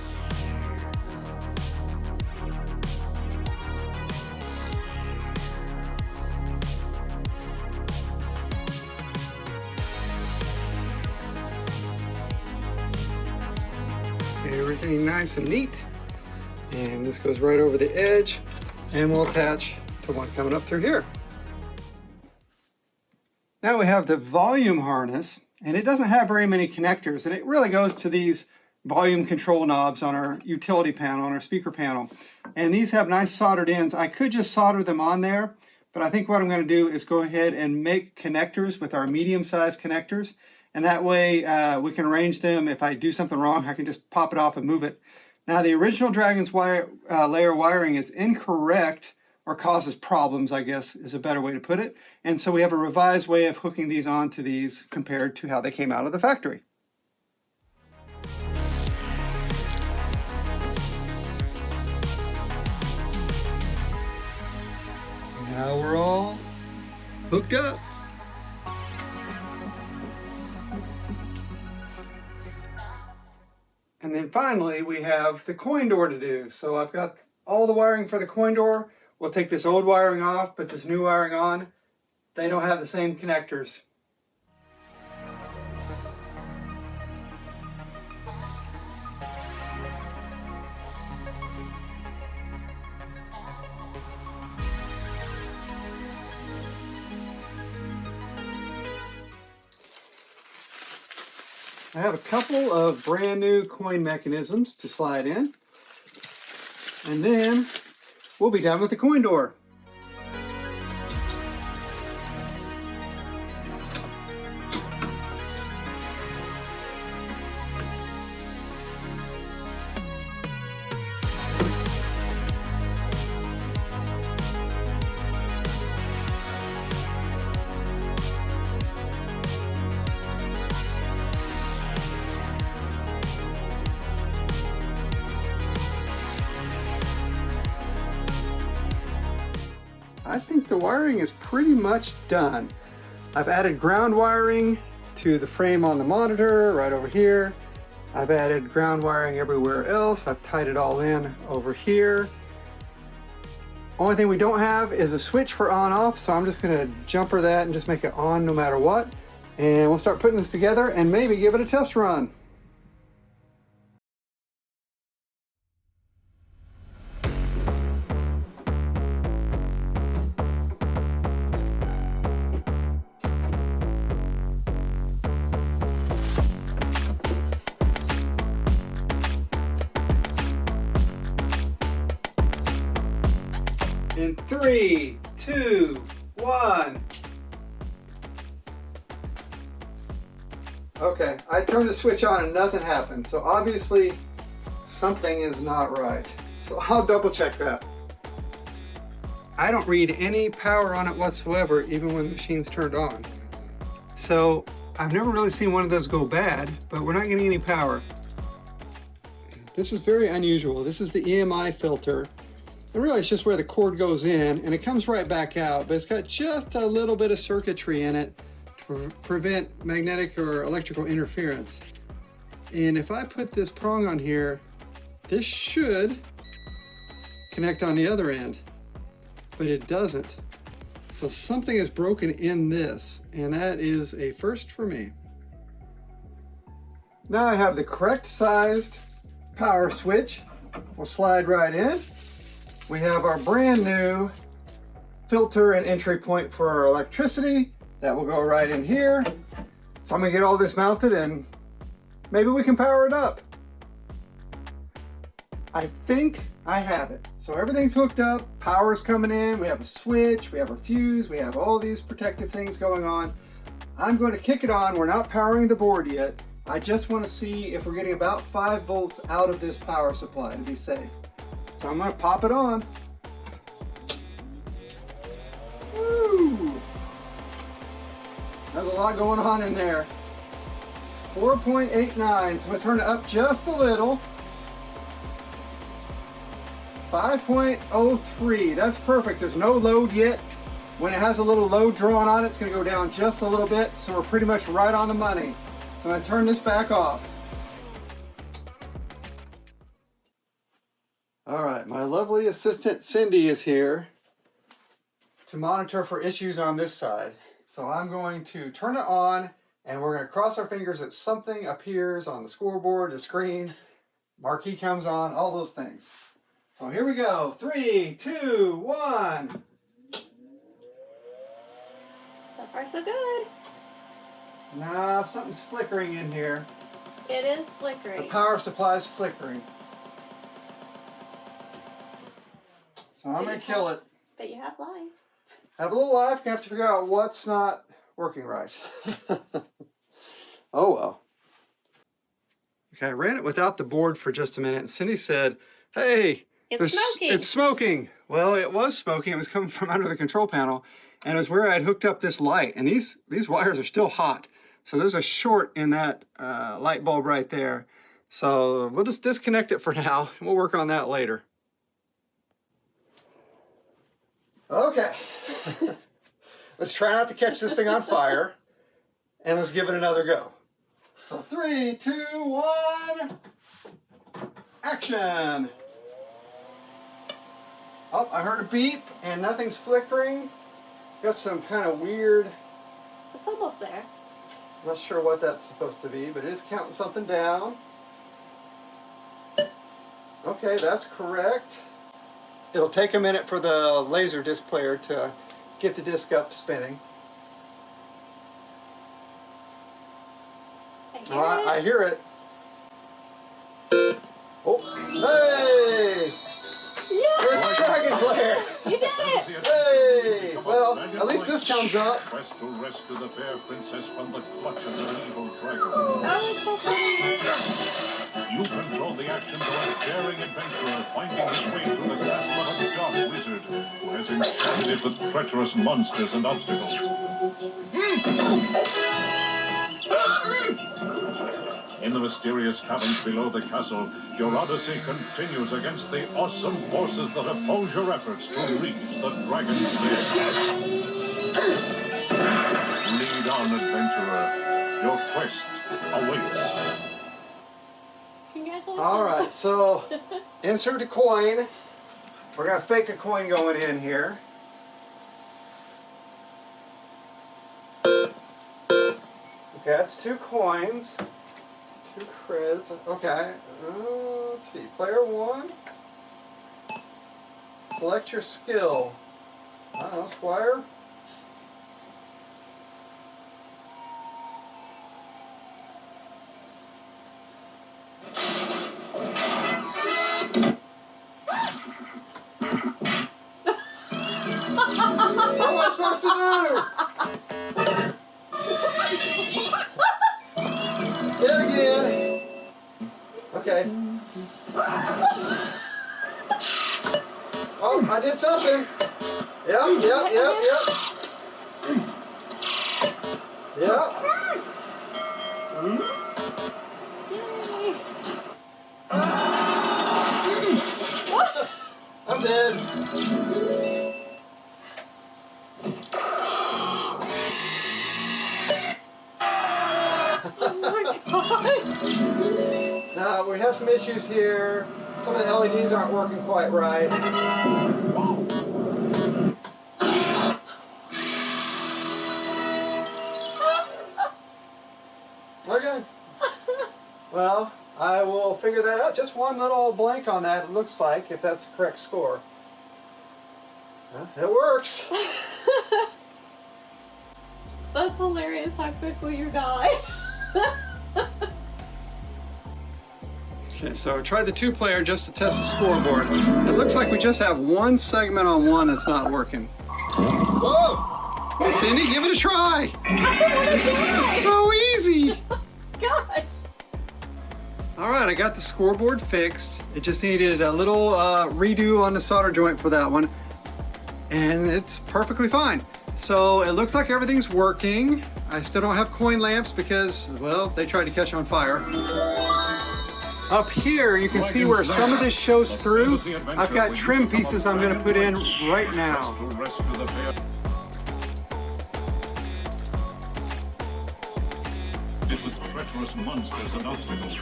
[SPEAKER 1] Everything nice and neat. And this goes right over the edge, and we'll attach to one coming up through here. Now we have the volume harness, and it doesn't have very many connectors, and it really goes to these volume control knobs on our utility panel, on our speaker panel. And these have nice soldered ends. I could just solder them on there, but I think what I'm going to do is go ahead and make connectors with our medium-sized connectors, and that way we can arrange them. If I do something wrong, I can just pop it off and move it. Now the original Dragon's Lair wiring is incorrect, or causes problems, I guess is a better way to put it. And so we have a revised way of hooking these onto these compared to how they came out of the factory. Now we're all hooked up. And then finally we have the coin door to do. So I've got all the wiring for the coin door. We'll take this old wiring off, put this new wiring on. They don't have the same connectors. I have a couple of brand new coin mechanisms to slide in. And then we'll be done with the coin door. I think the wiring is pretty much done. I've added ground wiring to the frame on the monitor right over here. I've added ground wiring everywhere else. I've tied it all in over here. Only thing we don't have is a switch for on off, so I'm just gonna jumper that and just make it on no matter what. And we'll start putting this together and maybe give it a test run. In 3, 2, 1. Okay, I turned the switch on and nothing happened. So obviously something is not right. So I'll double check that. I don't read any power on it whatsoever, even when the machine's turned on. So I've never really seen one of those go bad, but we're not getting any power. This is very unusual. This is the EMI filter. And really it's just where the cord goes in and it comes right back out, but it's got just a little bit of circuitry in it to prevent magnetic or electrical interference. And if I put this prong on here, this should connect on the other end, but it doesn't. So something is broken in this, and that is a first for me. Now I have the correct sized power switch. We'll slide right in. We have our brand new filter and entry point for our electricity. That will go right in here. So I'm gonna get all this mounted and maybe we can power it up. I think I have it. So everything's hooked up, power's coming in, we have a switch, we have a fuse, we have all these protective things going on. I'm going to kick it on. We're not powering the board yet. I just want to see if we're getting about 5 volts out of this power supply to be safe. So I'm going to pop it on. Woo! There's a lot going on in there. 4.89, so I'm going to turn it up just a little. 5.03, that's perfect. There's no load yet. When it has a little load drawn on it, it's going to go down just a little bit, so we're pretty much right on the money. So I'm going to turn this back off. All right, my lovely assistant Cindy is here to monitor for issues on this side. So I'm going to turn it on and we're going to cross our fingers that something appears on the scoreboard, the screen, marquee comes on, all those things. So here we go. 3, 2, 1.
[SPEAKER 22] So far so good.
[SPEAKER 1] Nah, something's flickering in here.
[SPEAKER 22] It is flickering.
[SPEAKER 1] The power supply is flickering. So I'm going to kill it.
[SPEAKER 22] But you have life.
[SPEAKER 1] Have a little life. You have to figure out what's not working right. Oh well. Okay, I ran it without the board for just a minute, and Cindy said, "Hey,
[SPEAKER 22] it's smoking."
[SPEAKER 1] It's smoking." Well, it was smoking. It was coming from under the control panel, and it was where I had hooked up this light. And these wires are still hot, so there's a short in that light bulb right there. So we'll just disconnect it for now, and we'll work on that later. Okay, let's try not to catch this thing on fire, and let's give it another go. So 3, 2, 1, action! Oh, I heard a beep, and nothing's flickering. Got some kind of weird...
[SPEAKER 22] It's almost there.
[SPEAKER 1] Not sure what that's supposed to be, but it is counting something down. Okay, that's correct. It'll take a minute for the Laserdisc Player to get the disc up spinning. I hear it. Oh, hey!
[SPEAKER 8] You did it!
[SPEAKER 1] Hey! Well, at least this comes up.
[SPEAKER 5] Quest to rescue the fair princess from the clutches of an evil dragon.
[SPEAKER 8] Oh, it's so funny.
[SPEAKER 5] You control the actions of a daring adventurer finding his way through the castle of a dark wizard who has enchanted it with treacherous monsters and obstacles. In the mysterious caverns below the castle, your odyssey continues against the awesome forces that oppose your efforts to reach the dragon's lair. Lead on, adventurer. Your quest awaits.
[SPEAKER 8] Congratulations.
[SPEAKER 1] All right, so insert a coin. We're gonna fake a coin going in here. Okay, that's 2 coins. 2 creds. Okay, let's see. Player 1. Select your skill. I don't know, Squire. What am I supposed to do? Hit it again. Okay. Oh, I did something. Yep. I'm dead. Now we have some issues here. Some of the LEDs aren't working quite right. Okay. Well, I will figure that out. Just one little blank on that, it looks like, if that's the correct score. Well, it works.
[SPEAKER 8] That's hilarious how quickly you died.
[SPEAKER 1] Okay, so I tried the 2-player just to test the scoreboard. It looks like we just have one segment on one that's not working. Whoa! Hey, Cindy, give it a try. It's so easy.
[SPEAKER 8] Gosh.
[SPEAKER 1] All right, I got the scoreboard fixed. It just needed a little redo on the solder joint for that one. And it's perfectly fine. So it looks like everything's working. I still don't have coin lamps because, well, they tried to catch on fire. Up here, you can see where some of this shows through. I've got trim pieces I'm going to put in right now.
[SPEAKER 5] With treacherous monsters and obstacles.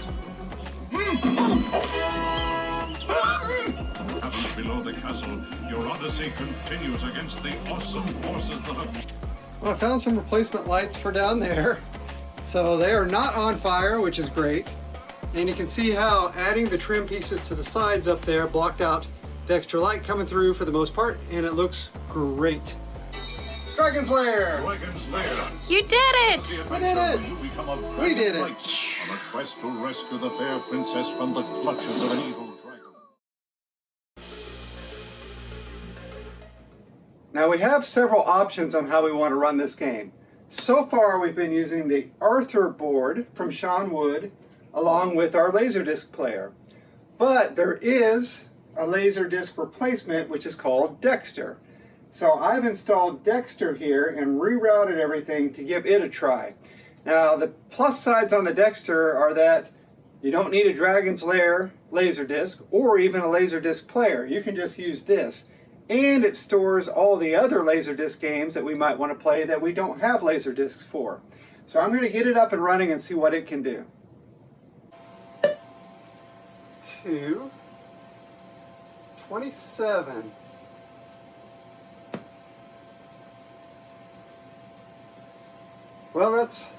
[SPEAKER 5] Below the castle, your odyssey continues against the awesome forces that have...
[SPEAKER 1] Well, I found some replacement lights for down there. So they are not on fire, which is great. And you can see how adding the trim pieces to the sides up there blocked out the extra light coming through for the most part, and it looks great. Dragon's Lair!
[SPEAKER 5] Dragon's Lair!
[SPEAKER 8] You did it!
[SPEAKER 1] We did it! We did it!
[SPEAKER 5] On a quest to rescue the fair princess from the clutches of an evil dragon.
[SPEAKER 1] Now we have several options on how we want to run this game. So far we've been using the Arthur board from Sean Wood along with our Laserdisc player. But there is a Laserdisc replacement which is called Dexter. So I've installed Dexter here and rerouted everything to give it a try. Now the plus sides on the Dexter are that you don't need a Dragon's Lair Laserdisc or even a Laserdisc player. You can just use this. And it stores all the other Laserdisc games that we might want to play that we don't have Laserdiscs for. So I'm going to get it up and running and see what it can do. 27. Well, that's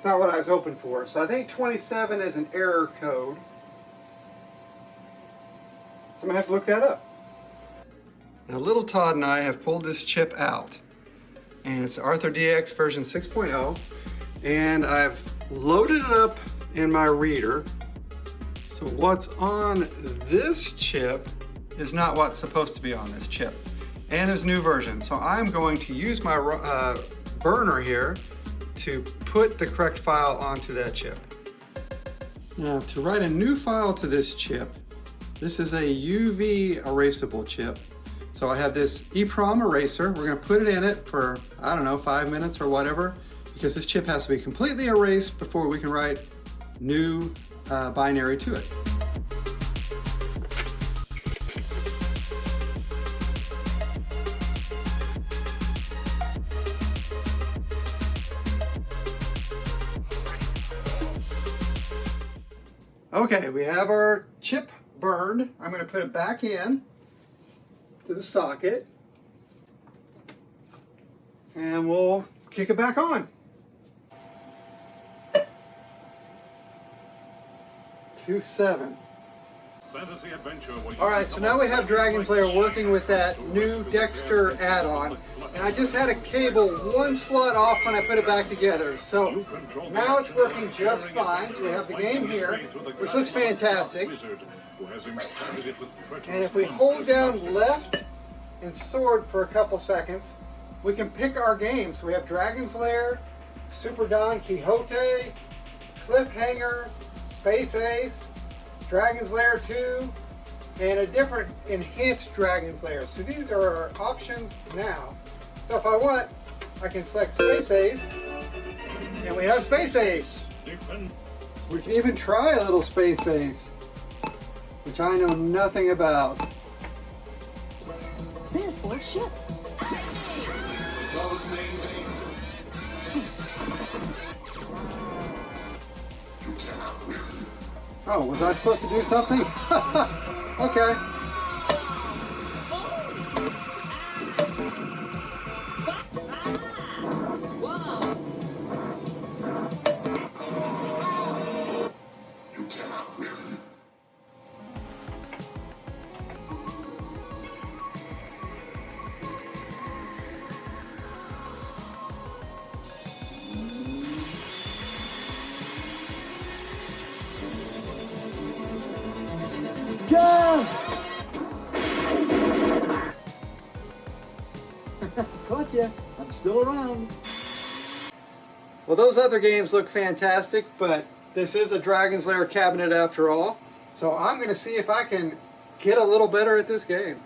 [SPEAKER 1] not what I was hoping for. So I think 27 is an error code. So I'm going to have to look that up. Now, little Todd and I have pulled this chip out. And it's Arthur DX version 6.0. And I've loaded it up in my reader. So what's on this chip is not what's supposed to be on this chip. And there's a new version. So I'm going to use my burner here to put the correct file onto that chip. Now, to write a new file to this chip, this is a UV erasable chip. So I have this EEPROM eraser. We're going to put it in it for, I don't know, 5 minutes or whatever, because this chip has to be completely erased before we can write new binary to it. Okay, we have our chip burned. I'm going to put it back in to the socket and we'll kick it back on. 2.7.
[SPEAKER 5] Fantasy adventure.
[SPEAKER 1] Alright, so now we have Dragon's Lair working with that new Dexter add-on. And I just had a cable one slot off when I put it back together. So now it's working just fine. So we have the game here, which looks fantastic. And if we hold down left and sword for a couple seconds, we can pick our games. So we have Dragon's Lair, Super Don Quixote, Cliffhanger, Space Ace, Dragon's Lair 2, and a different enhanced Dragon's Lair. So these are our options now. So if I want, I can select Space Ace, and we have Space Ace. We can even try a little Space Ace, which I know nothing about.
[SPEAKER 10] There's more ship.
[SPEAKER 1] Oh, was I supposed to do something? Okay.
[SPEAKER 7] Jump! Caught ya. I'm still around.
[SPEAKER 1] Well, those other games look fantastic, but this is a Dragon's Lair cabinet after all. So I'm going to see if I can get a little better at this game.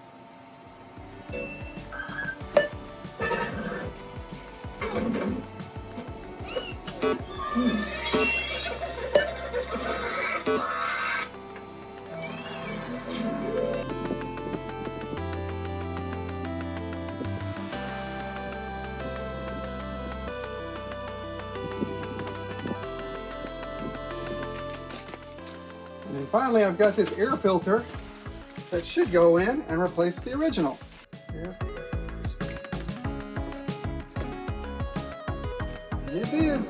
[SPEAKER 1] And finally, I've got this air filter that should go in and replace the original. It's in.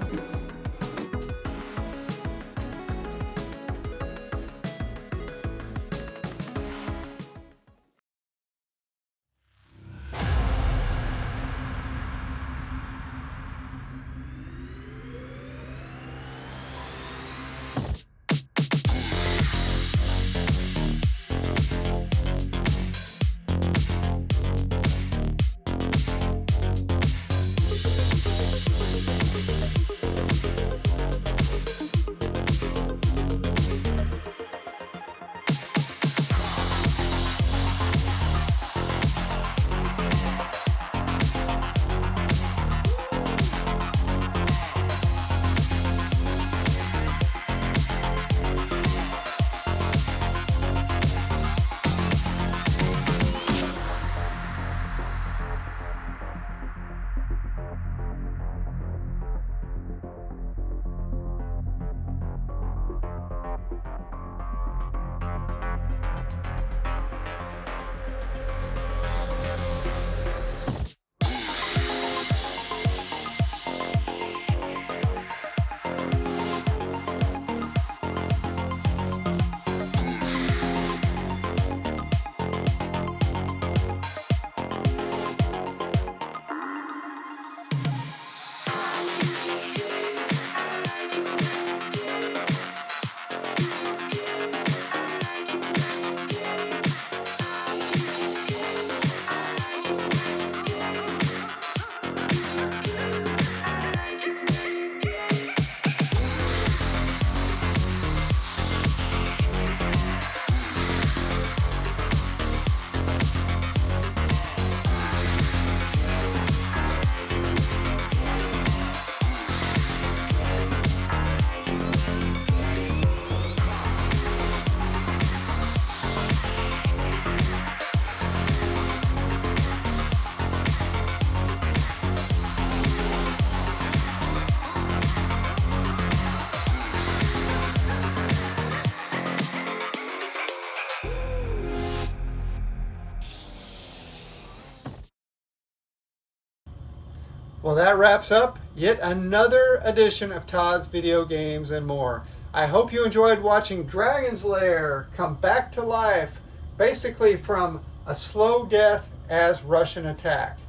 [SPEAKER 1] Well, that wraps up yet another edition of Todd's Video Games and More. I hope you enjoyed watching Dragon's Lair come back to life, basically from a slow death as Russian attack.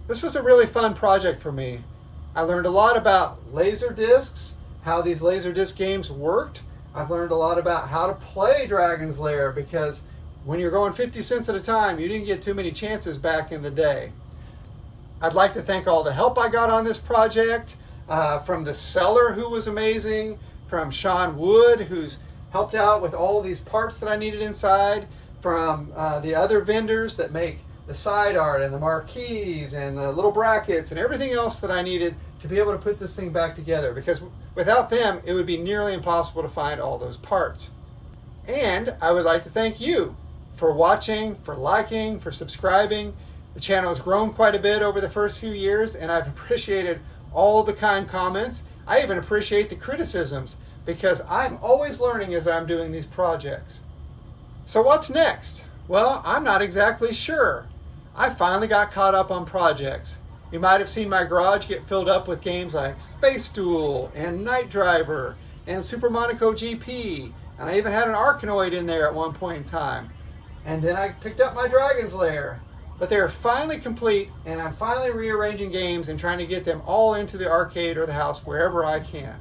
[SPEAKER 1] This was a really fun project for me. I learned a lot about Laserdiscs, how these Laserdisc games worked. I've learned a lot about how to play Dragon's Lair, because when you're going 50 cents at a time, you didn't get too many chances back in the day. I'd like to thank all the help I got on this project, from the seller, who was amazing, from Sean Wood, who's helped out with all these parts that I needed inside, from the other vendors that make the side art and the marquees and the little brackets and everything else that I needed to be able to put this thing back together, because without them it would be nearly impossible to find all those parts. And I would like to thank you for watching, for liking, for subscribing. The channel has grown quite a bit over the first few years, and I've appreciated all the kind comments. I even appreciate the criticisms, because I'm always learning as I'm doing these projects. So what's next? Well, I'm not exactly sure. I finally got caught up on projects. You might have seen my garage get filled up with games like Space Duel and Night Driver and Super Monaco GP, and I even had an Arkanoid in there at one point in time. And then I picked up my Dragon's Lair. But they are finally complete, and I'm finally rearranging games and trying to get them all into the arcade or the house wherever I can.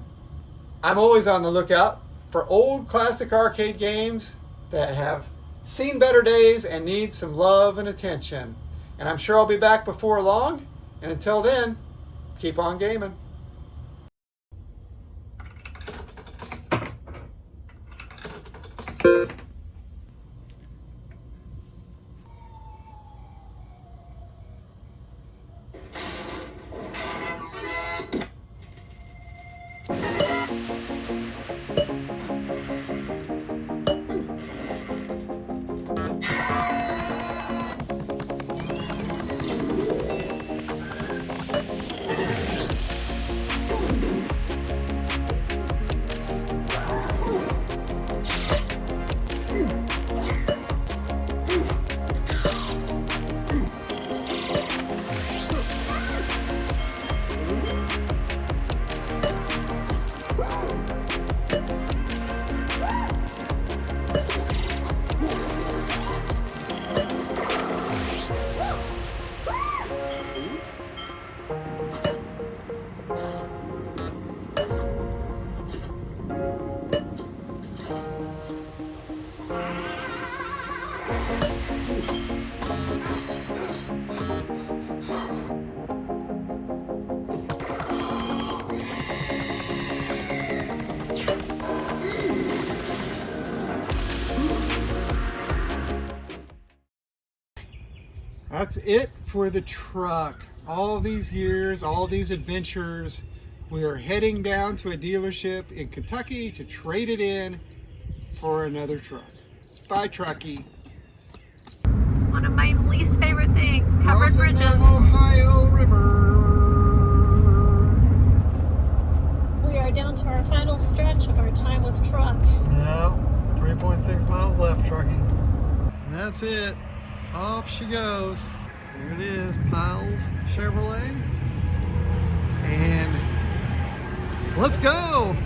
[SPEAKER 1] I'm always on the lookout for old classic arcade games that have seen better days and need some love and attention. And I'm sure I'll be back before long. And until then, keep on gaming. That's it for the truck. All these years, all these adventures, we are heading down to a dealership in Kentucky to trade it in for another truck. Bye, truckie.
[SPEAKER 8] One of my least favorite things, covered
[SPEAKER 1] Crossing
[SPEAKER 8] bridges.
[SPEAKER 1] the Ohio River.
[SPEAKER 8] We are down to our final stretch of our time with truck.
[SPEAKER 1] Yeah, 3.6 miles left, truckie. And that's it. Off she goes. Here it is, Piles Chevrolet. And let's go!